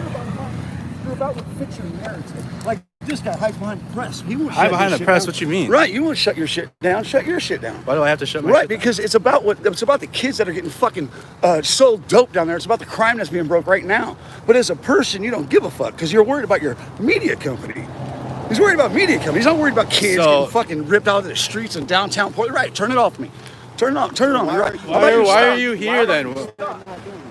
you're about to fix your narrative. Like this guy hides behind the press. He won't Hide shut behind your the shit press? down. What you mean? Right, you won't shut your shit down. Shut your shit down. Why do I have to shut my Right, shit down? because it's about the kids that are getting fucking sold dope down there. It's about the crime that's being broke right now. But as a person, you don't give a fuck because you're worried about your media company. He's worried about media company. He's not worried about kids getting fucking ripped out of the streets in downtown Portland. Right, turn it off me. Turn it on. Turn it on. Right. Why are you here then?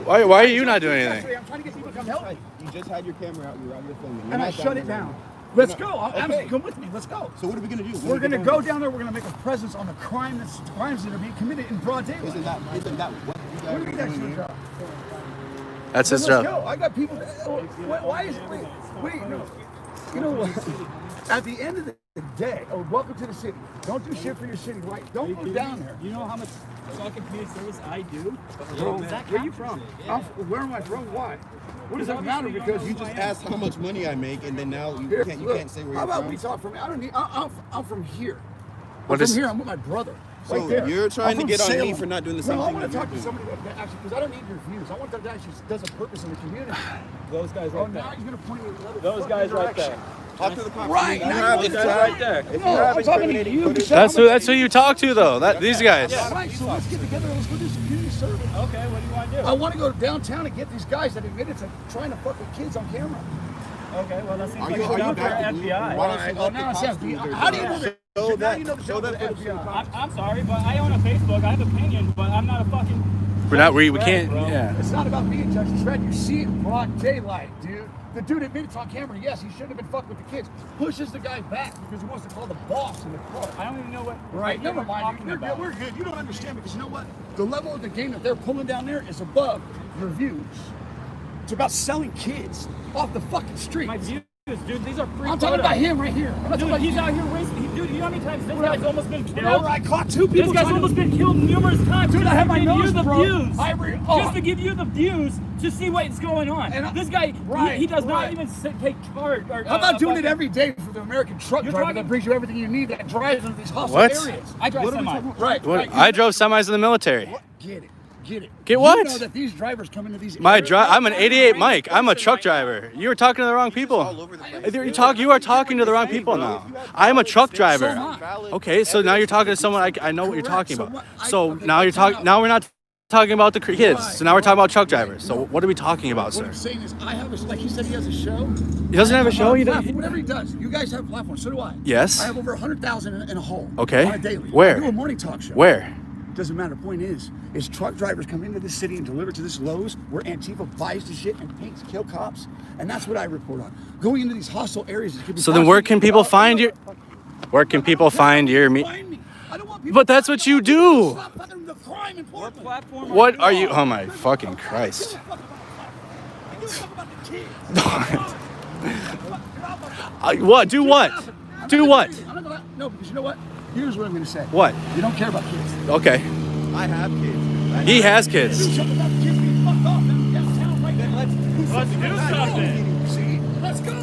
Why are you not doing anything? I'm trying to get people to come help me. You just had your camera out. You were out here filming. And I shut it down. Let's go. Come with me. Let's go. So what are we gonna do? We're gonna go down there. We're gonna make a presence on the crimes that are being committed in broad daylight. Isn't that what you guys What do you mean that's your job? That's his Let's job. go. I got people. Why is it? Wait. No. You know what? At the end of the day, welcome to the city. Don't do shit for your city, right? Don't go down there. You know how much fucking community service I do? Bro, where are you from? Where am I from? Why? What does that matter? Because You just asked how much money I make, and then now you can't say where How you're about from. we talk from? I don't need. I'm from here. What I'm is- from here. I'm with my brother. So Right there. you're trying I'm to from get on me Salem. for not doing the same No, thing I want that to talk you're to somebody that actually, because I don't need your views. I want that actually does a purpose in the community. Those guys Oh, right now there. you're gonna point me in another Those fucking guys right direction. there. Talk to the cops. Right, If now you you have want any to Guys right there. If you No, have I'm talking to incriminating you. footage, That's who you talk to though. These guys. Yeah, right, so let's get together and let's go do some community service. Okay, what do you want to do? I want to go downtown and get these guys that admitted to trying to fuck with kids on camera. Okay, well, that seems Are like you a job for back to FBI. Why don't you Oh, let now the it's cops do FBI. their How do you job? know that? Show Now that. you know the Show job that of the footage to the FBI. cops. I'm sorry, but I own a Facebook. I have opinions, but I'm not a fucking. We're not. We can't. Bro. Yeah. It's not about being Judge Dredd. You see it in broad daylight, dude. The dude admitted on camera, yes, he shouldn't have been fucking with the kids. Pushes the guy back because he wants to call the boss in the car. I don't even know what. Right, never you're mind. talking We're about. good. We're good. You don't understand because you know what? The level of the game that they're pulling down there is above your views. It's about selling kids off the fucking street. My views, dude. These are free. I'm talking about him right here. I'm not talking Dude, about he's you. out here racing. Dude, you know how many times this guy's almost been killed? Whatever, I caught two people. This guy's trying almost to... been killed numerous times. Dude, just I have to my give nose you the broke. views. Oh. Just to give you the views to see what's going on. And this guy, right, he does not right. even take charge. Or, How about doing it every day for the American truck You're driver talking- that brings you everything you need that drives into these hostile What? areas? I drive What are we semi. talking about? Right. What? right. I drove semis in the military. Get it. Get it. Get what? You know that these drivers come into these areas. I'm an 88 Mike. I'm a truck driver. You were talking to the wrong people. You are talking to the wrong people now. I'm a truck driver. Okay, so now you're talking to someone I know what you're talking about. So now you're talking. Now we're not talking about the kids. So now we're talking about truck drivers. So what are we talking about, What sir? I'm saying is, I have a, like he said, he has a show. He doesn't have a show. He Platform, doesn't. whatever he does. You guys have platforms. So do I. Yes. I have over 100,000 in a hole. Okay. On a daily. Where? I do a morning talk show. Where? Doesn't matter. Point is truck drivers come into this city and deliver to this Lowe's where Antifa buys the shit and paints kill cops, and that's what I report on. Going into these hostile areas. That could be So then where can people find your? Where can people find your meat? But that's what you do. What are you? Oh my fucking Christ. What? Do what? Do what? No, because you know what? Here's what I'm going to say. What? You don't care about kids. Okay. I have kids. He has kids. Let's do something. See? Let's go.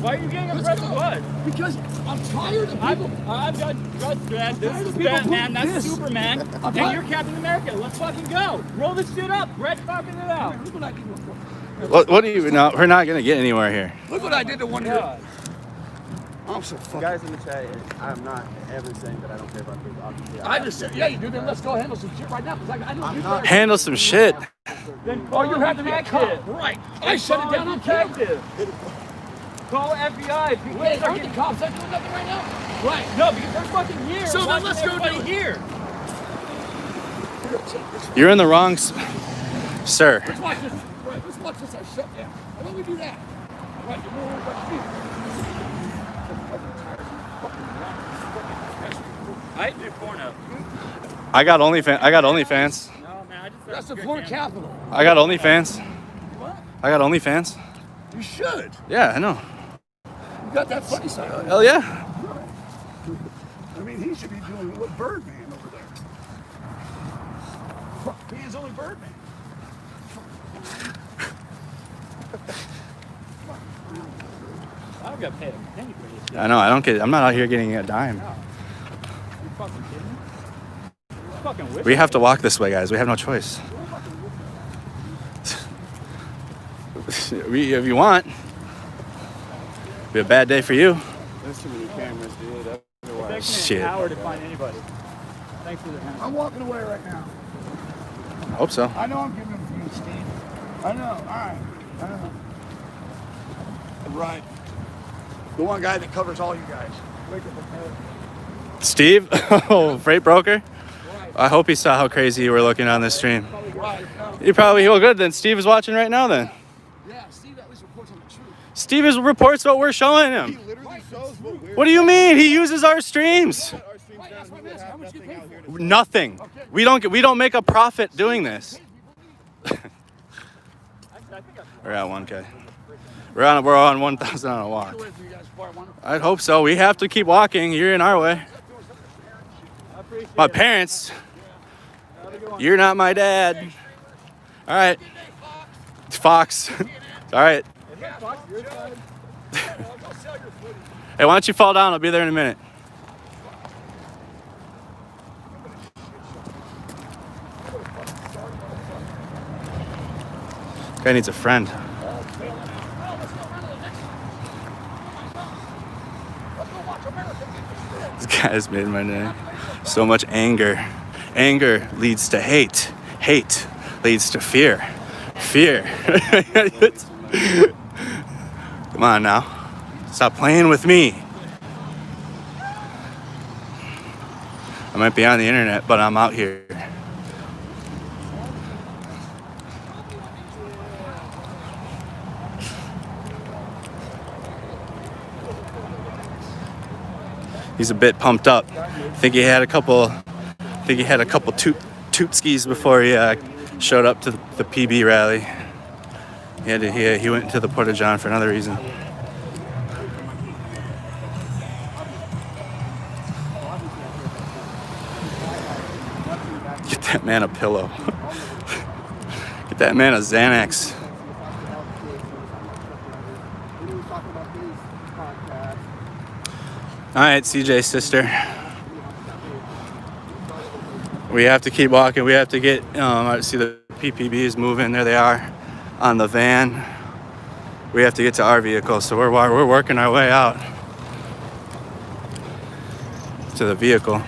Why are you getting impressed with what? Because I'm tired of people. I'm Judge Dredd. This is people Batman. putting That's this. Superman. I'm And tired- you're Captain America. Let's fucking go. Roll this shit up. Brett's fucking it out. Look what I did. What do you? No, we're not gonna get anywhere here. Look what I did to one Yeah. here. I'm so fucking. Guys in the chat, I'm not ever saying that I don't care about kids. Obviously, I just said, yeah, you do. Then let's go handle some shit right now. Because I know you guys. Handle some shit. Then Oh, you have to be a detective. cop. Right. I shut it down on camera. detective. Call FBI. Wait, aren't the cops not doing nothing right now? Right. No, because they're fucking here. So then Watching let's go everybody do it. here. You're in the wrong, sir. Let's watch this. Right, let's watch watch this, I shut down. Why don't we do that? Right, you're more worried about me. I do porno. I got OnlyFans. No, man, I just That's the porn capital. I got OnlyFans. What? I got OnlyFans. You should. Yeah, I know. You got that funny side on you. Hell yeah. I mean, he should be doing what Birdman over there. Fuck, man's only Birdman. I don't got paid a penny for this. I know. I'm not out here getting a dime. You fucking kidding me? You fucking wish We have to walk this way, guys. We have no choice. If you want, be a bad day for you. There's too many cameras, dude. Otherwise, It takes me Shit. an hour to find anybody. Thanks for the hand. I'm walking away right now. I hope so. I know I'm giving them to you, Steve. I know. All right. I know. Right. The one guy that covers all you guys. Wake up with Steve, oh, freight broker. I hope he saw how crazy you were looking on this stream. Right. You probably well good. Then Steve is watching right now. Then Yeah, Steve at least reports on the truth. Steve is reports what we're showing him. Literally shows what we're What do you mean? He uses our streams. How much you pay for it? Nothing. We don't make a profit doing this. We're at 1K. We're on 1,000 on a walk. I'd hope so. We have to keep walking. You're in our way. My parents. You're not my dad. All right. Fox. All right. Hey, why don't you fall down? I'll be there in a minute. Guy needs a friend. This guy's made my day. So much anger. Anger leads to hate. Hate leads to fear. Fear. Come on now. Stop playing with me. I might be on the internet, but I'm out here. He's a bit pumped up. I think he had a couple tootskis before he showed up to the PB rally. He went to the Porta John for another reason. Get that man a pillow. Get that man a Xanax. All right, CJ sister. We have to keep walking. We have to get, I see the PPB is moving. There they are on the van. We have to get to our vehicle. So we're working our way out to the vehicle.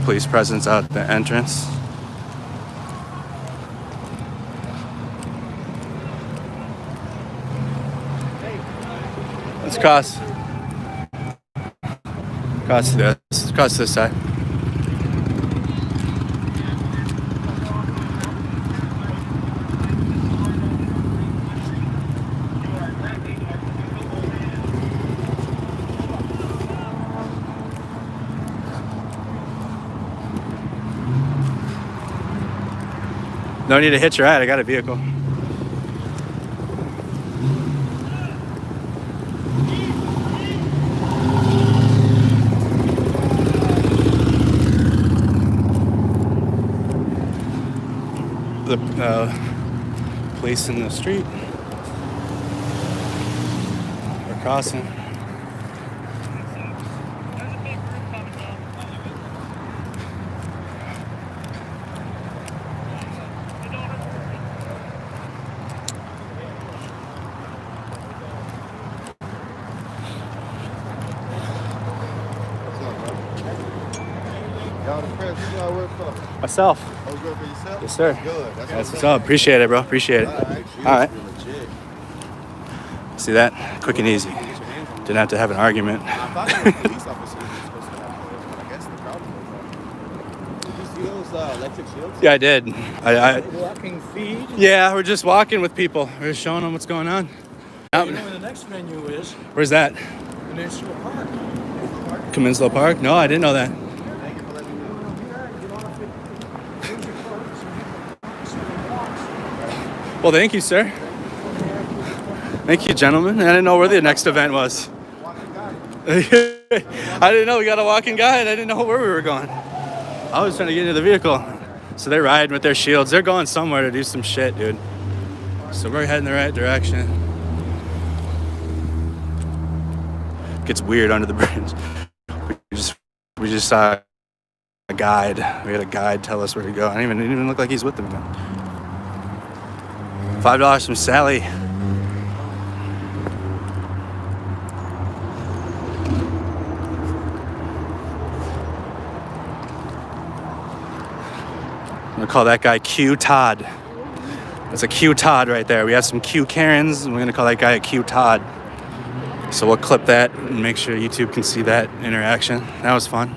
Police presence out at the entrance. Let's cross this side. No need to hitch a ride. I got a vehicle. The police in the street. We're crossing. Y'all the press, who y'all work for? Myself. Oh, you work for yourself? Yes, sir. Good. That's what's up. Appreciate it, bro. Appreciate it. All right. Legit. See that? Quick and easy. Didn't have to have an argument. I thought you were a police officer. You were supposed to have those electric shields? Yeah, I did. I Walking feed. yeah, we're just walking with people. We're just showing them what's going on. You know where the next venue is? Where's that? Peninsula Park. Cominslow Park? No, I didn't know that. Well, thank you, sir. Thank you, gentlemen. I didn't know where the next event was. I didn't know we got a walking guide. I didn't know where we were going. I was trying to get into the vehicle. So they're riding with their shields. They're going somewhere to do some shit, dude. So we're heading the right direction. Gets weird under the bridge. We just saw a guide. We had a guide tell us where to go. It didn't even look like he's with them. $5 from Sally. I'm gonna call that guy Q Todd. That's a Q Todd right there. We have some Q Karens, and we're gonna call that guy a Q Todd. So we'll clip that and make sure YouTube can see that interaction. That was fun.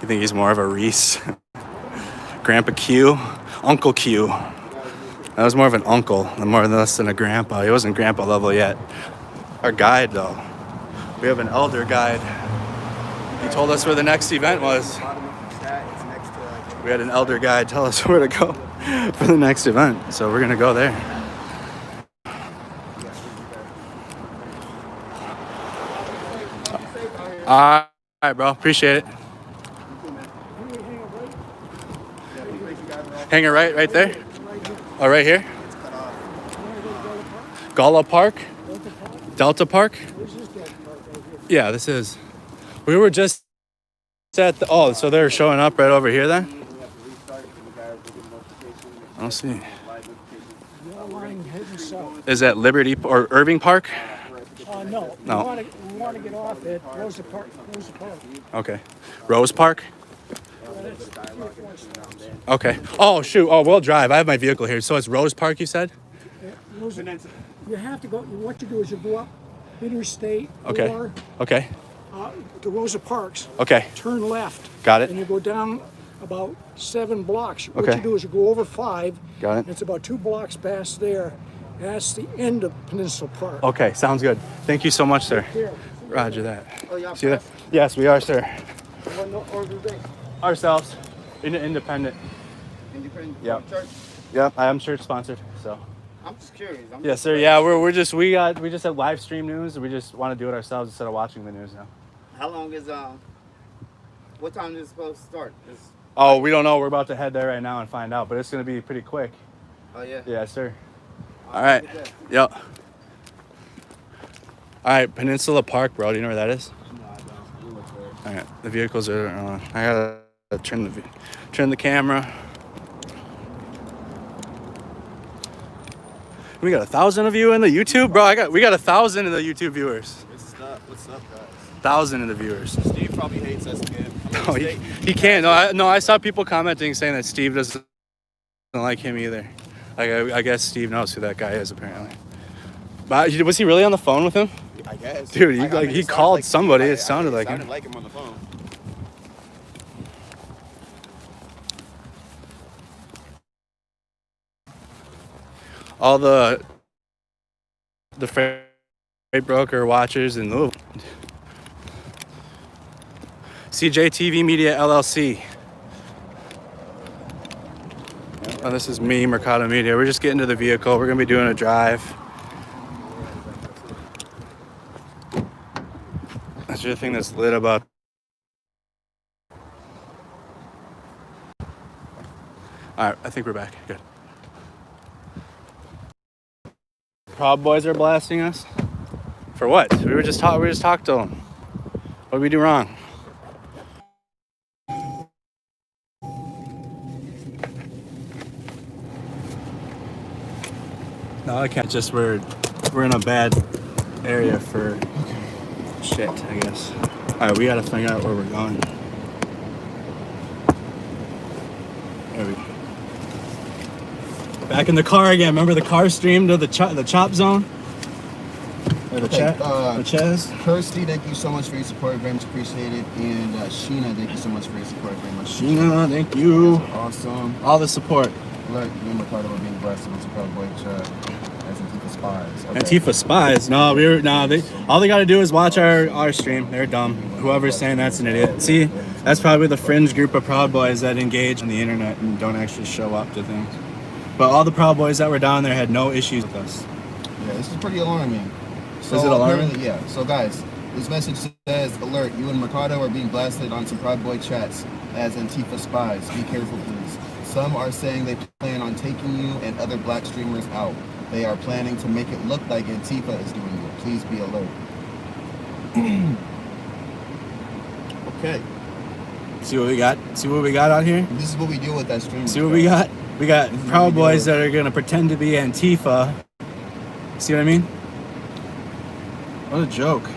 You think he's more of a Reese? Grandpa Q? Uncle Q. That was more of an uncle, more less than a grandpa. He wasn't grandpa level yet. Our guide, though. We have an elder guide. He told us where the next event was. We had an elder guide tell us where to go for the next event. So we're gonna go there. All right, bro. Appreciate it. Hang it right there. Oh, right here. Gala Park, Delta Park. Yeah, this is. We were just at the. Oh, so they're showing up right over here then. I'll see. Is that Liberty or Irving Park? No. No. We want to get off at Rosa Park. Okay. Rose Park? Okay. Oh, shoot. Oh, we'll drive. I have my vehicle here. So it's Rose Park, you said? You have to go. What you do is you go up Interstate Okay. or Okay. to Rosa Parks. Okay. Turn left. Got it. And you go down about 7 blocks. What Okay. you do is you go over 5. Got it. And it's about 2 blocks past there. That's the end of Peninsula Park. Okay. Sounds good. Thank you so much, sir. Here. Roger that. Oh, y'all See that? Yes, we are, sir. Or do they? Ourselves. Independent. Independent. Yep. Church? Yep. I am church sponsored. So. I'm just curious. Yes, sir. Yeah, we just have live stream news. We just want to do it ourselves instead of watching the news now. How long is what time is it supposed to start? Oh, we don't know. We're about to head there right now and find out, but it's gonna be pretty quick. Oh yeah. Yeah, sir. All right. Yep. All right, Peninsula Park, bro. Do you know where that is? No, I don't. We look for it. All right, the vehicles are on. I gotta turn the camera. We got 1,000 of you in the YouTube, bro. We got 1,000 in the YouTube viewers. What's up, guys? 1,000 in the viewers. Steve probably hates us again. No, he can't. No, I saw people commenting saying that Steve doesn't like him either. Like, I guess Steve knows who that guy is apparently. But was he really on the phone with him? I guess. Dude, he called somebody. It sounded like him. Sounded like him on the phone. All the freight broker watchers and CJTV Media LLC. Oh, this is me, Mercado Media. We're just getting to the vehicle. We're gonna be doing a drive. That's the thing that's lit about. All right, I think we're back. Good. Proud Boys are blasting us. For what? We just talked to them. What did we do wrong? No, I can't. Just we're in a bad area for Shit, I guess. All right, we gotta figure out where we're going. There we go. Back in the car again. Remember the car stream to the chop zone? Or the chat? The chaz? Kirsty, thank you so much for your support. Very much appreciated. And Sheena, thank you so much for your support. Very much. Sheena, thank you. Awesome. All the support. Look, you and Ricardo were being blessed with Super Boy as Antifa spies. Okay. Antifa spies? No, all they gotta do is watch our stream. They're dumb. Whoever's saying that's an idiot. See, that's probably the fringe group of Proud Boys that engage on the internet and don't actually show up to things. But all the Proud Boys that were down there had no issues with us. Yeah, this is pretty alarming. So, is it alarming? Yeah. So guys, this message says, alert, you and Mercado are being blasted on some Proud Boy chats as Antifa spies. Be careful, please. Some are saying they plan on taking you and other black streamers out. They are planning to make it look like Antifa is doing it. Please be alert. Okay. See what we got? See what we got out here? This is what we do with that streamer. See what we got? We got Proud Boys that are gonna pretend to be Antifa. See what I mean? What a joke.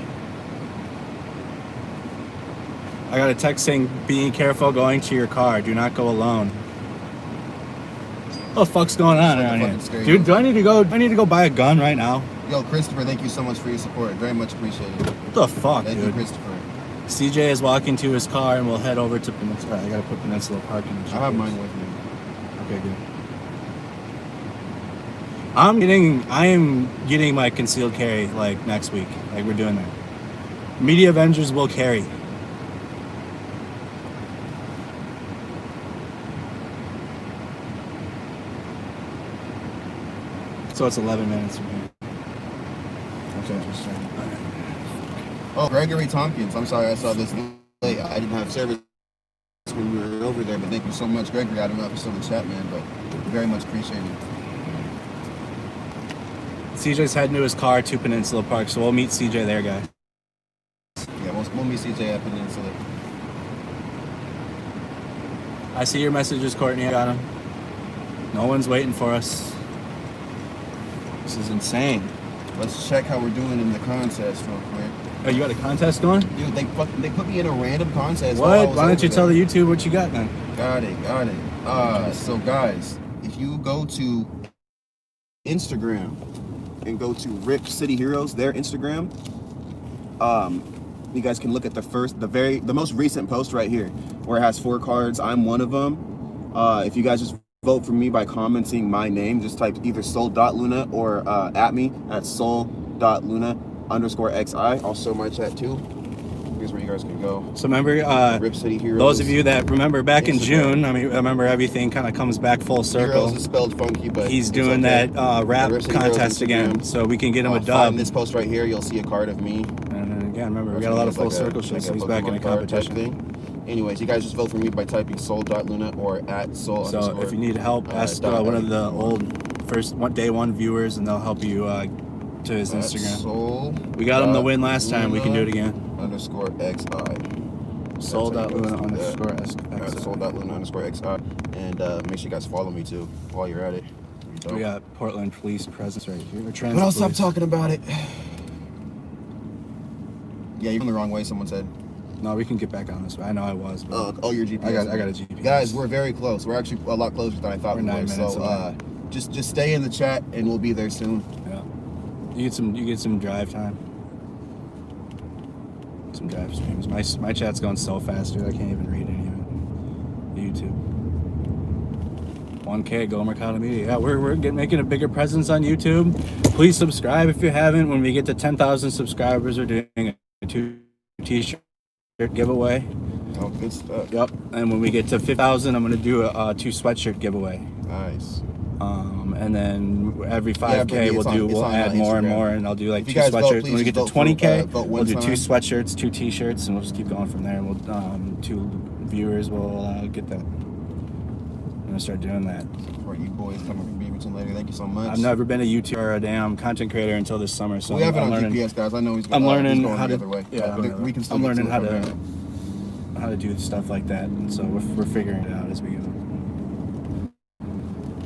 I got a text saying, being careful going to your car. Do not go alone. What the fuck's going on around here? Dude, do I need to go buy a gun right now? Yo, Christopher, thank you so much for your support. Very much appreciated. What the fuck, Thank dude? you, Christopher. CJ is walking to his car and we'll head over to Peninsula. I gotta put Peninsula Park in the I have mine with me. Okay, good. I am getting my concealed carry like next week. Like we're doing that. Media Avengers will carry. So it's 11 minutes from here. That's interesting. Oh, Gregory Tompkins. I'm sorry I saw this late. I didn't have service when we were over there, but thank you so much, Gregory. I don't know if you're still in the chat, man, but very much appreciated. CJ's heading to his car to Peninsula Park, so we'll meet CJ there, guys. Yeah, we'll meet CJ at Peninsula. I see your messages, Courtney. I got them. No one's waiting for us. This is insane. Let's check how we're doing in the contest real quick. Oh, you got a contest going? Dude, they put me in a random contest. What? Why don't you tell the YouTube what you got then? Got it. So guys, if you go to Instagram and go to Rip City Heroes, their Instagram, you guys can look at the most recent post right here where it has 4 cards. I'm one of them. If you guys just vote for me by commenting my name, just type either soul.luna or at me at soul.luna_xi. I'll show my chat too. Here's where you guys can go. So remember, Rip City Heroes. Those of you that remember back in June, I remember everything kind of comes back full circle. Heroes is spelled funky, but he's doing that rap contest again, so we can get him a dub. In this post right here, you'll see a card of me. And then again, remember, we got a lot of full circle shit, so he's back in a competition. Anyways, you guys just vote for me by typing soul.luna or at soul. So if you need help, ask one of the old day one viewers, and they'll help you to his Instagram. We got him the win last time. We can do it again. _xi. Soul.luna_xi. Soul.luna_xi. And make sure you guys follow me too while you're at it. We got Portland police presence right here. But I'll stop talking about it. Yeah, you're on the wrong way, someone said. No, we can get back on this way. I know I was. But your GPS. I got a GPS. Guys, we're very close. We're actually a lot closer than I thought we were. So just stay in the chat and we'll be there soon. Yeah. You get some drive time. Some drive streams. My chat's going so fast, dude. I can't even read any of it. YouTube. 1K, go Mercado Media. Yeah, we're making a bigger presence on YouTube. Please subscribe if you haven't. When we get to 10,000 subscribers, we're doing a 2 t-shirt giveaway. Oh, good stuff. Yep. And when we get to 5,000, I'm gonna do a 2 sweatshirt giveaway. Nice. And then every 5K we'll add more and more, and I'll do like 2 sweatshirts. When we get to 20K, we'll do 2 sweatshirts, 2 t-shirts, and we'll just keep going from there. And we'll 2 viewers will get that. I'm gonna start doing that. Or you boys coming from Beaverton later. Thank you so much. I've never been a YouTuber or a damn content creator until this summer, so we have it on learning. GPS, guys. I know I'm learning how to. Way. Yeah, we can. I'm learning how to do stuff like that, and so we're figuring it out as we go.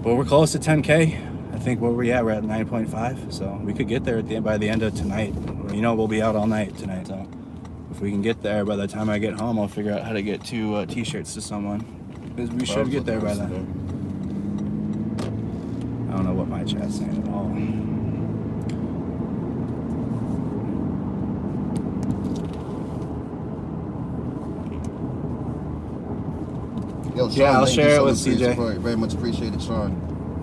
But we're close to 10K. I think where we're at 9.5, so we could get there by the end of tonight. We'll be out all night tonight. So. if we can get there by the time I get home, I'll figure out how to get 2 t-shirts to someone. Because we should get there by then. I don't know what my chat's saying at all. Yo, Sean, Yeah, I'll thank you share it so with much for your CJ. support. Very much appreciated, Sean.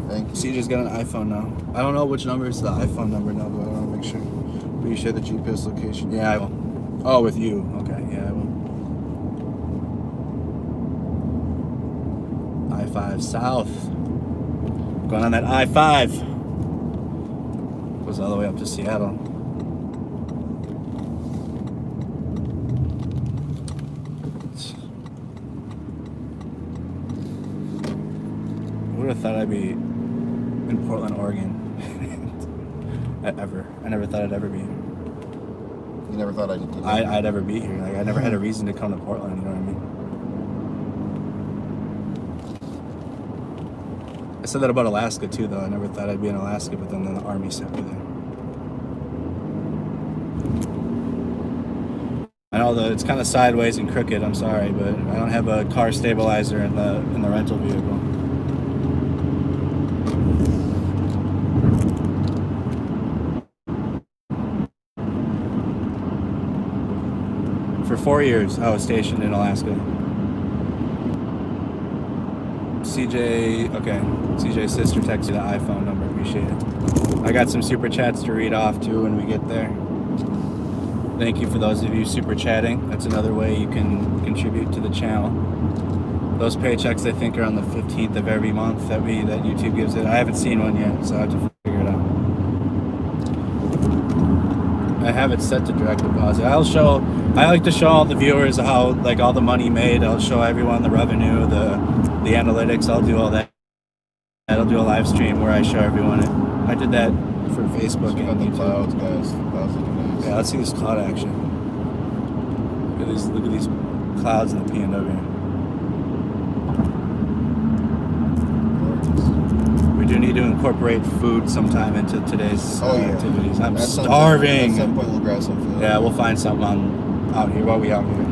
Thank you. CJ's got an iPhone now. I don't know which number is the iPhone number now, but I want to make sure. Will you share the GPS location? Yeah, I will. Oh, with you. Okay, yeah, I will. I-5 south. Going on that I-5. Goes all the way up to Seattle. I would have thought I'd be in Portland, Oregon. Ever. I never thought I'd ever be here. You never thought I'd ever be here. Like, I never had a reason to come to Portland, you know what I mean? I said that about Alaska too, though. I never thought I'd be in Alaska, but then the Army sent me there. I know that it's kind of sideways and crooked, I'm sorry, but I don't have a car stabilizer in the rental vehicle. For 4 years, I was stationed in Alaska. CJ, okay. CJ's sister texted the iPhone number, appreciate it. I got some super chats to read off too when we get there. Thank you for those of you super chatting. That's another way you can contribute to the channel. Those paychecks, I think, are on the 15th of every month that YouTube gives it. I haven't seen one yet, so I have to figure it out. I have it set to direct deposit. I like to show all the viewers how, like, all the money made. I'll show everyone the revenue, the analytics. I'll do all that. I'll do a live stream where I show everyone it. I did that for Facebook and YouTube. Clouds, guys. Yeah, let's see this cloud action. Look at these clouds in the PNW. We do need to incorporate food sometime into today's activities. I'm starving. At some point we'll grab some food. Yeah, we'll find something out here while we out here.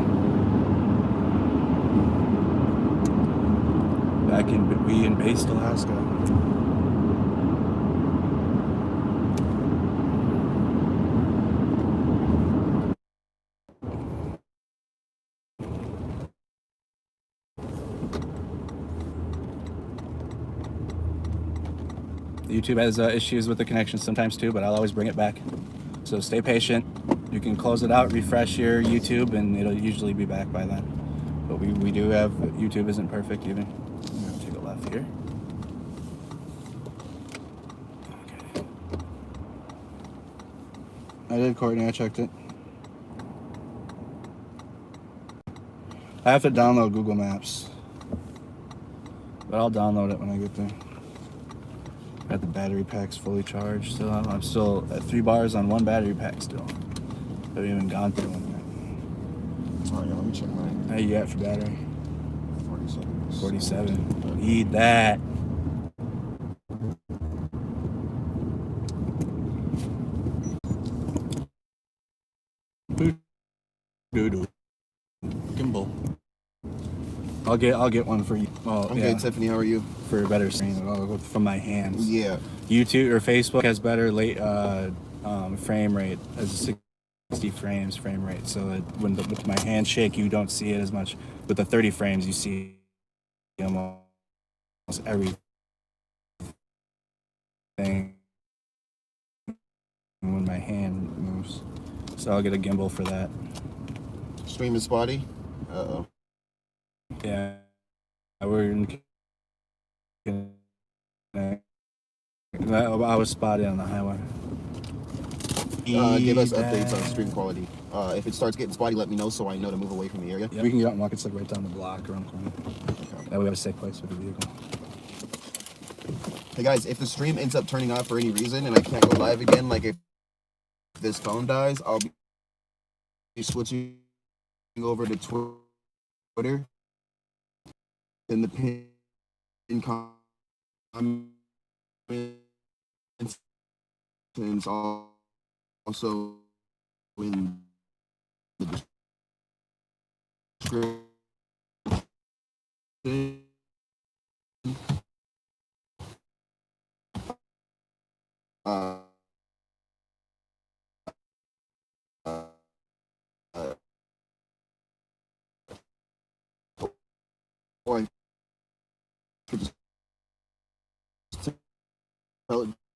Back in Based, Alaska. YouTube has issues with the connection sometimes too, but I'll always bring it back. So stay patient. You can close it out, refresh your YouTube, and it'll usually be back by then. But we do have, YouTube isn't perfect even. I'm gonna take a left here. Okay. I did, Courtney, I checked it. I have to download Google Maps, but I'll download it when I get there. Got the battery packs fully charged still. I'm still at 3 bars on 1 battery pack still. Haven't even gone through one yet. Alright, let me check mine. How you at for battery? 47. 47. Need that. Gimbal. I'll get one for you. Oh, I'm good, Tiffany. How are you? For a better screen from my hands. Yeah. YouTube or Facebook has better frame rate, as 60 frames frame rate. So that with my hand shake, you don't see it as much. With the 30 frames, you see almost everything. When my hand moves, so I'll get a gimbal for that. Stream is spotty. Uh-oh. Yeah, we're in. I was spotted on the highway. Give us updates on stream quality. If it starts getting spotty, let me know so I know to move away from the area. Yeah, we can get out and walk. It's like right down the block around the corner. Okay. That we have a safe place for the vehicle. Hey guys, if the stream ends up turning off for any reason and I can't go live again, like if this phone dies, I'll be switching over to Twitter. In the pin comments also in the uh, or I could just tell it